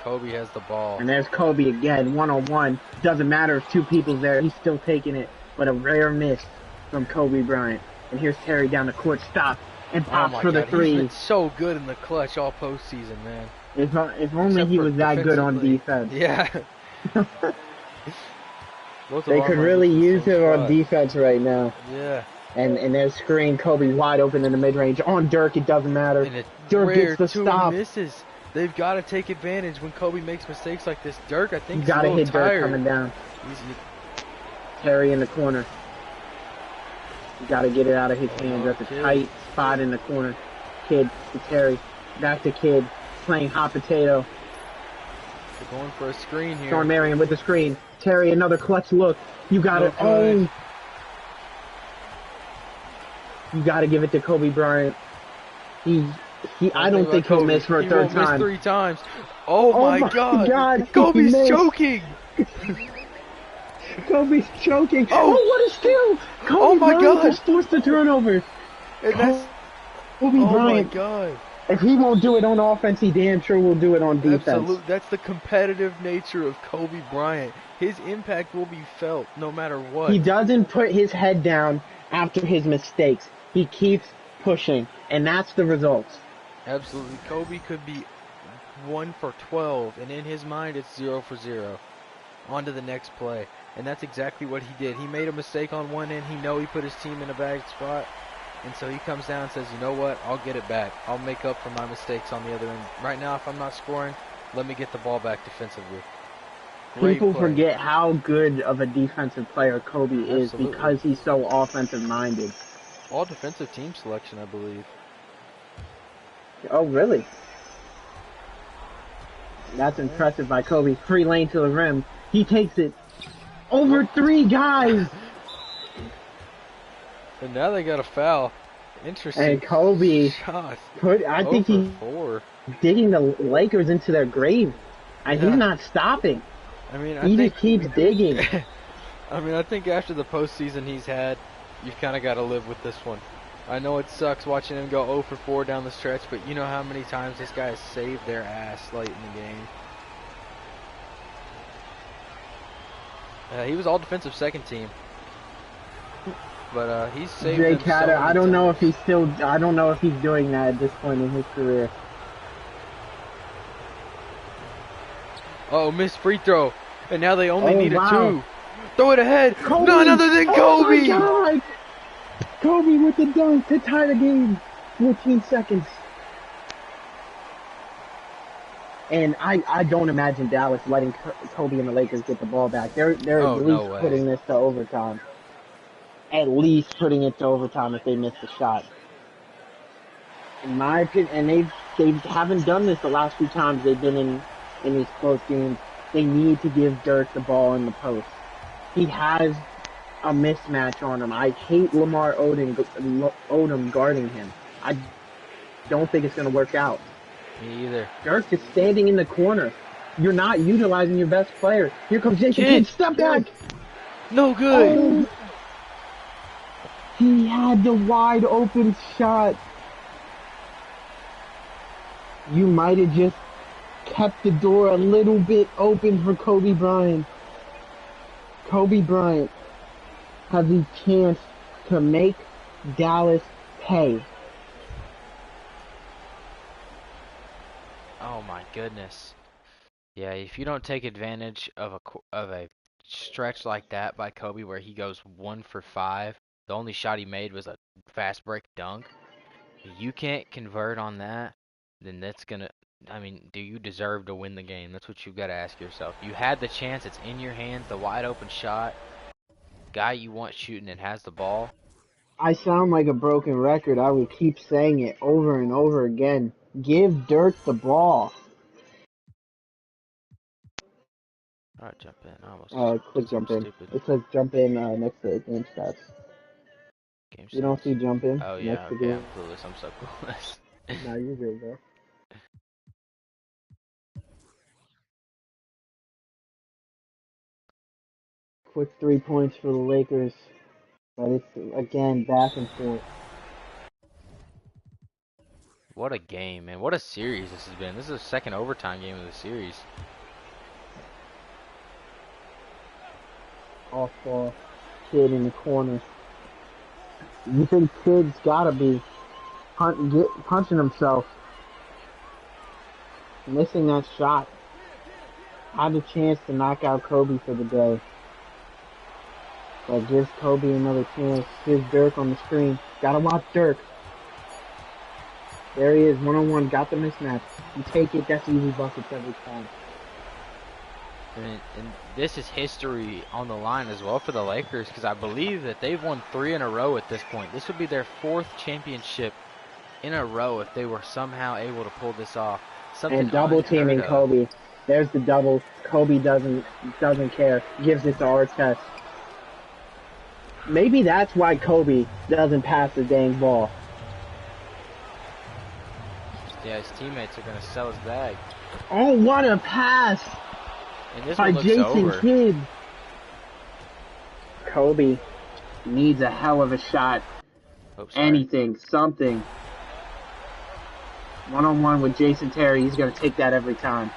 Kobe has the ball. And there's Kobe again, one-on-one. Doesn't matter if two people's there, he's still taking it. But a rare miss from Kobe Bryant. And here's Terry down the court, stop, and Oh pops my for the God, three. he's been so good in the clutch all postseason, man. If only Except he for was that good on defensively. defense. Yeah. Both of They our could numbers really in the use same him on spot. defense right now. Yeah. And there's screen, Kobe wide open in the mid-range. On Dirk, it doesn't matter. And it's Dirk rare gets the two stop. misses. They've got to take advantage when Kobe makes mistakes like this. Dirk, I think, You is a gotta little hit Dirk tired. coming down. He's- Terry in the corner. You gotta get it out of his hands. That's a Kid. tight spot in the corner. Kid to Terry. Back to Kid. Playing hot potato. They're going for a screen here. Sean Marion with the screen. Terry, another clutch look. You gotta No good. own. You gotta give it to Kobe Bryant. I don't think he'll miss for a He third won't miss time. 3 times. Oh my God. he Kobe's missed. choking. Kobe's choking. Oh. What a steal! Kobe Oh my Bryant God. just forced the turnover. And that's, Kobe oh my Bryant, God. if he won't do it on offense, he damn sure will do it on defense. Absolute. That's the competitive nature of Kobe Bryant. His impact will be felt no matter what. He doesn't put his head down after his mistakes. He keeps pushing, and that's the results. Absolutely. Kobe could be 1 for 12, and in his mind, it's 0 for 0. On to the next play. And that's exactly what he did. He made a mistake on one end. He know he put his team in a bad spot. And so he comes down and says, you know what? I'll get it back. I'll make up for my mistakes on the other end. Right now, if I'm not scoring, let me get the ball back defensively. Great People play. forget how good of a defensive player Kobe is Absolutely. because he's so offensive-minded. All defensive team selection, I believe. Oh, really? That's impressive by Kobe. Free lane to the rim. He takes it. Over 3 guys! And now they got a foul. Interesting. And Kobe shot. I think he's 4. digging the Lakers into their grave. And Yeah. he's not stopping. I mean, I He think just keeps digging. I mean, I think after the postseason he's had, you've kind of got to live with this one. I know it sucks watching him go 0 for 4 down the stretch, but you know how many times this guy has saved their ass late in the game. He was all defensive second team, but he's saved Jay them so Catter, many I don't know if times. I don't know if he's doing that at this point in his career. Oh, missed free throw, and now they only Oh, need a wow. 2. Throw it ahead. Kobe! None other than Oh Kobe. my God! Kobe with the dunk to tie the game. 14 seconds. And I don't imagine Dallas letting Kobe and the Lakers get the ball back. They're Oh, at no least way. putting this to overtime. At least putting it to overtime if they miss the shot. In my opinion, and they haven't done this the last few times they've been in these close games. They need to give Dirk the ball in the post. He has a mismatch on him. I hate Lamar Odom guarding him. I don't think it's going to work out. Me either. Dirk is standing in the corner. You're not utilizing your best player. Here comes Jason Kidd. Step back. No good. Oh. He had the wide open shot. You might have just kept the door a little bit open for Kobe Bryant. Kobe Bryant has a chance to make Dallas pay. Oh my goodness. Yeah, if you don't take advantage of a stretch like that by Kobe where he goes 1 for 5, the only shot he made was a fast break dunk. If you can't convert on that, then that's gonna. I mean, do you deserve to win the game? That's what you've got to ask yourself. You had the chance; it's in your hands. The wide open shot. guy you want shooting and has the ball. I sound like a broken record. I will keep saying it over and over again. Give Dirk the ball. Alright, jump in. I almost Click did jump something in. stupid. It says jump in next to game stats. Game You don't stats. see jump in Oh next yeah, to okay, game. I'm clueless. I'm so clueless. No, you're good, bro. Quick 3 points for the Lakers, but it's again back and forth. What a game, man. What a series this has been. This is the second overtime game of the series. Off ball, Kid in the corner. You think Kid's gotta be punching himself, missing that shot. Had a chance to knock out Kobe for the day, but gives Kobe another chance. Here's Dirk on the screen. Gotta watch Dirk. There he is, one-on-one. Got the mismatch. You take it. That's easy buckets every time. And this is history on the line as well for the Lakers, because I believe that they've won 3 in a row at this point. This would be their 4th championship in a row if they were somehow able to pull this off. Something And double teaming unheard of. Kobe. There's the double. Kobe doesn't care. Gives it to Artest. Maybe that's why Kobe doesn't pass the dang ball. Yeah, his teammates are going to sell his bag. Oh, what a pass And this by one looks Jason over. Kidd. Kobe needs a hell of a shot. Oh, sorry. Anything, something. One-on-one with Jason Terry. He's going to take that every time.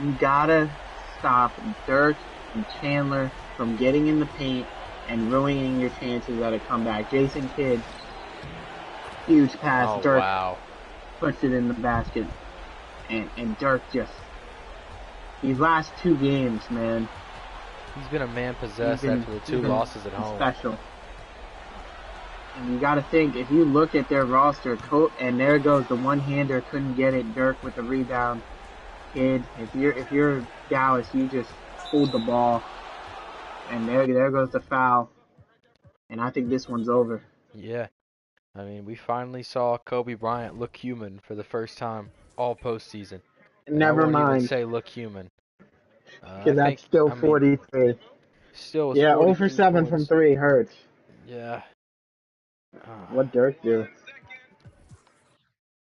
You gotta stop Dirk and Chandler from getting in the paint and ruining your chances at a comeback. Jason Kidd, huge pass. Oh, Dirk wow. puts it in the basket. And Dirk just, these last 2 games, man. He's been a man possessed He's been- after the he's 2 been losses at home. Special. And you gotta think, if you look at their roster, and there goes the one-hander, couldn't get it. Dirk with the rebound. Kid, if you're Dallas, you just hold the ball, and there goes the foul, and I think this one's over. Yeah. I mean, we finally saw Kobe Bryant look human for the first time all postseason. And I Never won't even mind, say look human. because that's still 43. Still, it's Yeah, 0 for 43 7 points. from 3 hurts. Yeah. What Dirk do?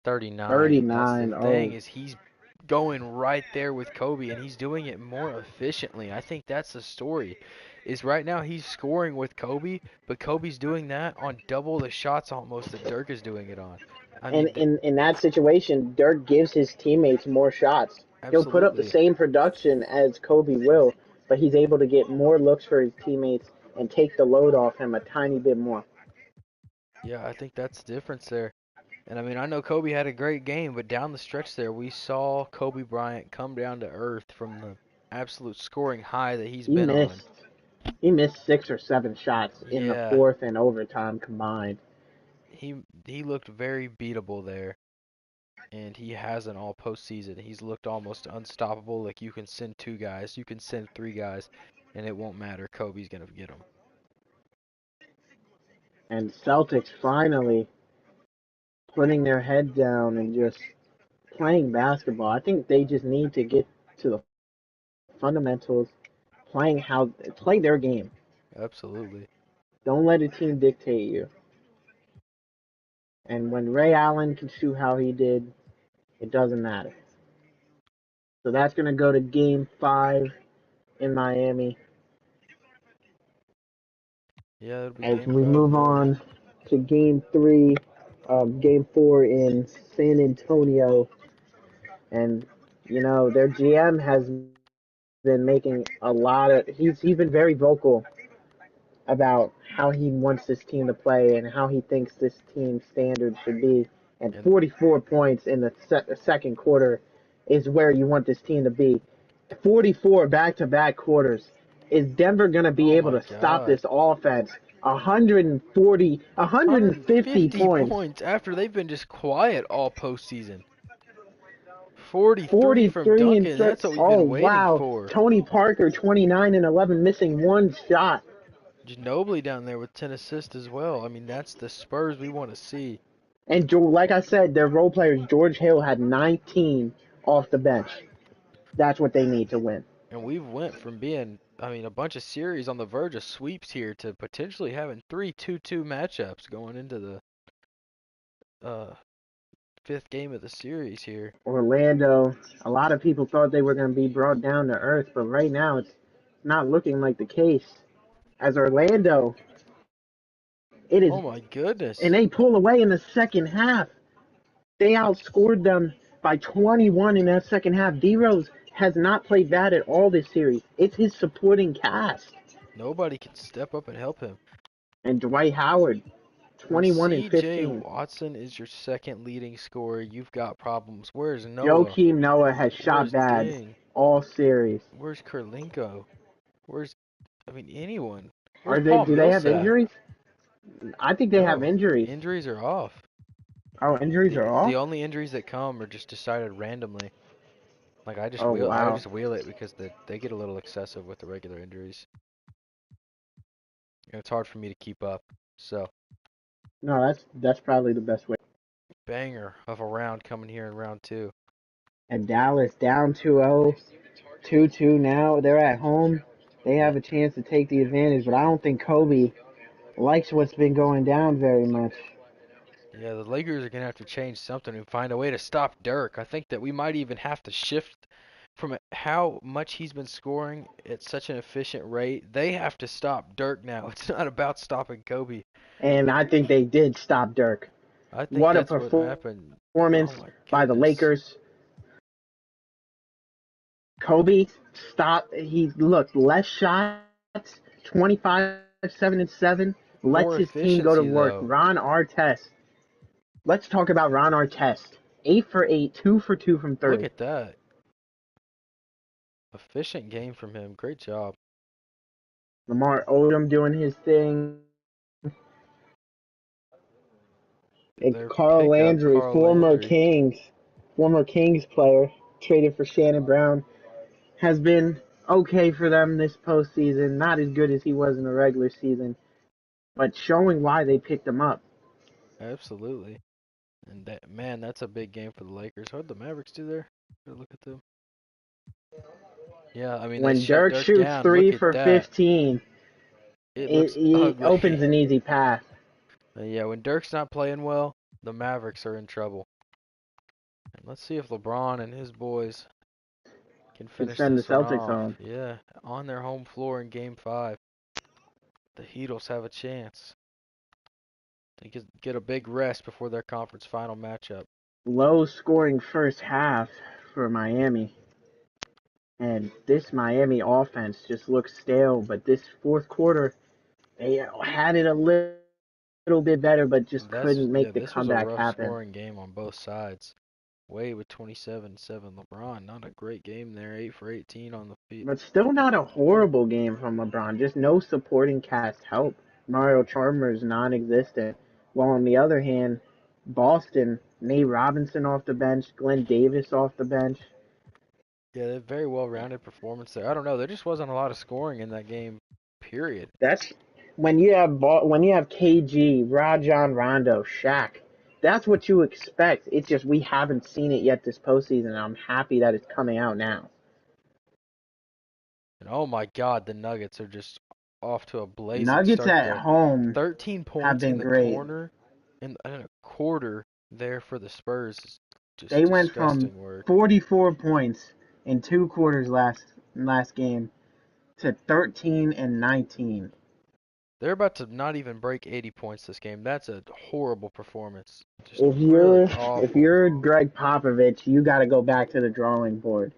39. 39, That's the thing, oh. is he's going right there with Kobe, and he's doing it more efficiently. I think that's the story. Is right now he's scoring with Kobe, but Kobe's doing that on double the shots almost that Dirk is doing it on. I And mean, in that situation, Dirk gives his teammates more shots. He'll put up the absolutely. same production as Kobe will, but he's able to get more looks for his teammates and take the load off him a tiny bit more. Yeah, I think that's the difference there. And I mean, I know Kobe had a great game, but down the stretch there, we saw Kobe Bryant come down to earth from the absolute scoring high that he's been on. He missed 6 or 7 shots in the Yeah. 4th and overtime combined. He looked very beatable there, and he hasn't all postseason. He's looked almost unstoppable. Like, you can send 2 guys, you can send 3 guys, and it won't matter. Kobe's gonna get them. And Celtics finally putting their head down and just playing basketball. I think they just need to get to the fundamentals, play their game. Absolutely. Don't let a team dictate you. And when Ray Allen can shoot how he did, it doesn't matter. So that's going to go to Game 5 in Miami. Yeah, it'll be As game we 5 move there. on to Game 4 in San Antonio. And, their GM has been making a lot of... He's been very vocal about how he wants this team to play and how he thinks this team's standard should be. And 44 points in the second quarter is where you want this team to be. 44 back-to-back quarters. Is Denver going to be able to stop this offense? 150 points. After they've been just quiet all postseason. 43 from 43 and Duncan. 6. That's what we've Oh, been waiting wow. for. Tony Parker, 29 and 11, missing one shot. Ginobili down there with 10 assists as well. I mean, that's the Spurs we want to see. And like I said, their role players, George Hill, had 19 off the bench. That's what they need to win. And we've went from being, I mean, a bunch of series on the verge of sweeps here to potentially having 3 2-2 matchups going into the fifth game of the series here. Orlando, a lot of people thought they were going to be brought down to earth, but right now it's not looking like the case. As Orlando, it is, Oh my goodness. and they pull away in the second half. They outscored them by 21 in that second half. D-Rose has not played bad at all this series. It's his supporting cast. Nobody can step up and help him. And Dwight Howard, 21 and C.J. 15. Watson is your second leading scorer. You've got problems. Where's Noah? Joakim Noah has shot Where's bad Ding? all series. Where's Kurlenko? Anyone? Do Paul they have Millsap? injuries? I think they have No, injuries. Injuries are off. Oh, injuries are off? The only injuries that come are just decided randomly. Like I just Oh, wow. I just wheel it because they get a little excessive with the regular injuries. And it's hard for me to keep up. So No, that's probably the best way. banger of a round coming here in round 2. And Dallas down 2-0, 2-2 now. They're at home. They have a chance to take the advantage, but I don't think Kobe likes what's been going down very much. Yeah, the Lakers are gonna have to change something and find a way to stop Dirk. I think that we might even have to shift from how much he's been scoring at such an efficient rate. They have to stop Dirk now. It's not about stopping Kobe. And I think they did stop Dirk. I think What that's a what happened. performance Oh my by the goodness. Lakers. Kobe stopped. He looked less shots, 25, 7 and 7. Lets More his team go to efficiency, work. though. Ron Artest. Let's talk about Ron Artest. 8 for 8, 2 for 2 from 3. Look at that. Efficient game from him. Great job. Lamar Odom doing his thing. And Their Carl pickup, Landry, Carl former Landry. Kings player, traded for Shannon Brown, has been okay for them this postseason. Not as good as he was in the regular season, but showing why they picked him up. Absolutely. And that's a big game for the Lakers. What did the Mavericks do there? Look at them. Yeah, I mean, When they shut Dirk shoots down. 3 Look for at that. 15, It it opens an easy path. Yeah, when Dirk's not playing well, the Mavericks are in trouble. And let's see if LeBron and his boys can finish send the this one Celtics off. home. Yeah, on their home floor in Game 5. The Heatles have a chance. They could get a big rest before their conference final matchup. Low scoring first half for Miami. And this Miami offense just looks stale, but this fourth quarter, they had it a little bit better, but just couldn't make the comeback This was a rough happen. scoring game on both sides. Wade with 27-7. LeBron, not a great game there. 8 for 18 on the feet. But still not a horrible game from LeBron. Just no supporting cast help. Mario Chalmers non-existent. While on the other hand, Boston, Nate Robinson off the bench, Glenn Davis off the bench. Yeah, they're very well-rounded performance there. I don't know. There just wasn't a lot of scoring in that game, period. That's when you have KG, Rajon Rondo, Shaq. That's what you expect. It's just we haven't seen it yet this postseason, and I'm happy that it's coming out now. And oh my God, the Nuggets are just off to a blazing Nuggets start at there. home 13 have points been in the great. corner and a quarter there for the Spurs. Is just They went from disgusting work. 44 points in 2 quarters last game to 13 and 19. They're about to not even break 80 points this game. That's a horrible performance. Just If really awful. you're Greg Popovich, you got to go back to the drawing board.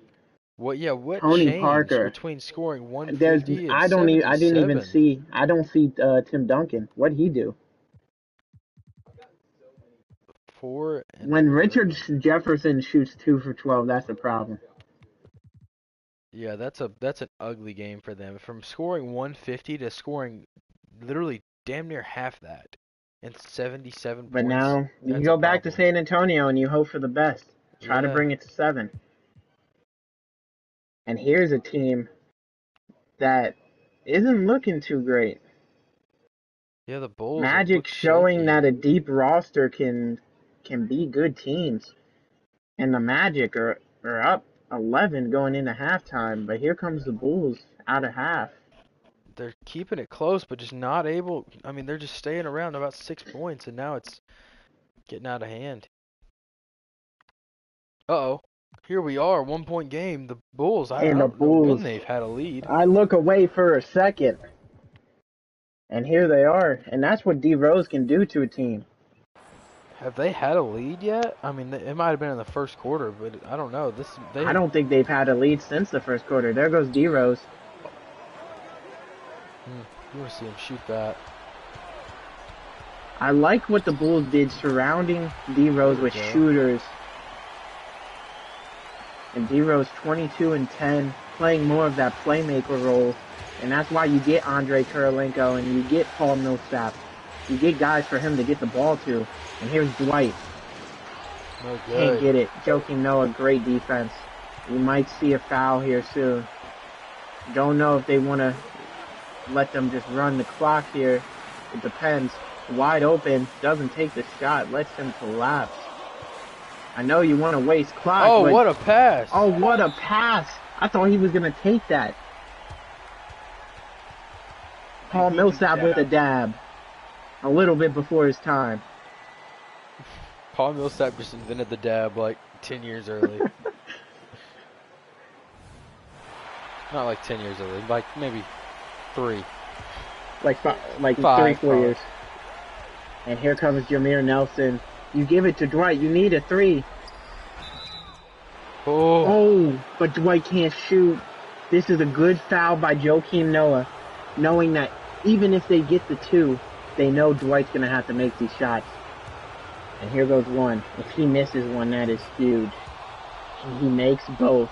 What Tony changed Parker. between scoring 150 and I don't even 77? I don't see Tim Duncan. What'd he do? 4 and When Richard Jefferson shoots 2 for 12, that's a problem. Yeah, that's an ugly game for them. From scoring 150 to scoring literally damn near half that and 77 But points. now you That's go a back to problem. San Antonio and you hope for the best. Try to Yeah. bring it to 7. And here's a team that isn't looking too great. Yeah, the Bulls Magic look showing shaky. that a deep roster can be good teams. And the Magic are up 11 going into halftime, but here comes the Bulls out of half. They're keeping it close, but just not able. I mean, they're just staying around about 6 points, and now it's getting out of hand. Uh-oh. Here we are, 1-point game. The Bulls, I And the don't know when Bulls, they've had a lead. I look away for a second, and here they are. And that's what D Rose can do to a team. Have they had a lead yet? I mean, it might have been in the first quarter, but I don't know. I don't think they've had a lead since the first quarter. There goes D Rose. You want to see him shoot that. I like what the Bulls did surrounding D Rose with shooters. And D Rose 22 and 10, playing more of that playmaker role. And that's why you get Andre Kirilenko and you get Paul Millsap. You get guys for him to get the ball to. And here's Dwight. No good. Can't get it. Joakim Noah, great defense. We might see a foul here soon. Don't know if they want to let them just run the clock here. It depends. Wide open, doesn't take the shot, lets him collapse. I know you want to waste clock. Oh, but, what a pass. Oh, what a pass. I thought he was going to take that. Paul Millsap with a dab. A little bit before his time. Paul Millsap just invented the dab like 10 years early. Not like 10 years early, like maybe 3. Like 3, 4 years. And here comes Jameer Nelson. You give it to Dwight. You need a 3. Oh, but Dwight can't shoot. This is a good foul by Joakim Noah, knowing that even if they get the 2, they know Dwight's going to have to make these shots. And here goes one. If he misses one, that is huge. And he makes both.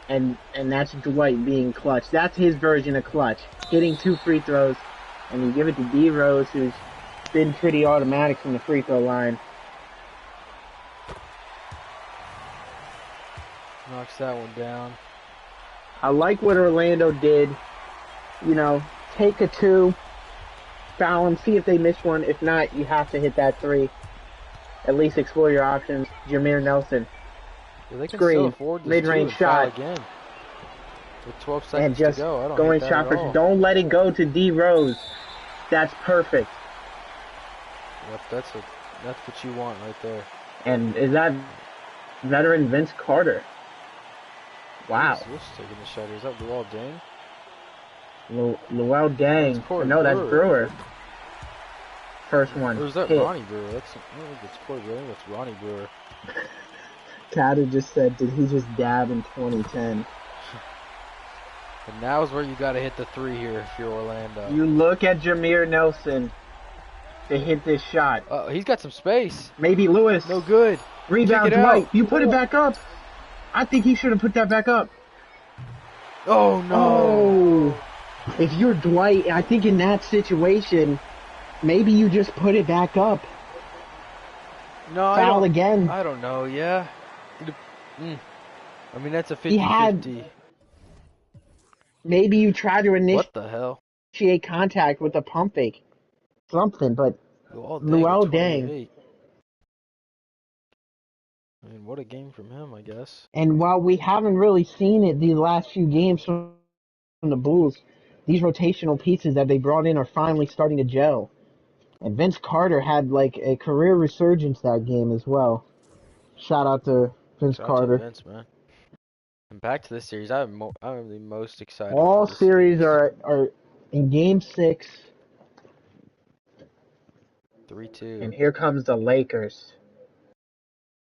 And that's Dwight being clutch. That's his version of clutch. Hitting 2 free throws. And you give it to D Rose, who's been pretty automatic from the free throw line. Knocks that one down. I like what Orlando did. You know, take a 2, foul them, see if they miss one. If not, you have to hit that 3. At least explore your options. Jameer Nelson. Yeah, they can Screen. still afford this Mid-range shot. again. With 12 And seconds just to go, I don't going hate that shot at for all. don't let it go to D Rose. That's perfect. Yep, that's what you want right there. And is that veteran Vince Carter? Wow. Who's taking the shot? Is that Luol Deng? Luol Deng. That's Corey No, that's Brewer. Brewer. First one. Or is that hit. Ronnie Brewer? I don't think it's Corey Brewer. I think it's Ronnie Brewer. Kata just said, did he just dab in 2010? And now's where you got to hit the 3 here if you're Orlando. You look at Jameer Nelson to hit this shot. He's got some space. Maybe Lewis. No good. Rebound Kick it Dwight. out. You put it back up. I think he should have put that back up. Oh, no. Oh. If you're Dwight, I think in that situation, maybe you just put it back up. No, Foul again. I don't know, yeah. I mean, that's a 50-50. He had- Maybe you try to What the hell? initiate contact with a pump fake. Something, but Luol Deng. I mean, what a game from him, I guess. And while we haven't really seen it these last few games from the Bulls, these rotational pieces that they brought in are finally starting to gel. And Vince Carter had like a career resurgence that game as well. Shout out to Vince Shout out Carter. to Vince, man. And back to this series, I'm the most excited. All for this series are in Game 6. 3-2. And here comes the Lakers.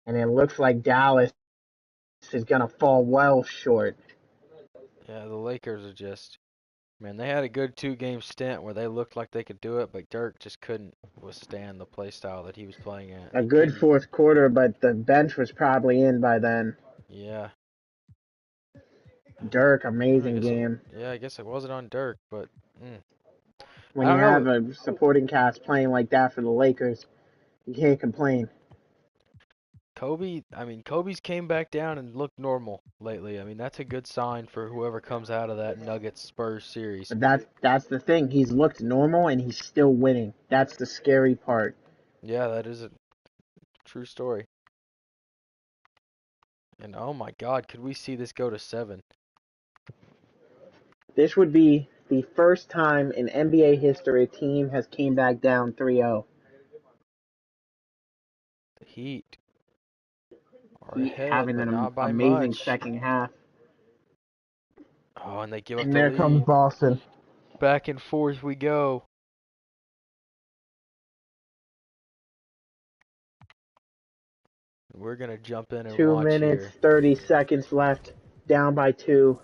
And it looks like Dallas is going to fall well short. Yeah, the Lakers are just, man, they had a good 2-game stint where they looked like they could do it, but Dirk just couldn't withstand the play style that he was playing at. A good fourth quarter, but the bench was probably in by then. Yeah. Dirk, amazing game. Yeah, I guess it wasn't on Dirk, but When I you don't have a supporting cast playing like that for the Lakers, you can't complain. Kobe's came back down and looked normal lately. I mean, that's a good sign for whoever comes out of that Nuggets Spurs series. But that's the thing. He's looked normal and he's still winning. That's the scary part. Yeah, that is a true story. And oh my God, could we see this go to 7? This would be the first time in NBA history a team has came back down 3-0. The Heat are Heat ahead, having but an not by amazing much. second half. Oh, and they give up And the there comes lead. Boston. Back and forth we go. We're gonna jump in and 2 watch minutes, here. 30 seconds left. Down by 2.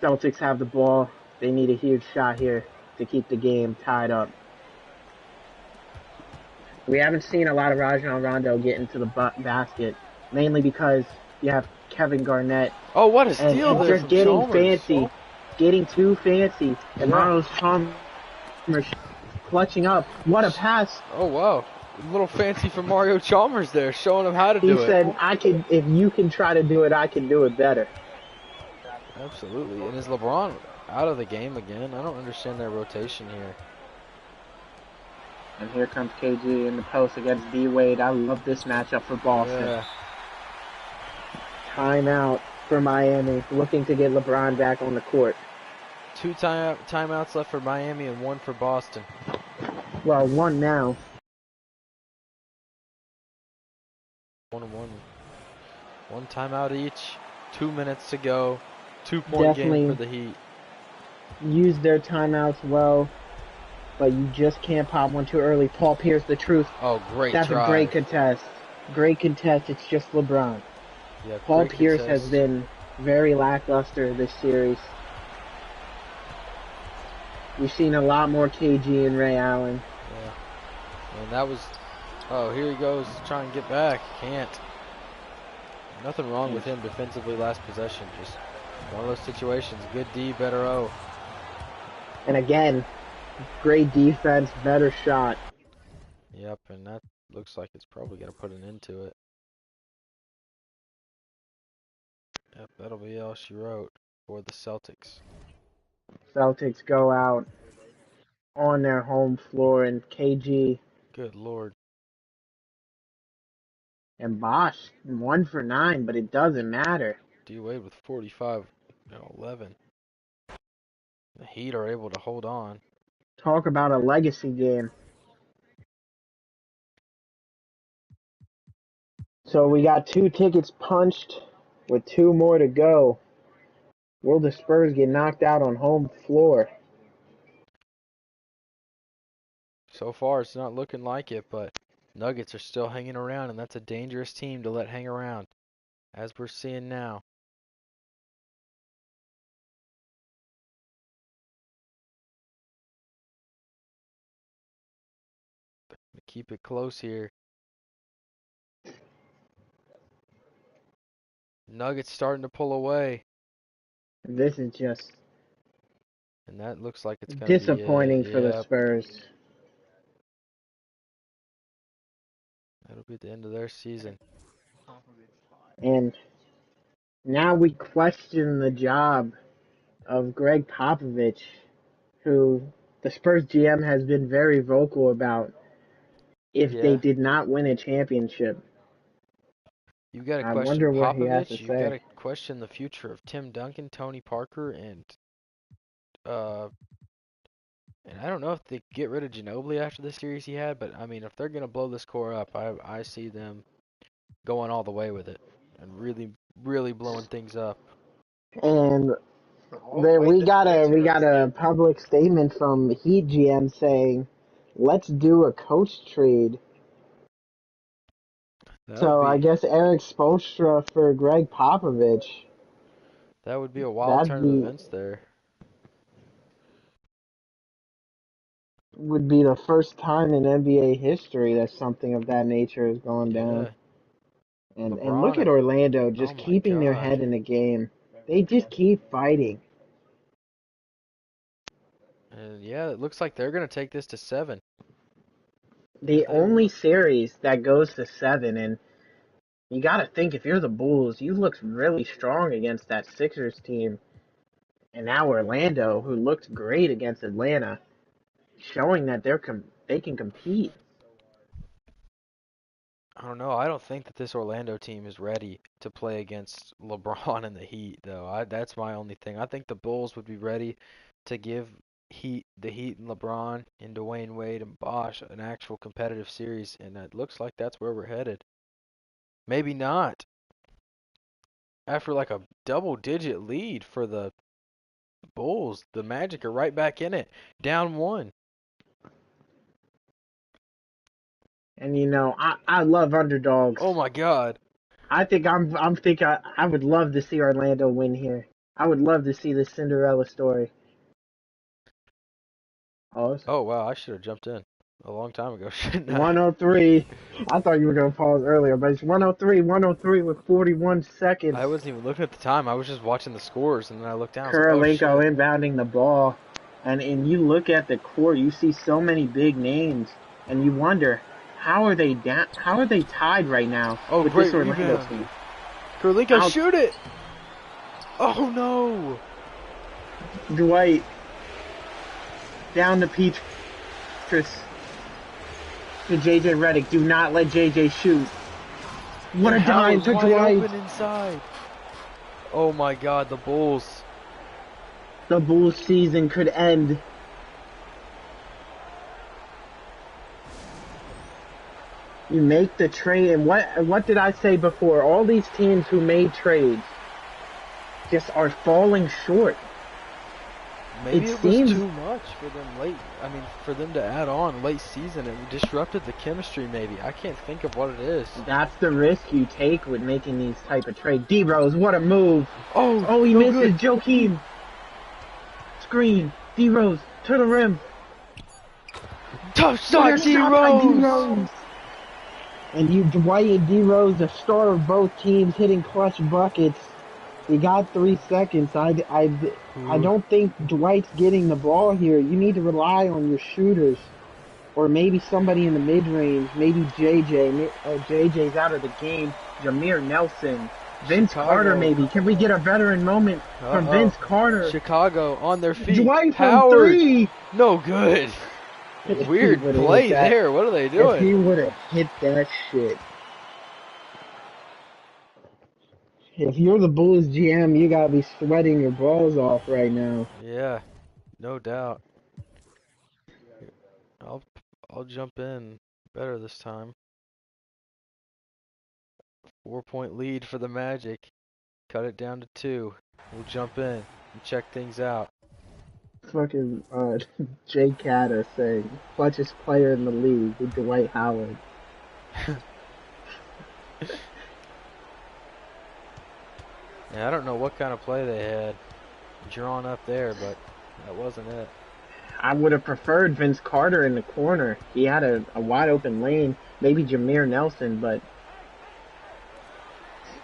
Celtics have the ball. They need a huge shot here to keep the game tied up. We haven't seen a lot of Rajon Rondo get into the basket, mainly because you have Kevin Garnett. Oh, what a And steal he's there just from getting Chalmers. fancy. Getting too fancy. And Yeah. Mario Chalmers clutching up. What a pass. Oh, wow. A little fancy from Mario Chalmers there, showing him how to He do said, it. if you can try to do it, I can do it better. Absolutely. And is LeBron out of the game again? I don't understand their rotation here. And here comes KG in the post against D-Wade. I love this matchup for Boston. Yeah. Timeout for Miami, looking to get LeBron back on the court. 2 timeouts left for Miami and 1 for Boston. Well, 1 now. 1-1. 1 timeout each. 2 minutes to go. 2-point Definitely game for the Heat. Use their timeouts well, but you just can't pop one too early. Paul Pierce, the truth. Oh, great That's try. a great contest. Great contest. It's just LeBron. Yeah, Paul great Pierce contest. has been very lackluster this series. We've seen a lot more KG and Ray Allen. Yeah. And that was... Oh, here he goes. Trying to get back. Can't. Nothing wrong with him defensively last possession. Just one of those situations. Good D, better O. And again, great defense, better shot. Yep, and that looks like it's probably going to put an end to it. Yep, that'll be all she wrote for the Celtics. Celtics go out on their home floor, and KG Good Lord. and Bosch 1 for 9, but it doesn't matter. D-Wade with 45 and 11. The Heat are able to hold on. Talk about a legacy game. So we got 2 tickets punched with 2 more to go. Will the Spurs get knocked out on home floor? So far, it's not looking like it, but Nuggets are still hanging around, and that's a dangerous team to let hang around, as we're seeing now. Keep it close here. Nuggets starting to pull away, This is just and that looks like it's going to be disappointing for the Yep. Spurs. That'll be the end of their season. And now we question the job of Greg Popovich, who the Spurs GM has been very vocal about if they Yeah. did not win a championship. You got to I question wonder what he has Popovich. to You got to say. question the future of Tim Duncan, Tony Parker, and I don't know if they get rid of Ginobili after the series he had, but I mean, if they're gonna blow this core up, I see them going all the way with it and really blowing things up. And we got a public statement from Heat GM saying, "Let's do a coach trade." That So I would be guess Eric Spoelstra for Greg Popovich. that would be a wild That'd turn of be events there. would be the first time in NBA history that something of that nature has gone down. Yeah, And LeBron look at and Orlando just oh my keeping their head gosh. in the game. They just keep fighting. And yeah, it looks like they're gonna take this to 7. the only series that goes to 7, and you got to think if you're the Bulls, you looked really strong against that Sixers team, and now Orlando, who looked great against Atlanta, showing that they can compete. I don't know. I don't think that this Orlando team is ready to play against LeBron and the Heat, though. That's my only thing. I think the Bulls would be ready to give the Heat and LeBron and Dwayne Wade and Bosh an actual competitive series, and it looks like that's where we're headed. Maybe not. After like a double-digit lead for the Bulls, the Magic are right back in it, down 1. And I love underdogs. Oh my God. I think I would love to see Orlando win here. I would love to see the Cinderella story. Oh wow, I should have jumped in a long time ago, shouldn't I? 103. I thought you were going to pause earlier, but it's 103 with 41 seconds. I wasn't even looking at the time. I was just watching the scores, and then I looked down. Kurolenko inbounding the ball. And you look at the court, you see so many big names, and you wonder, how are they tied right now with this Orlando team? Kurolenko, shoot it! Oh no! Dwight down to Petrus to JJ Redick. Do not let JJ shoot. What a dime to Dwight! Open inside. Oh my God, the Bulls. The Bulls season could end. You make the trade, and what did I say before? All these teams who made trades just are falling short. Maybe it was too much for them late. I mean, for them to add on late season, it disrupted the chemistry maybe. I can't think of what it is. That's the risk you take with making these type of trades. D-Rose, what a move. Oh, he missed it. Joakim. Screen. D-Rose, to the rim. Tough shot, D-Rose. And Dwight and D-Rose, the star of both teams, hitting clutch buckets. You got 3 seconds. I don't think Dwight's getting the ball here. You need to rely on your shooters. Or maybe somebody in the mid-range. Maybe JJ. JJ's out of the game. Jameer Nelson. Vince Carter, maybe. Can we get a veteran moment from Vince Carter? Chicago on their feet. Dwight from Howard. 3. No good. Weird play there. What are they doing? If he would have hit that shit. If you're the Bulls GM, you gotta be sweating your balls off right now. Yeah, no doubt. I'll jump in better this time. 4-point lead for the Magic. Cut it down to 2. We'll jump in and check things out. Fucking Jay Catter saying clutchest player in the league with Dwight Howard. Yeah, I don't know what kind of play they had drawn up there, but that wasn't it. I would have preferred Vince Carter in the corner. He had a wide open lane. Maybe Jameer Nelson, but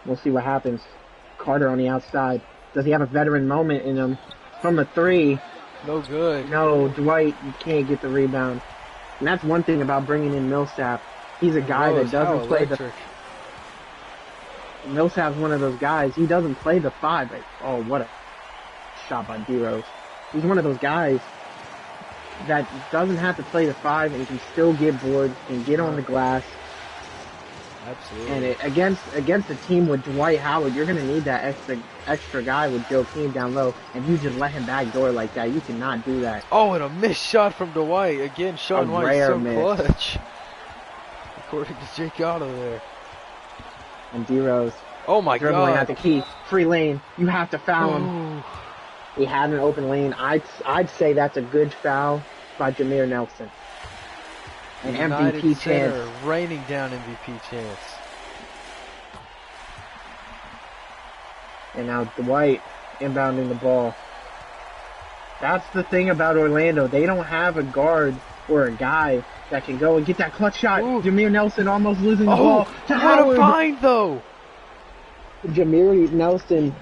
we'll see what happens. Carter on the outside. Does he have a veteran moment in him? From the 3. No good. No, Dwight, you can't get the rebound. And that's one thing about bringing in Millsap. He's a guy that doesn't play the... Millsap's one of those guys. He doesn't play the 5. Oh, what a shot by D-Rose. He's one of those guys that doesn't have to play the 5 and can still get boards and get on the glass. Absolutely. And against a team with Dwight Howard, you're going to need that extra guy with Joakim down low. And you just let him backdoor like that. You cannot do that. Oh, and a missed shot from Dwight. Again, showing why he's so clutch. According to Jake Otto there. And D-Rose. Oh my dribbling God. at the key. Free lane. You have to foul him. He had an open lane. I'd say that's a good foul by Jameer Nelson. An United MVP Center chance. raining down MVP chance. And now Dwight inbounding the ball. That's the thing about Orlando. They don't have a guard or a guy that can go and get that clutch shot. Ooh. Jameer Nelson almost losing the ball to Howard. What a find, though. Jameer Nelson.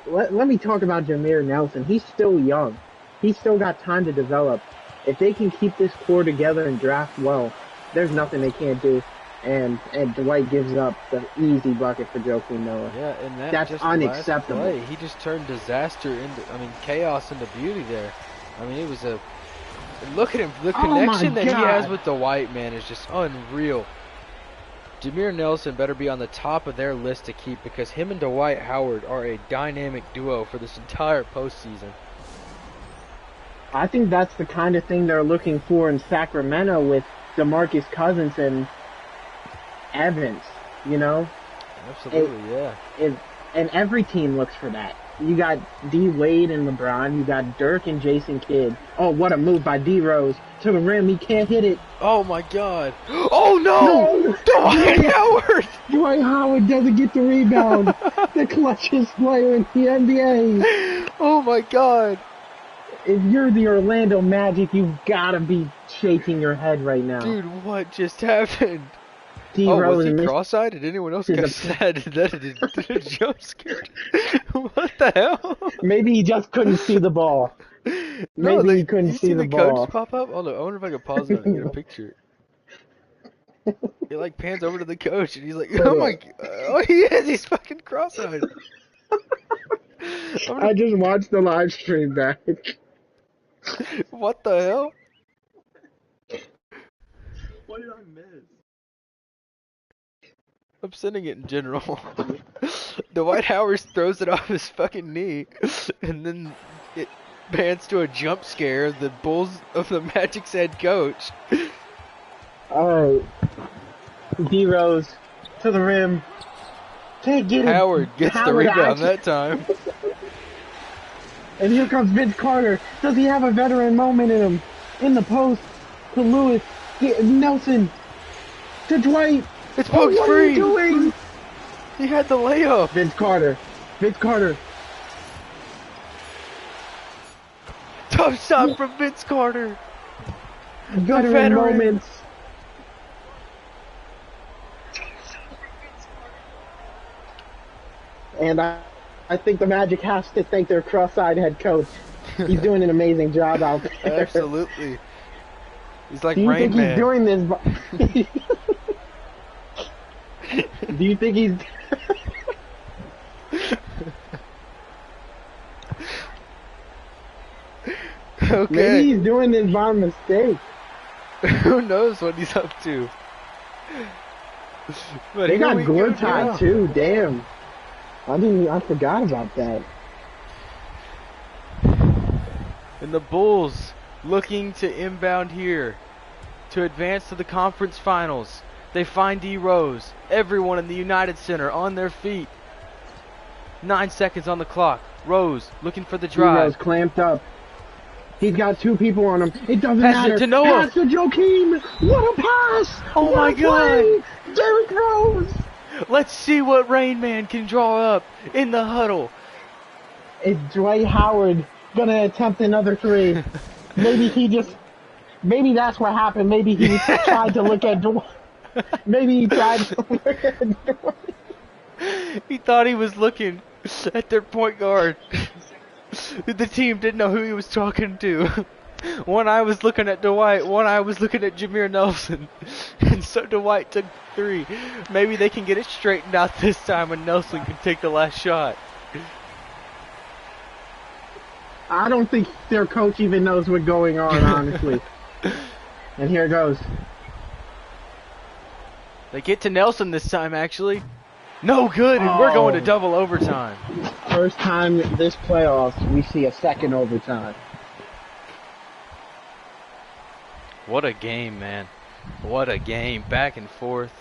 Let me talk about Jameer Nelson. He's still young. He's still got time to develop. If they can keep this core together and draft well, There's nothing they can't do. And Dwight gives up the easy bucket for Joakim Noah. Yeah, and That's just unacceptable. Last play, he just turned disaster into, I mean, chaos into beauty there. I mean, it was a, look at him, the connection that he has with Dwight, man, is just unreal. Jameer Nelson better be on the top of their list to keep, because him and Dwight Howard are a dynamic duo for this entire postseason. I think that's the kind of thing they're looking for in Sacramento with DeMarcus Cousins and Evans, you know? Absolutely, yeah. And every team looks for that. You got D. Wade and LeBron. You got Dirk and Jason Kidd. Oh, what a move by D. Rose. To the rim, he can't hit it. Oh, my God. Oh, no! Dwight Howard! Dwight Howard doesn't get the rebound. The clutchest player in the NBA. Oh, my God. If you're the Orlando Magic, you've got to be shaking your head right now. Dude, what just happened? D-Rose was he cross-eyed? Did anyone else get sad? Did a jump scare? What the hell? Maybe he just couldn't see the ball. Maybe he couldn't see the ball. Coach pop up? Hold on, I wonder if I can pause it and get a picture. He like pans over to the coach and he's like, "Oh my God! Oh, he is. He's fucking cross-eyed." I just watched the live stream back. What the hell? What did I miss? I'm sending it in general. Dwight Howard throws it off his fucking knee, and then it pans to a jump scare. The Bulls of the Magic's head coach. Alright. D Rose to the rim. Can't get it. Howard gets the rebound that time. And here comes Vince Carter. Does he have a veteran moment in him? In the post to Lewis. Nelson to Dwight. It's poked free. What are you doing? He had the layup. Vince Carter. Tough shot from Vince Carter. Veteran moments. And I think the Magic has to thank their cross-eyed head coach. He's doing an amazing job out there. Absolutely. He's like Do you Rain think Man. he's doing this? Do you think he's... Okay. Maybe he's doing this by mistake. Who knows what he's up to? But They got Gortat now. too, damn. I forgot about that. And the Bulls looking to inbound here to advance to the conference finals. They find D Rose. Everyone in the United Center on their feet. 9 seconds on the clock. Rose looking for the drive. D Rose clamped up. He's got two people on him. It doesn't Pass matter. it to Noah. Pass to Joakim. What a pass! Oh What my a God. play! Derrick Rose. Let's see what Rain Man can draw up in the huddle. Is Dwight Howard gonna attempt another three? Maybe that's what happened. Maybe he tried to look at Dwight. Maybe he tried to look at Dwight. He thought he was looking at their point guard. The team didn't know who he was talking to. One eye was looking at Dwight, one eye was looking at Jameer Nelson. And so Dwight took three. Maybe they can get it straightened out this time and Nelson can take the last shot. I don't think their coach even knows what's going on, honestly. And here it goes. They get to Nelson this time, actually. No good, and we're going to double overtime. First time this playoffs we see a second overtime. What a game, man. What a game. Back and forth.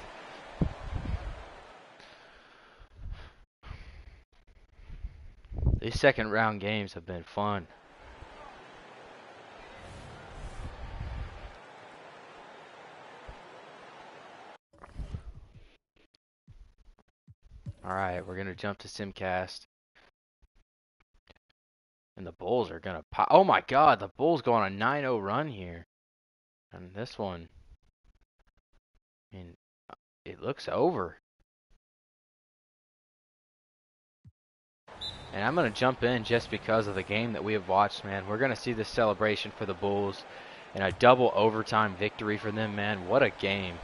These second round games have been fun. Alright, we're going to jump to Simcast. And the Bulls are going to pop. Oh my God, the Bulls go on a 9-0 run here. And this one, I mean, it looks over. And I'm going to jump in just because of the game that we have watched, man. We're going to see this celebration for the Bulls. and a double overtime victory for them, man. What a game.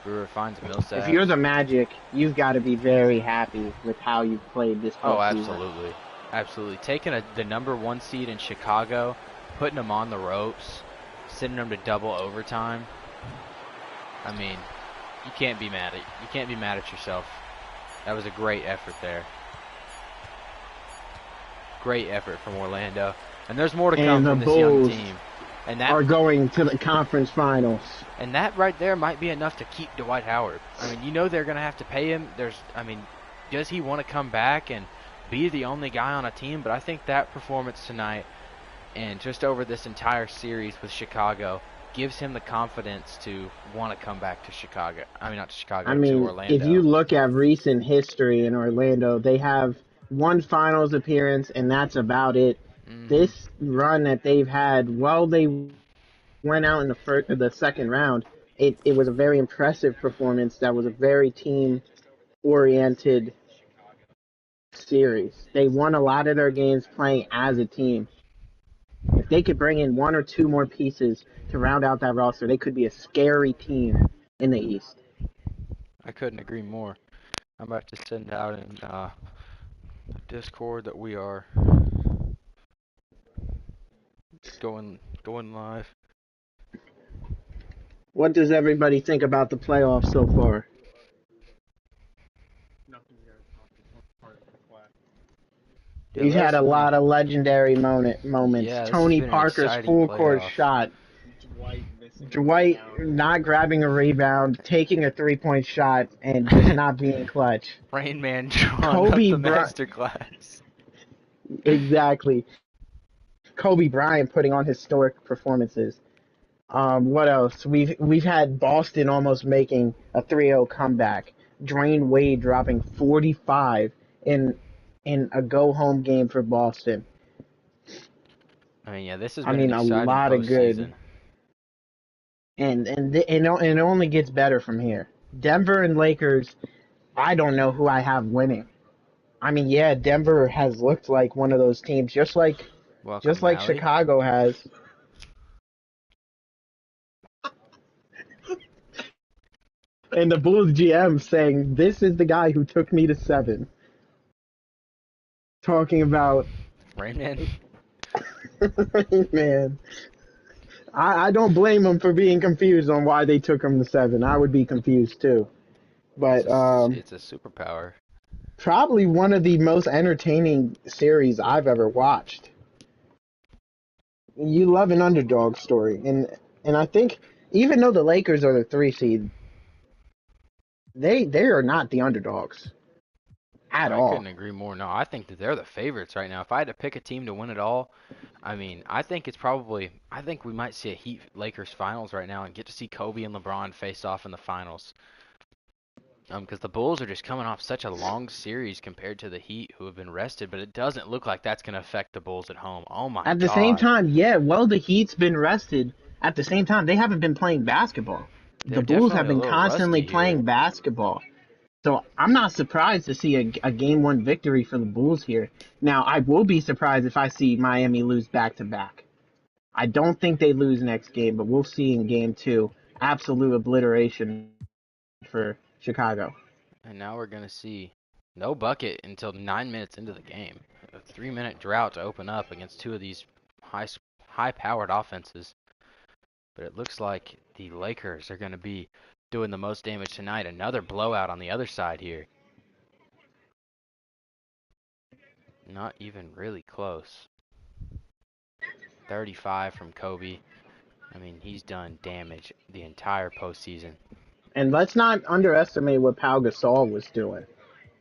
Brewer finds Millsap. If you're the Magic, you've got to be very happy with how you've played this Oh, postseason. absolutely. Absolutely. Taking the number 1 seed in Chicago, putting them on the ropes, sending them to double overtime. I mean, you can't be mad at yourself. That was a great effort there. Great effort from Orlando. And there's more to come from this young Bulls team. And are going to the conference finals. And that right there might be enough to keep Dwight Howard. I mean, you know they're going to have to pay him. Does he want to come back and be the only guy on a team? But I think that performance tonight and just over this entire series with Chicago gives him the confidence to want to come back to Chicago. I mean, not to Chicago, to Orlando. If you look at recent history in Orlando, they have one finals appearance, and that's about it. This run that they've had, while they went out in the second round, it was a very impressive performance. That was a very team-oriented series. They won a lot of their games playing as a team. If they could bring in one or two more pieces to round out that roster, they could be a scary team in the East. I couldn't agree more. I'm about to send out in Discord that we are going live. What does everybody think about the playoffs so far? We've had a lot of legendary moments. Yeah, Tony Parker's full court shot. Dwight not grabbing a rebound, taking a 3-point shot, and just not being clutch. Rain Man drawing up the masterclass. Exactly. Kobe Bryant putting on historic performances. What else? We've had Boston almost making a 3-0 comeback. Dwayne Wade dropping 45 in a go-home game for Boston. I mean, yeah, this has been an exciting lot of good. postseason. And it only gets better from here. Denver and Lakers, I don't know who I have winning. I mean, yeah, Denver has looked like one of those teams, just like Chicago has. And the Bulls GM saying, "This is the guy who took me to 7." Talking about Rain Man. Rain Man. I don't blame him for being confused on why they took him to 7. I would be confused too. But it's a superpower. Probably one of the most entertaining series I've ever watched. You love an underdog story, and I think even though the Lakers are the 3 seed, they are not the underdogs at all. I couldn't agree more. No, I think that they're the favorites right now. If I had to pick a team to win it all, I mean, I think we might see a Heat Lakers finals right now and get to see Kobe and LeBron face off in the finals. Because the Bulls are just coming off such a long series compared to the Heat, who have been rested, but it doesn't look like that's going to affect the Bulls at home. Oh my God. At the same time, yeah, the Heat's been rested. At the same time, they haven't been playing basketball. The Bulls have been constantly playing basketball. So I'm not surprised to see a Game 1 victory for the Bulls here. Now, I will be surprised if I see Miami lose back-to-back. I don't think they lose next game, but we'll see in Game 2. Absolute obliteration for Chicago. And now we're going to see no bucket until 9 minutes into the game. A 3-minute drought to open up against two of these high-powered offenses. But it looks like the Lakers are going to be doing the most damage tonight. Another blowout on the other side here. Not even really close. 35 from Kobe. I mean, he's done damage the entire postseason. And let's not underestimate what Pau Gasol was doing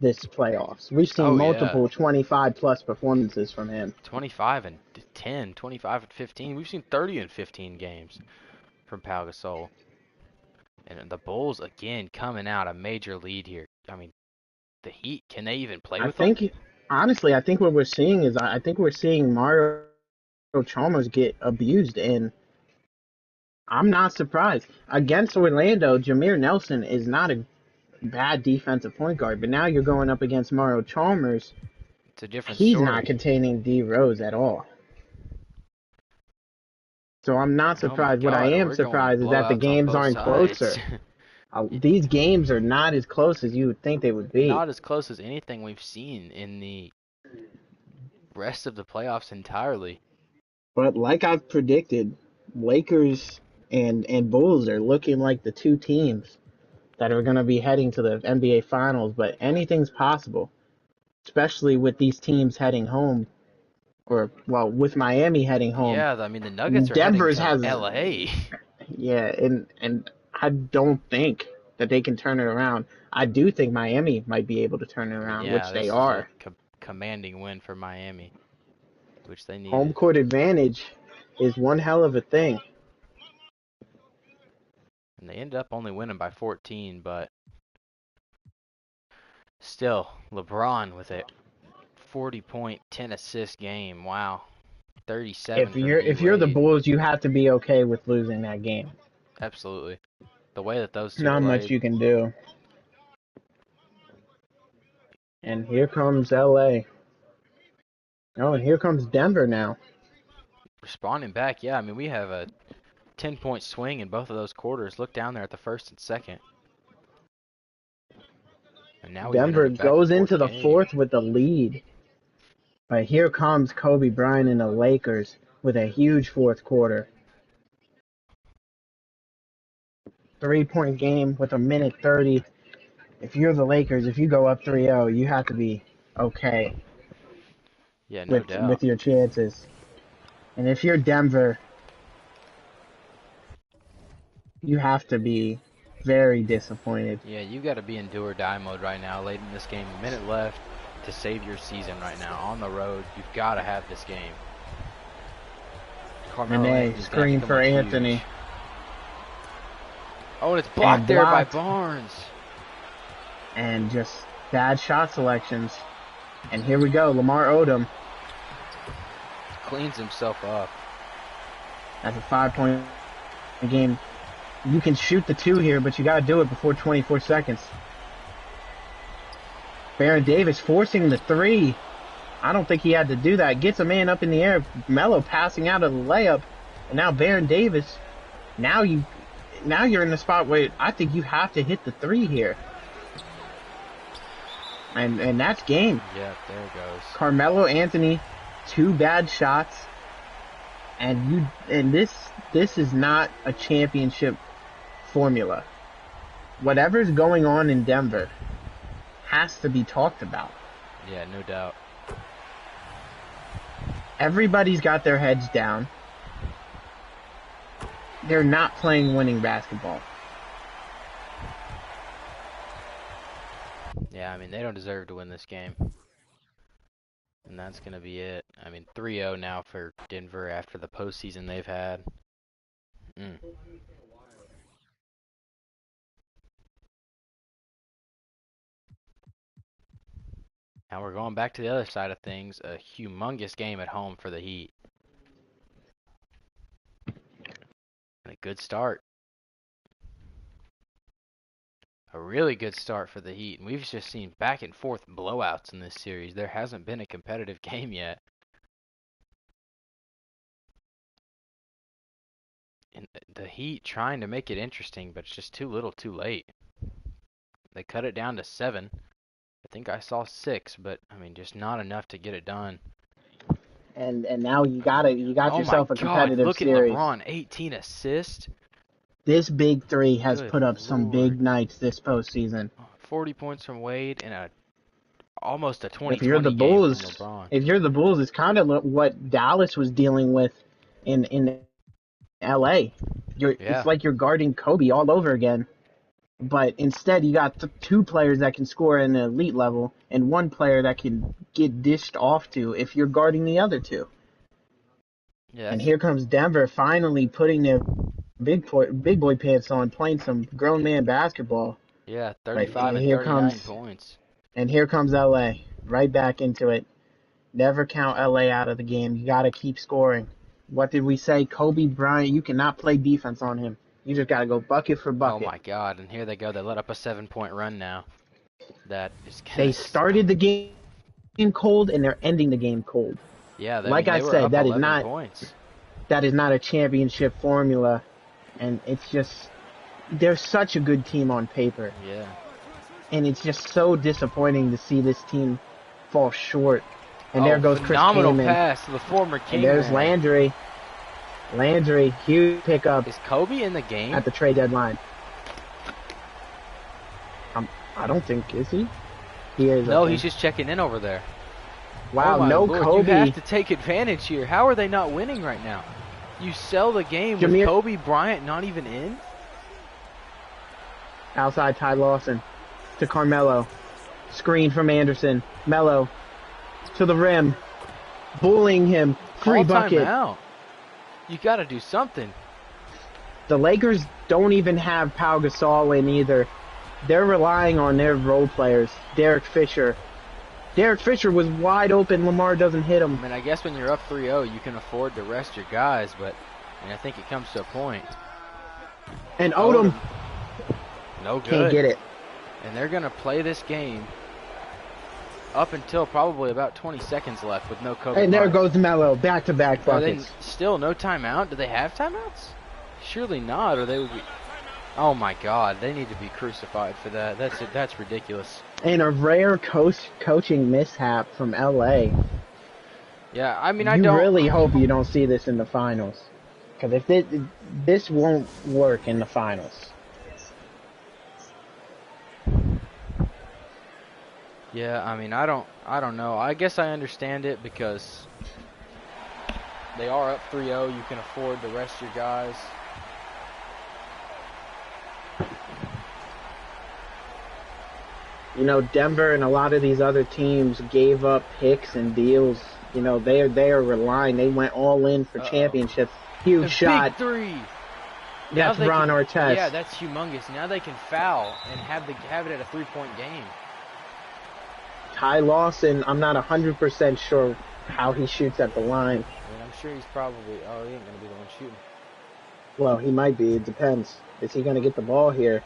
this playoffs. We've seen multiple 25-plus performances from him. 25 and 10, 25 and 15. We've seen 30 and 15 games from Pau Gasol. And the Bulls, again, coming out a major lead here. I mean, the Heat, can they even play with them? Honestly, I think what we're seeing is we're seeing Mario Chalmers get abused, and I'm not surprised. Against Orlando, Jameer Nelson is not a bad defensive point guard, but now you're going up against Mario Chalmers, It's a different he's story. not containing D Rose at all. So I'm not Oh my surprised. What I God, am we're going surprised is that the blowouts on games both aren't sides. closer. These games are not as close as you would think they would be. Not as close as anything we've seen in the rest of the playoffs entirely. But like I've predicted, Lakers and Bulls are looking like the two teams that are going to be heading to the NBA Finals. But anything's possible, especially with these teams heading home, or well, with Miami heading home. Yeah, I mean the Nuggets are Denver's heading to has LA. Yeah, and I don't think that they can turn it around. I do think Miami might be able to turn it around, Yeah, which they this is a are. commanding win for Miami, which they Home needed. court advantage is one hell of a thing. And they ended up only winning by 14, but still, LeBron with a 40-point, 10-assist game. Wow. 37 from If you're the D-Wade. Bulls, you have to be okay with losing that game. Absolutely. The way that those two Not much played. you can do. And here comes LA. Oh, and here comes Denver now. Responding back, yeah. I mean, we have a 10-point swing in both of those quarters. Look down there at the first and second. And now we've Denver entered a back goes and into the game. fourth with the lead. But here comes Kobe Bryant and the Lakers with a huge fourth quarter. 3-point game with a minute 30. If you're the Lakers, if you go up 3-0, you have to be okay Yeah, no doubt. with your chances. And if you're Denver, you have to be very disappointed. Yeah, you got to be in do or die mode right now, late in this game. A minute left to save your season right now. On the road, you've got to have this game. Carmelo And they Anthony's gonna screen become for huge. Anthony. Oh, and it's blocked And there by blocked. Barnes. And just bad shot selections. And here we go, Lamar Odom. Cleans himself up. That's a 5-point game. You can shoot the 2 here, but you got to do it before 24 seconds. Baron Davis forcing the 3. I don't think he had to do that. Gets a man up in the air. Melo passing out of the layup. And now Baron Davis. Now you're in the spot where I think you have to hit the 3 here. And that's game. Yeah, there it goes. Carmelo Anthony, 2 bad shots. And this is not a championship formula. Whatever's going on in Denver has to be talked about. Yeah, no doubt. Everybody's got their heads down. They're not playing winning basketball. Yeah, I mean, they don't deserve to win this game. And that's going to be it. I mean, 3-0 now for Denver after the postseason they've had. Now we're going back to the other side of things. A humongous game at home for the Heat. And a good start. A really good start for the Heat. And we've just seen back and forth blowouts in this series. There hasn't been a competitive game yet. And the Heat trying to make it interesting, but it's just too little too late. They cut it down to 7. I think I saw 6, but I mean, just not enough to get it done. And now you got yourself a competitive look series. Look at LeBron, 18 assists. This big 3 has Good put up some Lord. big nights this postseason. 40 points from Wade and almost a 20-20 If you're the game Bulls, from LeBron. it's kind of what Dallas was dealing with in LA. It's like you're guarding Kobe all over again. But instead, you got 2 players that can score at an elite level and 1 player that can get dished off to if you're guarding the other 2. Yeah, And here comes Denver finally putting their big boy pants on, playing some grown man basketball. 35 and here 39 comes- points. And here comes LA, right back into it. Never count LA out of the game. You got to keep scoring. What did we say? Kobe Bryant, you cannot play defense on him. You just got to go bucket for Oh bucket. my God! And here they go. They let up a 7-point run now. That is. They started the game game cold and they're ending the game cold. Yeah, Like I they were said, up that is 11 not- points. That is not a championship formula, and it's just they're such a good team on paper, Yeah. and it's just so disappointing to see this team fall short. And there goes Chris phenomenal Kaman. pass to the former King. And there's Landry. Landry, huge pickup Is Kobe in the game? at the trade deadline. I don't think, is he? He is. No, I he's think. just checking in over there. Wow, Oh my no Lord, Kobe. You have to take advantage here. How are they not winning right now? You sell the game with Jameer- Kobe Bryant not even in? Outside Ty Lawson to Carmelo. Screen from Anderson. Melo to the rim. Bullying him. Free Call bucket. timeout. You got to do something. The Lakers don't even have Pau Gasol in either. They're relying on their role players. Derek Fisher. Derek Fisher was wide open. Lamar doesn't hit him. I mean, I guess when you're up 3-0, you can afford to rest your guys, but I think it comes to a point. And Odom No good. can't get it. And they're going to play this game up until probably about 20 seconds left with no Kobe And there Bryant. goes Melo. Back-to-back Are they buckets. still no timeout? Do they have timeouts? Surely not, or they would be... Oh my God, they need to be crucified for that. That's ridiculous. And a rare coaching mishap from LA. Yeah, I mean, You I don't really hope you don't see this in the finals. Because if this won't work in the finals. Yeah, I mean, I don't know. I guess I understand it because they are up 3-0. You can afford to rest your guys. You know, Denver and a lot of these other teams gave up picks and deals. You know, they are relying. They went all in for championships. Huge A shot. Big three. That's Now they Ron can- Artest. Yeah, that's humongous. Now they can foul and have it at a 3-point game. Ty Lawson, I'm not 100% sure how he shoots at the line. I mean, I'm sure he's probably... Oh, he ain't going to be the one shooting. Well, he might be. It depends. Is he going to get the ball here?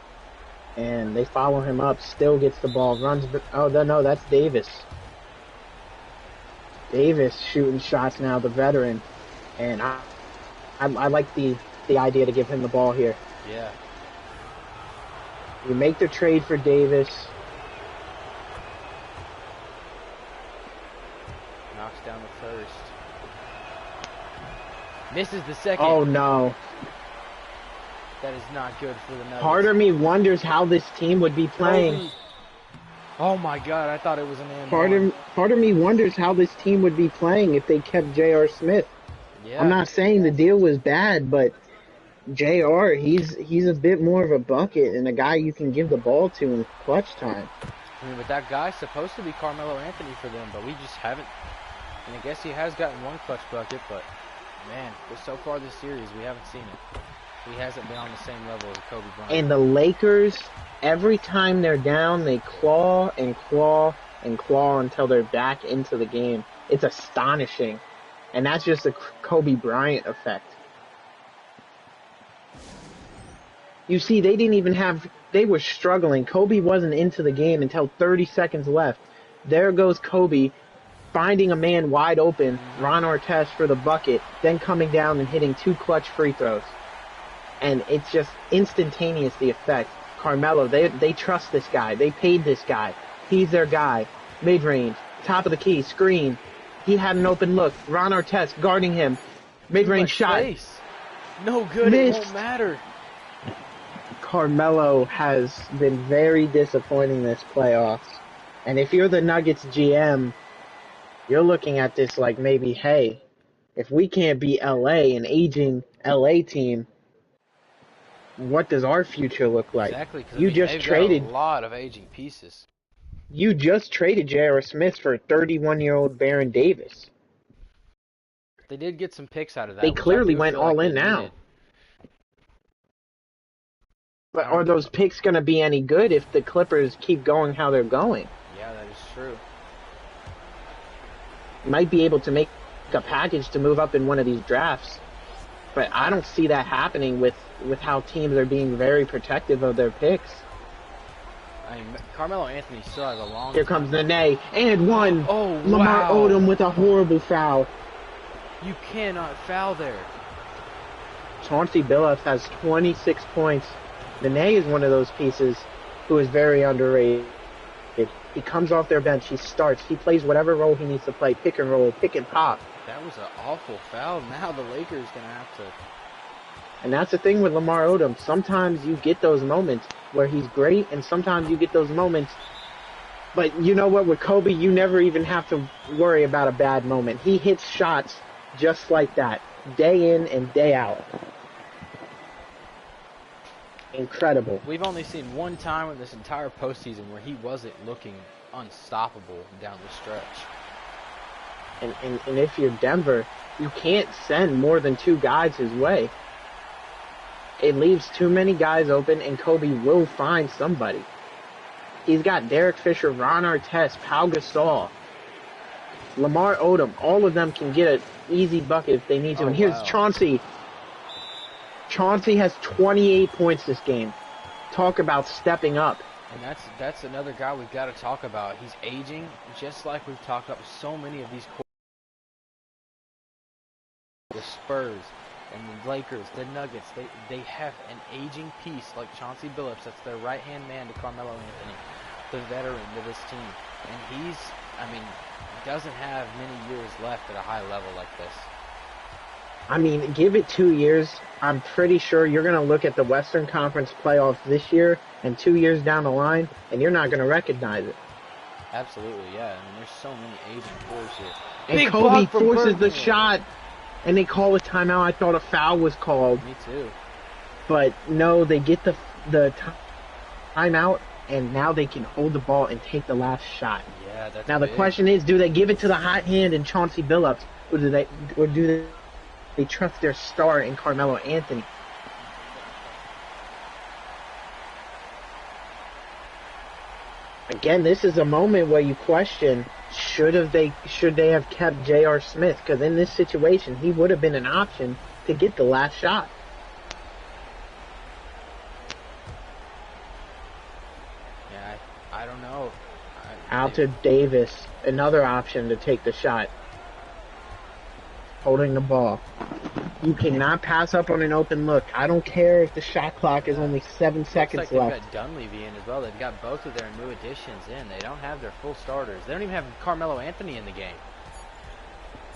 And they follow him up. Still gets the ball. Runs. Oh, no, that's Davis. Davis shooting shots now, the veteran. And I like the idea to give him the ball here. Yeah. You make the trade for Davis. Knocks down the first. Misses the second. Oh, no. That is not good for the Nuggets. Part of me wonders how this team would be playing. Kobe. Oh my God, I thought it was an and Part of me wonders how this team would be playing if they kept J.R. Smith. Yeah. I'm not saying the deal was bad, but J.R. he's a bit more of a bucket and a guy you can give the ball to in clutch time. I mean, but that guy's supposed to be Carmelo Anthony for them, but we just haven't. And I guess he has gotten one clutch bucket, but man, so far this series we haven't seen it. He hasn't been on the same level as Kobe Bryant. And the Lakers, every time they're down, they claw and claw and claw until they're back into the game. It's astonishing. And that's just the Kobe Bryant effect. You see, they were struggling. Kobe wasn't into the game until 30 seconds left. There goes Kobe, finding a man wide open, Ron Artest for the bucket, then coming down and hitting 2 clutch free throws. And it's just instantaneous, the effect. Carmelo, they trust this guy. They paid this guy. He's their guy. Mid-range, top of the key, screen. He had an open look. Ron Artest guarding him. Mid-range shot. Face. No good, Missed. it won't matter. Carmelo has been very disappointing this playoffs. And if you're the Nuggets GM, you're looking at this like maybe, hey, if we can't beat LA, an aging LA team, what does our future look like? Exactly. 'Cause, You I mean, just they've traded. got a lot of aging pieces. You just traded J.R. Smith for 31-year-old Baron Davis. They did get some picks out of that. They which I clearly do went feel like all they in now. needed. But are those picks going to be any good if the Clippers keep going how they're going? Yeah, that is true. You might be able to make a package to move up in one of these drafts. But I don't see that happening with how teams are being very protective of their picks. I mean, Carmelo Anthony still has a long Here time. comes Nene, and one. Oh, Lamar wow. Odom with a horrible foul. You cannot foul there. Chauncey Billups has 26 points. Nene is one of those pieces who is very underrated. He comes off their bench, he starts, he plays whatever role he needs to play, pick and roll, pick and pop. That was an awful foul. Now the Lakers going to have to... And that's the thing with Lamar Odom. Sometimes you get those moments where he's great, and sometimes you get those moments. But you know what? With Kobe, you never even have to worry about a bad moment. He hits shots just like that, day in and day out. Incredible. We've only seen one time in this entire postseason where he wasn't looking unstoppable down the stretch. And if you're Denver, you can't send more than 2 guys his way. It leaves too many guys open, and Kobe will find somebody. He's got Derek Fisher, Ron Artest, Pau Gasol, Lamar Odom. All of them can get an easy bucket if they need to. Oh, and here's wow. Chauncey. Chauncey has 28 points this game. Talk about stepping up. And that's another guy we've got to talk about. He's aging, just like we've talked about so many of these the Spurs and the Lakers, the Nuggets. They have an aging piece like Chauncey Billups. That's their right-hand man to Carmelo Anthony, the veteran to this team. And he's, I mean, doesn't have many years left at a high level like this. I mean, give it 2 years. I'm pretty sure you're going to look at the Western Conference playoffs this year and 2 years down the line, and you're not going to recognize it. Absolutely, yeah. I mean, there's so many aging cores here. And Big Kobe block from forces the Bergman. shot, and they call a timeout. I thought a foul was called, Me too. but no, they get the timeout, and now they can hold the ball and take the last shot. Yeah, that's Now the big. question is, do they give it to the hot hand in Chauncey Billups, or do they trust their star in Carmelo Anthony? Again, this is a moment where you question, should they have kept J.R. Smith? Because in this situation, he would have been an option to get the last shot. Yeah, I don't know. Out to Davis, another option to take the shot. Holding the ball. You cannot pass up on an open look. I don't care if the shot clock is only 7 seconds Looks like left. they've got Dunleavy in as well. They've got both of their new additions in. They don't have their full starters. They don't even have Carmelo Anthony in the game.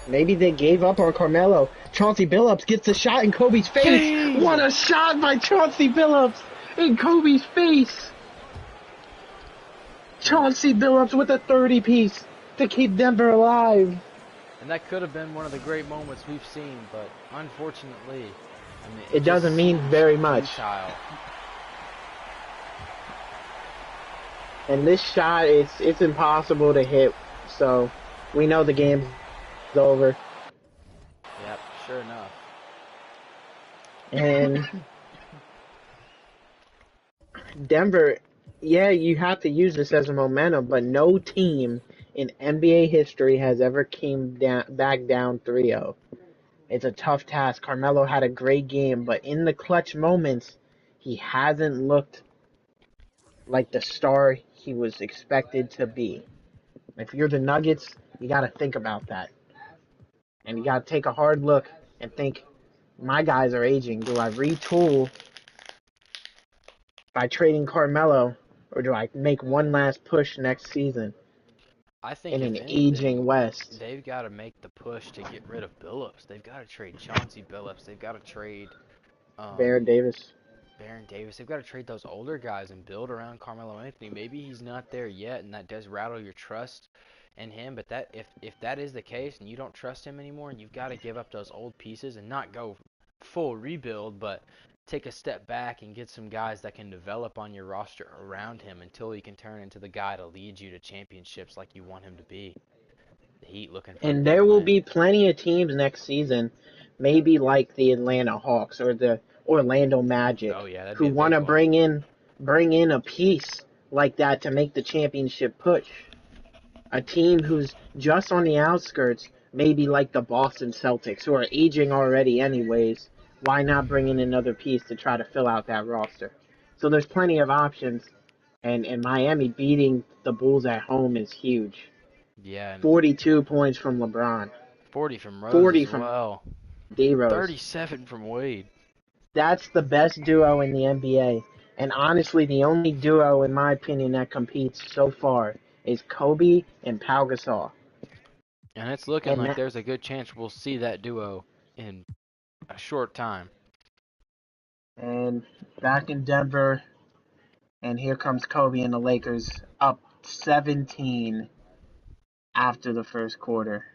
Maybe they gave up on Carmelo. Chauncey Billups gets a shot in Kobe's face. Jeez. What a shot by Chauncey Billups in Kobe's face. Chauncey Billups with a 30-piece to keep Denver alive. And that could have been one of the great moments we've seen, but unfortunately, I mean, It doesn't just mean seems very much. futile. And this shot, it's impossible to hit. So we know the game's over. Yep, sure enough. And Denver, yeah, you have to use this as a momentum, but no team in NBA history has ever came back down 3-0. It's a tough task. Carmelo had a great game, but in the clutch moments, he hasn't looked like the star he was expected to be. If you're the Nuggets, you got to think about that. And you got to take a hard look and think, my guys are aging. Do I retool by trading Carmelo, or do I make one last push next season I think in if an anything, aging West? they've got to make the push to get rid of Billups. They've got to trade Chauncey Billups. They've got to trade Baron Davis. Baron Davis. They've got to trade those older guys and build around Carmelo Anthony. Maybe he's not there yet, and that does rattle your trust in him. But that if that is the case, and you don't trust him anymore, and you've got to give up those old pieces and not go full rebuild, but take a step back and get some guys that can develop on your roster around him until he can turn into the guy to lead you to championships like you want him to be. The Heat looking for And a there big will win. be plenty of teams next season, maybe like the Atlanta Hawks or the Orlando Magic, Oh, yeah, that'd who be a want to big bring in a piece like that to make the championship push. A team who's just on the outskirts, maybe like the Boston Celtics, who are aging already anyways. Why not bring in another piece to try to fill out that roster? So there's plenty of options. And Miami beating the Bulls at home is huge. Yeah, and 42 points from LeBron. 40 from Rose 40 as from well. D-Rose. 37 from Wade. That's the best duo in the NBA. And honestly, the only duo, in my opinion, that competes so far is Kobe and Pau Gasol. And it's looking And like that, there's a good chance we'll see that duo in a short time. and back in Denver, and here comes Kobe and the Lakers up 17 after the first quarter.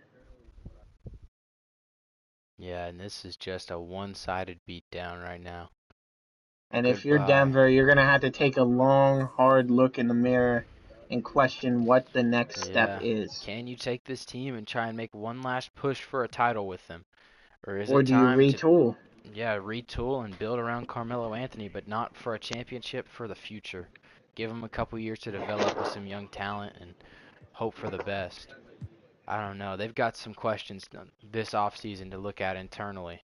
Yeah, and this is just a one-sided beatdown right now. And if you're Goodbye. Denver, you're going to have to take a long, hard look in the mirror and question what the next step is. Can you take this team and try and make one last push for a title with them? Or is Or it do you time to retool? retool and build around Carmelo Anthony, but not for a championship, for the future? Give him a couple years to develop with some young talent and hope for the best. I don't know. They've got some questions this offseason to look at internally.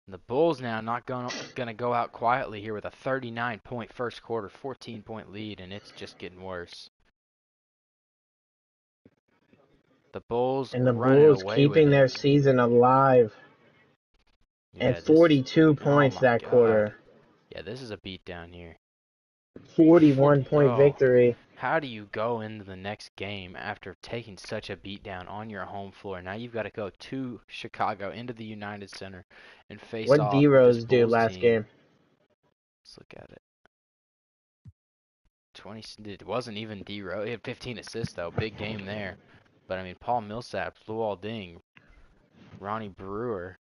The Bulls now not gonna go out quietly here with a 39-point first quarter, 14-point lead, and it's just getting worse. The Bulls And the running Bulls away with keeping their it. season alive. Yeah, And 42 oh points my that God. quarter. Yeah, this is a beatdown here. 41-point victory. How do you go into the next game after taking such a beatdown on your home floor? Now you've got to go to Chicago, into the United Center, and face What off D with Rose this do Bulls last team. game? Let's look at it. 20. It wasn't even D Rose. He had 15 assists though. Big game there. But I mean, Paul Millsap, Luol Deng, Ronnie Brewer.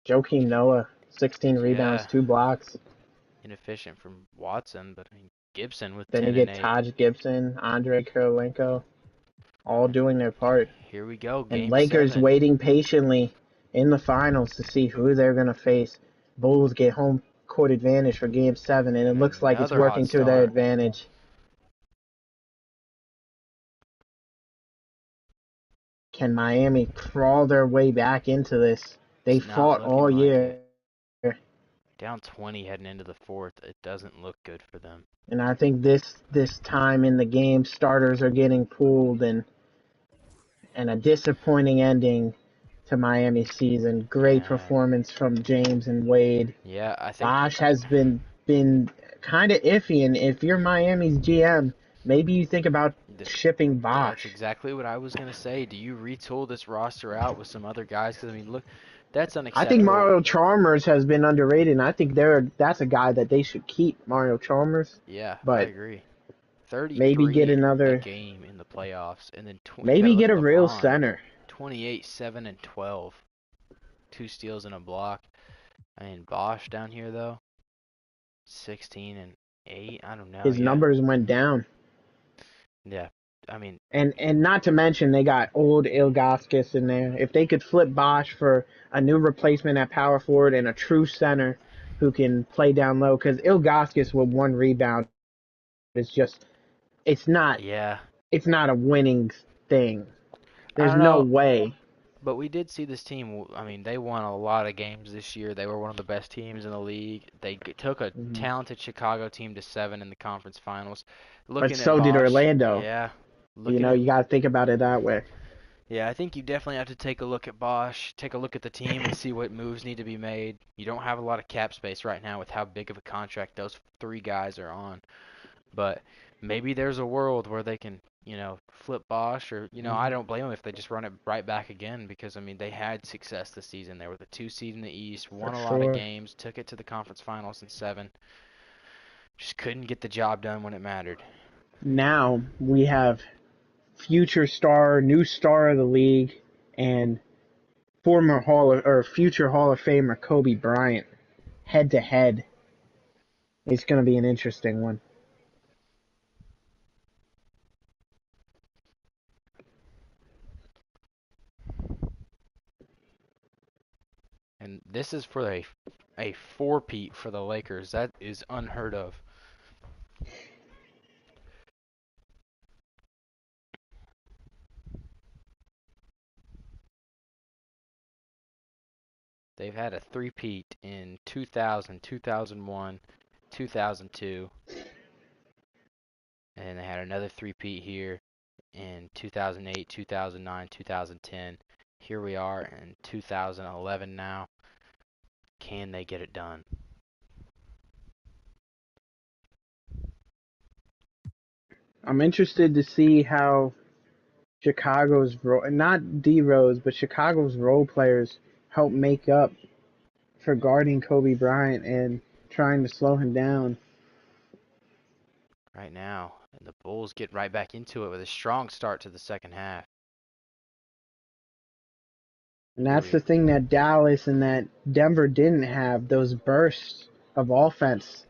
Joakim Noah, 16 rebounds, 2 blocks. Inefficient from Watson, but I mean, Gibson with Then 10 you and get 8. Taj Gibson, Andre Kirilenko, all doing their part. Here we go, And game Lakers 7. waiting patiently in the finals to see who they're going to face. Bulls get home court advantage for game 7, and it looks like it's Another hot working to their start. advantage. Can Miami crawl their way back into this? They It's not fought looking all like year. it. Down 20 heading into the fourth. It doesn't look good for them. And I think this time in the game, starters are getting pulled, and a disappointing ending to Miami's season. Great performance from James and Wade. Yeah, I think Bosh has been kind of iffy, and if you're Miami's GM, maybe you think about shipping Bosh. That's exactly what I was going to say. Do you retool this roster out with some other guys? Because, I mean, look, that's unacceptable. I think Mario Chalmers has been underrated, and I think that's a guy that they should keep, Mario Chalmers. Yeah, but I agree. 33 maybe get another a game in the playoffs, and then maybe get a real center. 28, 7, and 12. 2 steals and a block. I mean, Bosh down here, though, 16 and 8. I don't know. His numbers went down. Yeah, I mean, and not to mention they got old Ilgauskas in there. If they could flip Bosh for a new replacement at power forward and a true center who can play down low, because Ilgauskas with 1 rebound is just it's not a winning thing. There's no way. But we did see this team. I mean, they won a lot of games this year. They were one of the best teams in the league. They took a talented Chicago team to 7 in the conference finals. But so did Orlando. Yeah. You got to think about it that way. Yeah, I think you definitely have to take a look at Bosh, take a look at the team, and see what moves need to be made. You don't have a lot of cap space right now with how big of a contract those 3 guys are on. But maybe there's a world where they can, flip Bosh, or, I don't blame them if they just run it right back again, because, I mean, they had success this season. They were the 2 seed in the East, won a lot of games, took it to the conference finals in 7. Just couldn't get the job done when it mattered. Now we have future new star of the league, and future Hall of Famer Kobe Bryant head to head. It's going to be an interesting one. And this is for a 4-peat for the Lakers. That is unheard of. They've had a 3-peat in 2000, 2001, 2002. And they had another three-peat here in 2008, 2009, 2010. Here we are in 2011 now. Can they get it done? I'm interested to see how Chicago's not D Rose, but Chicago's role players help make up for guarding Kobe Bryant and trying to slow him down. Right now, and the Bulls get right back into it with a strong start to the second half. And that's the thing that Dallas and that Denver didn't have, those bursts of offense.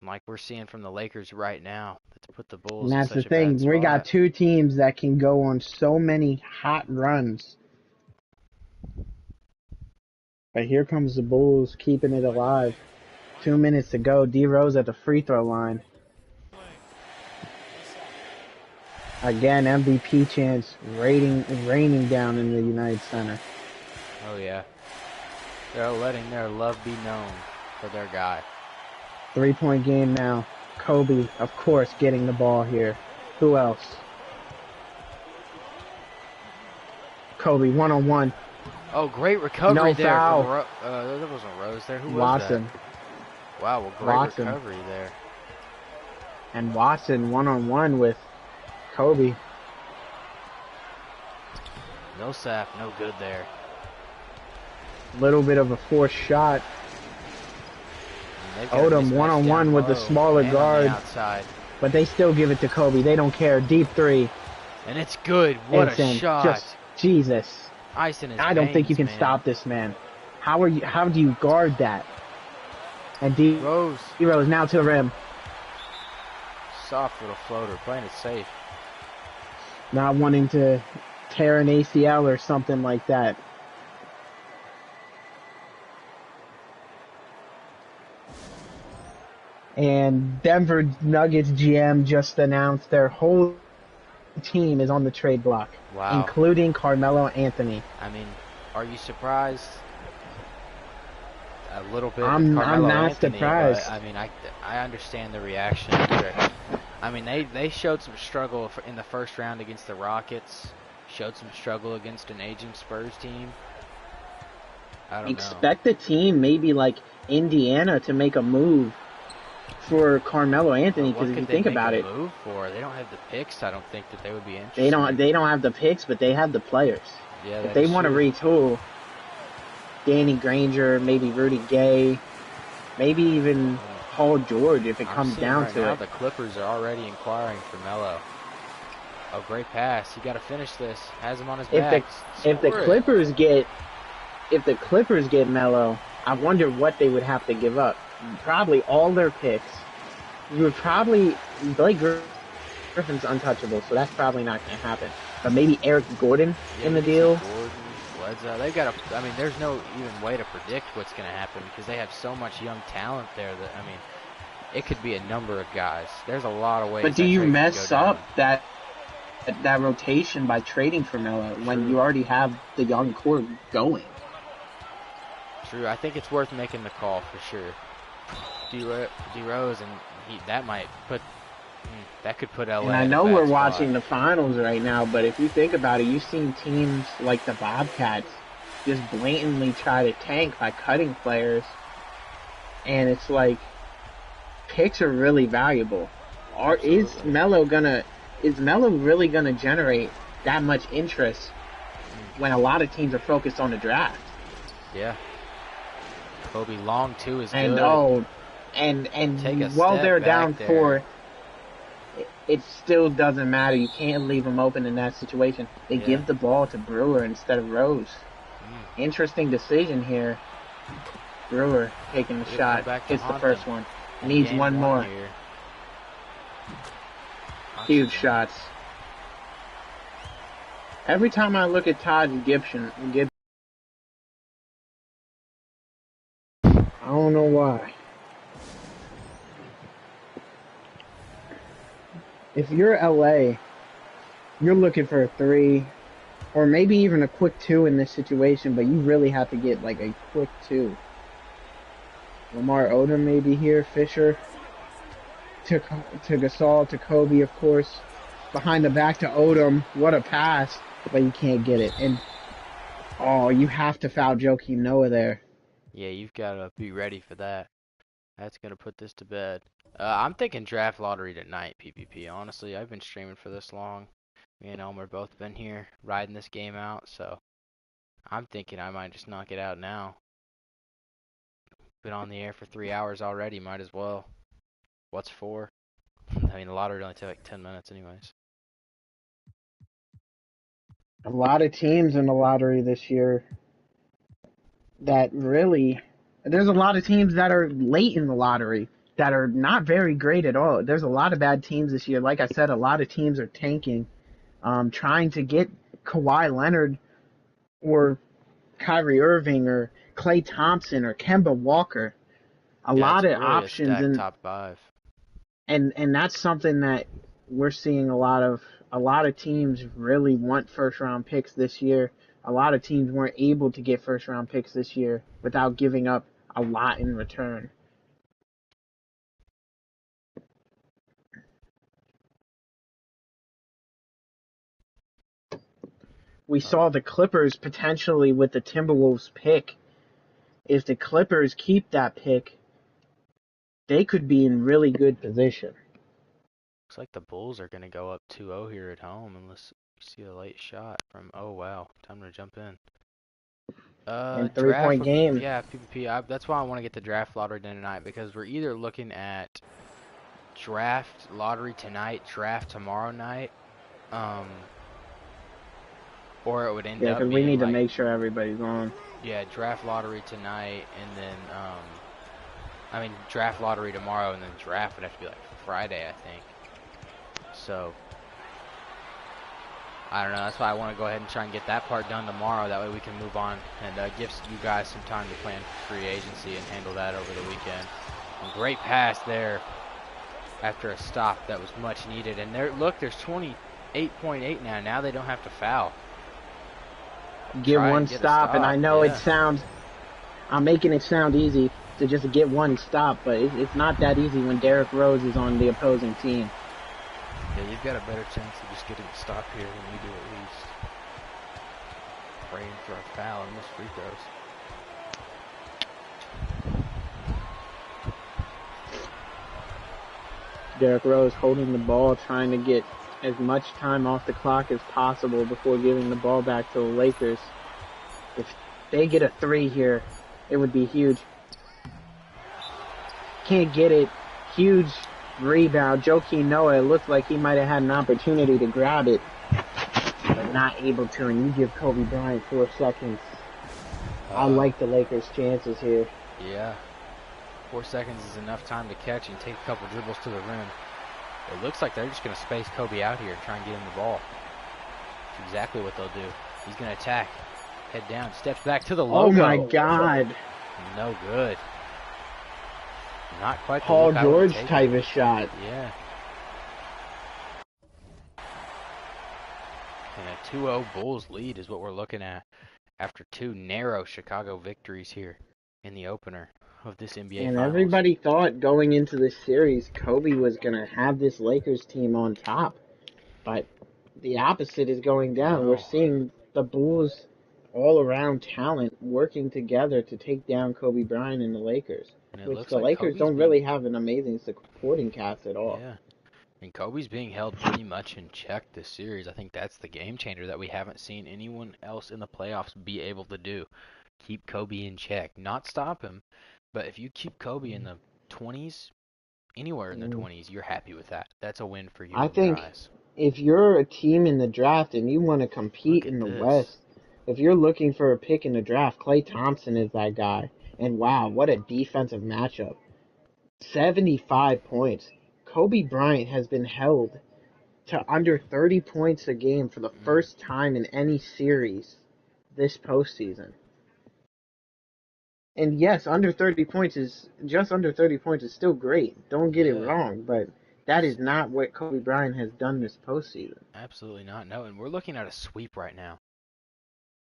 Like we're seeing from the Lakers right now. Let's put the Bulls And that's in such the a bad thing. We got spot. two teams that can go on so many hot runs. But here comes the Bulls keeping it alive. 2 minutes to go. D Rose at the free throw line. Again, MVP chance raining down in the United Center. Oh yeah. They're letting their love be known for their guy. 3-point game now. Kobe, of course, getting the ball here. Who else? Kobe, one-on-one. Oh, great recovery No there. foul. There wasn't Rose there. Who was Watson. that? Wow, well, great Watson. recovery there. And Watson one-on-one with Kobe. Millsap, no good there. Little bit of a forced shot. They've got a Odom mismatch one-on-one down with the low smaller and on the guard. outside. But they still give it to Kobe. They don't care. Deep three. And it's good. What It's a in. shot. Just Jesus. Ice in his I don't think you veins, can man. stop this man. How do you guard that? And D Rose, Rose now to the rim. soft little floater, playing it safe. Not wanting to tear an ACL or something like that. And Denver Nuggets GM just announced their whole team is on the trade block, Wow. including Carmelo Anthony. I mean, are you surprised? A little bit. I'm with Carmelo not Anthony, surprised. But, I mean, I understand the reaction. I mean, they showed some struggle in the first round against the Rockets. Showed some struggle against an aging Spurs team. I don't know. Expect a team maybe like Indiana to make a move for Carmelo Anthony, What because if you could they think make about a it, move for? They don't have the picks. I don't think that they would be interested. they don't have the picks, but they have the players. Yeah, If that they is want to true. retool, Danny Granger, maybe Rudy Gay, maybe even Paul George if it I'm comes seeing down right to now it. the Clippers are already inquiring for Melo. Oh, great pass! You got to finish this. Has him on his back. If the Score it. Clippers get Melo, I wonder what they would have to give up. Probably all their picks. You would probably Blake Griffin's untouchable, so that's probably not going to happen. But maybe Eric Gordon in the you can see deal. Gordon, Bledsoe. They've got a. I mean, there's no even way to predict what's going to happen because they have so much young talent there that I mean, it could be a number of guys. There's a lot of ways. But do that you trade could mess go up down. that rotation by trading for Melo when True. you already have the young core going? True. I think it's worth making the call for sure. D Rose and that might put. That could put LA. And I in a know bad we're spot. watching the finals right now, but if you think about it, you've seen teams like the Bobcats just blatantly try to tank by cutting players, and it's like picks are really valuable. Is Melo really gonna generate that much interest when a lot of teams are focused on the draft? Yeah. Kobe long too is And good. Take a while step they're back down there. 4, it still doesn't matter. You can't leave them open in that situation. They Yeah. give the ball to Brewer instead of Rose. Interesting decision here. Brewer taking the It'll shot. come back to Hits the haunt first them. one. In Needs game one more. here. Huge shots. Every time I look at Todd Gibson, I don't know why. If you're LA, you're looking for a 3, or maybe even a quick 2 in this situation, but you really have to get like a quick 2. Lamar Odom may be here. Fisher to Gasol, to Kobe, of course. Behind the back to Odom. What a pass. But you can't get it. And, oh, you have to foul Joakim Noah there. Yeah, you've got to be ready for that. That's going to put this to bed. I'm thinking draft lottery tonight, PPP. Honestly, I've been streaming for this long. Me and Elmer both been here riding this game out, so I'm thinking I might just knock it out now. Been on the air for 3 hours already, might as well. What's 4? I mean, the lottery only takes like 10 minutes anyways. A lot of teams in the lottery this year that really... There's a lot of teams that are late in the lottery that are not very great at all. There's a lot of bad teams this year. Like I said, a lot of teams are tanking, trying to get Kawhi Leonard or Kyrie Irving or Klay Thompson or Kemba Walker. A lot of really options in top 5. And that's something that we're seeing a lot of teams really want first round picks this year. A lot of teams weren't able to get first round picks this year without giving up a lot in return. We saw the Clippers potentially with the Timberwolves pick. If the Clippers keep that pick, they could be in really good position. Looks like the Bulls are going to go up 2-0 here at home unless you see a late shot from, oh wow, time to jump in. And 3-point game. Yeah, PPP. That's why I want to get the draft lottery done tonight, because we're either looking at draft lottery tonight, draft tomorrow night, or it would end up being, because we need to make sure everybody's on. Yeah, draft lottery tonight, and then, draft lottery tomorrow, and then draft would have to be like Friday, I think. So, I don't know. That's why I want to go ahead and try and get that part done tomorrow. That way we can move on and give you guys some time to plan free agency and handle that over the weekend. And great pass there after a stop that was much needed. And there, look, there's 28.8 now. Now they don't have to foul. Get one stop, and I know it sounds... I'm making it sound easy to just get one stop, but it's not that easy when Derrick Rose is on the opposing team. Yeah, you've got a better chance of just getting a stop here than we do at least. Praying for a foul and miss free throws. Derrick Rose holding the ball, trying to get as much time off the clock as possible before giving the ball back to the Lakers. If they get a 3 here, it would be huge. Can't get it. Huge rebound. Joakim Noah, it looked like he might have had an opportunity to grab it, but not able to, and you give Kobe Bryant 4 seconds. I like the Lakers' chances here. Yeah. 4 seconds is enough time to catch and take a couple dribbles to the rim. It looks like they're just going to space Kobe out here and try and get him the ball. That's exactly what they'll do. He's going to attack. Head down. Steps back to the logo. Oh, my God. No good. Not quite the Paul George type of shot. Yeah. And a 2-0 Bulls lead is what we're looking at after 2 narrow Chicago victories here in the opener of this NBA And Finals. everybody thought going into this series, Kobe was going to have this Lakers team on top. But the opposite is going down. We're seeing the Bulls all-around talent working together to take down Kobe Bryant and the Lakers. Which the Lakers don't really have an amazing supporting cast at all. Yeah. And Kobe's being held pretty much in check this series. I think that's the game changer that we haven't seen anyone else in the playoffs be able to do. Keep Kobe in check. Not stop him, but if you keep Kobe in the 20s, anywhere in the 20s, you're happy with that. That's a win for you. I think if you're a team in the draft and you want to compete in the West, if you're looking for a pick in the draft, Klay Thompson is that guy. And wow, what a defensive matchup. 75 points. Kobe Bryant has been held to under 30 points a game for the first time in any series this postseason. And yes, under 30 points is still great. Don't get it wrong, but that is not what Kobe Bryant has done this postseason. Absolutely not. No, and we're looking at a sweep right now.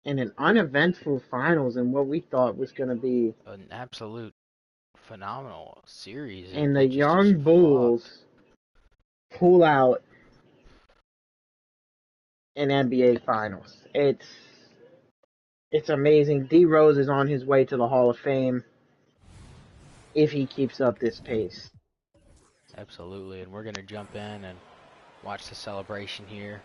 And an uneventful finals in what we thought was going to be an absolute phenomenal series. And It the just young Bulls pull out an NBA Finals. It's amazing. D Rose is on his way to the Hall of Fame if he keeps up this pace. Absolutely, and we're going to jump in and watch the celebration here.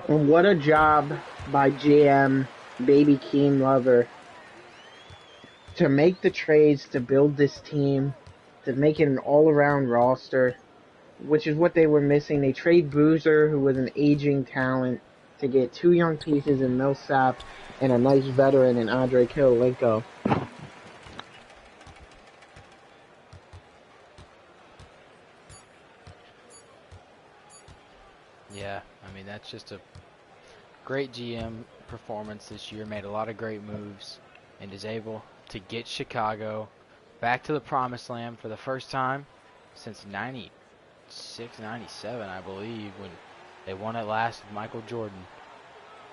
And what a job by GM Baby Keem Lover to make the trades, to build this team, to make it an all-around roster, which is what they were missing. They trade Boozer, who was an aging talent, to get 2 young pieces in Millsap and a nice veteran in Andre Kirilenko. Yeah, I mean, that's just a great GM performance this year. Made a lot of great moves and is able to get Chicago back to the promised land for the first time since 96, 97, I believe, when they won it last with Michael Jordan.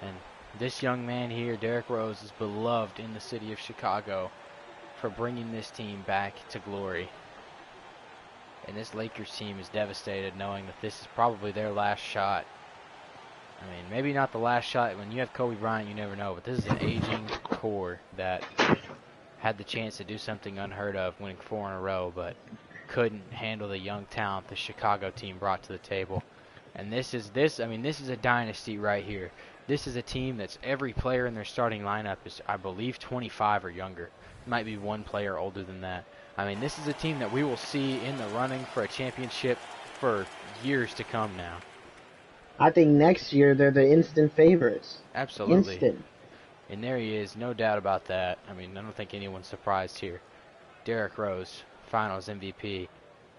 And this young man here, Derrick Rose, is beloved in the city of Chicago for bringing this team back to glory. And this Lakers team is devastated knowing that this is probably their last shot. I mean, maybe not the last shot. When you have Kobe Bryant, you never know. But this is an aging core that had the chance to do something unheard of, winning 4 in a row, but couldn't handle the young talent the Chicago team brought to the table. And this is a dynasty right here. This is a team that's every player in their starting lineup is, I believe, 25 or younger. Might be one player older than that. I mean, this is a team that we will see in the running for a championship for years to come now. I think next year they're the instant favorites. Absolutely. Instant. And there he is, no doubt about that. I mean, I don't think anyone's surprised here. Derrick Rose, Finals MVP,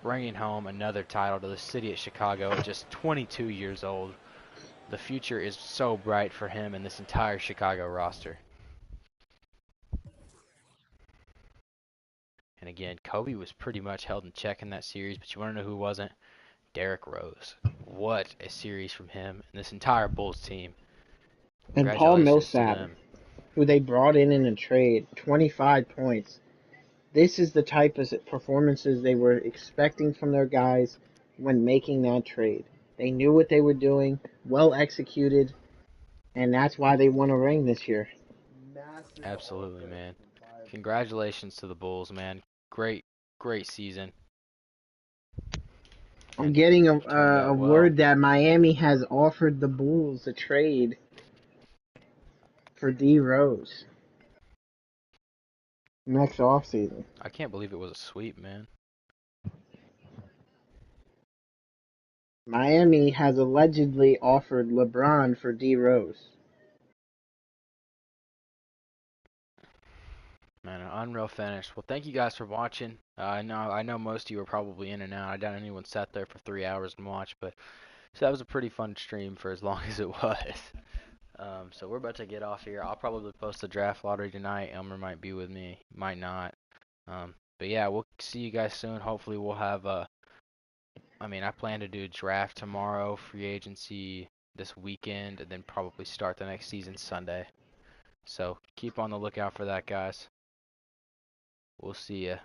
bringing home another title to the city of Chicago at just 22 years old. The future is so bright for him and this entire Chicago roster. And again, Kobe was pretty much held in check in that series, but you want to know who wasn't? Derrick Rose. What a series from him and this entire Bulls team. And Paul Congratulations to Millsap, them. who they brought in a trade, 25 points. This is the type of performances they were expecting from their guys when making that trade. They knew what they were doing, well executed, and that's why they won a ring this year. Absolutely, man. Congratulations to the Bulls, man. Great season. I'm getting Turned a out well. word that Miami has offered the Bulls a trade for D Rose next offseason. I can't believe it was a sweep, man. Miami has allegedly offered LeBron for D Rose. Man, an unreal finish. Well, thank you guys for watching. I know most of you were probably in and out. I doubt anyone sat there for 3 hours and watched, but so that was a pretty fun stream for as long as it was. So we're about to get off here. I'll probably post the draft lottery tonight. Elmer might be with me, might not. But yeah, we'll see you guys soon. Hopefully we'll have I plan to do draft tomorrow, free agency this weekend, and then probably start the next season Sunday. So keep on the lookout for that, guys. We'll see ya.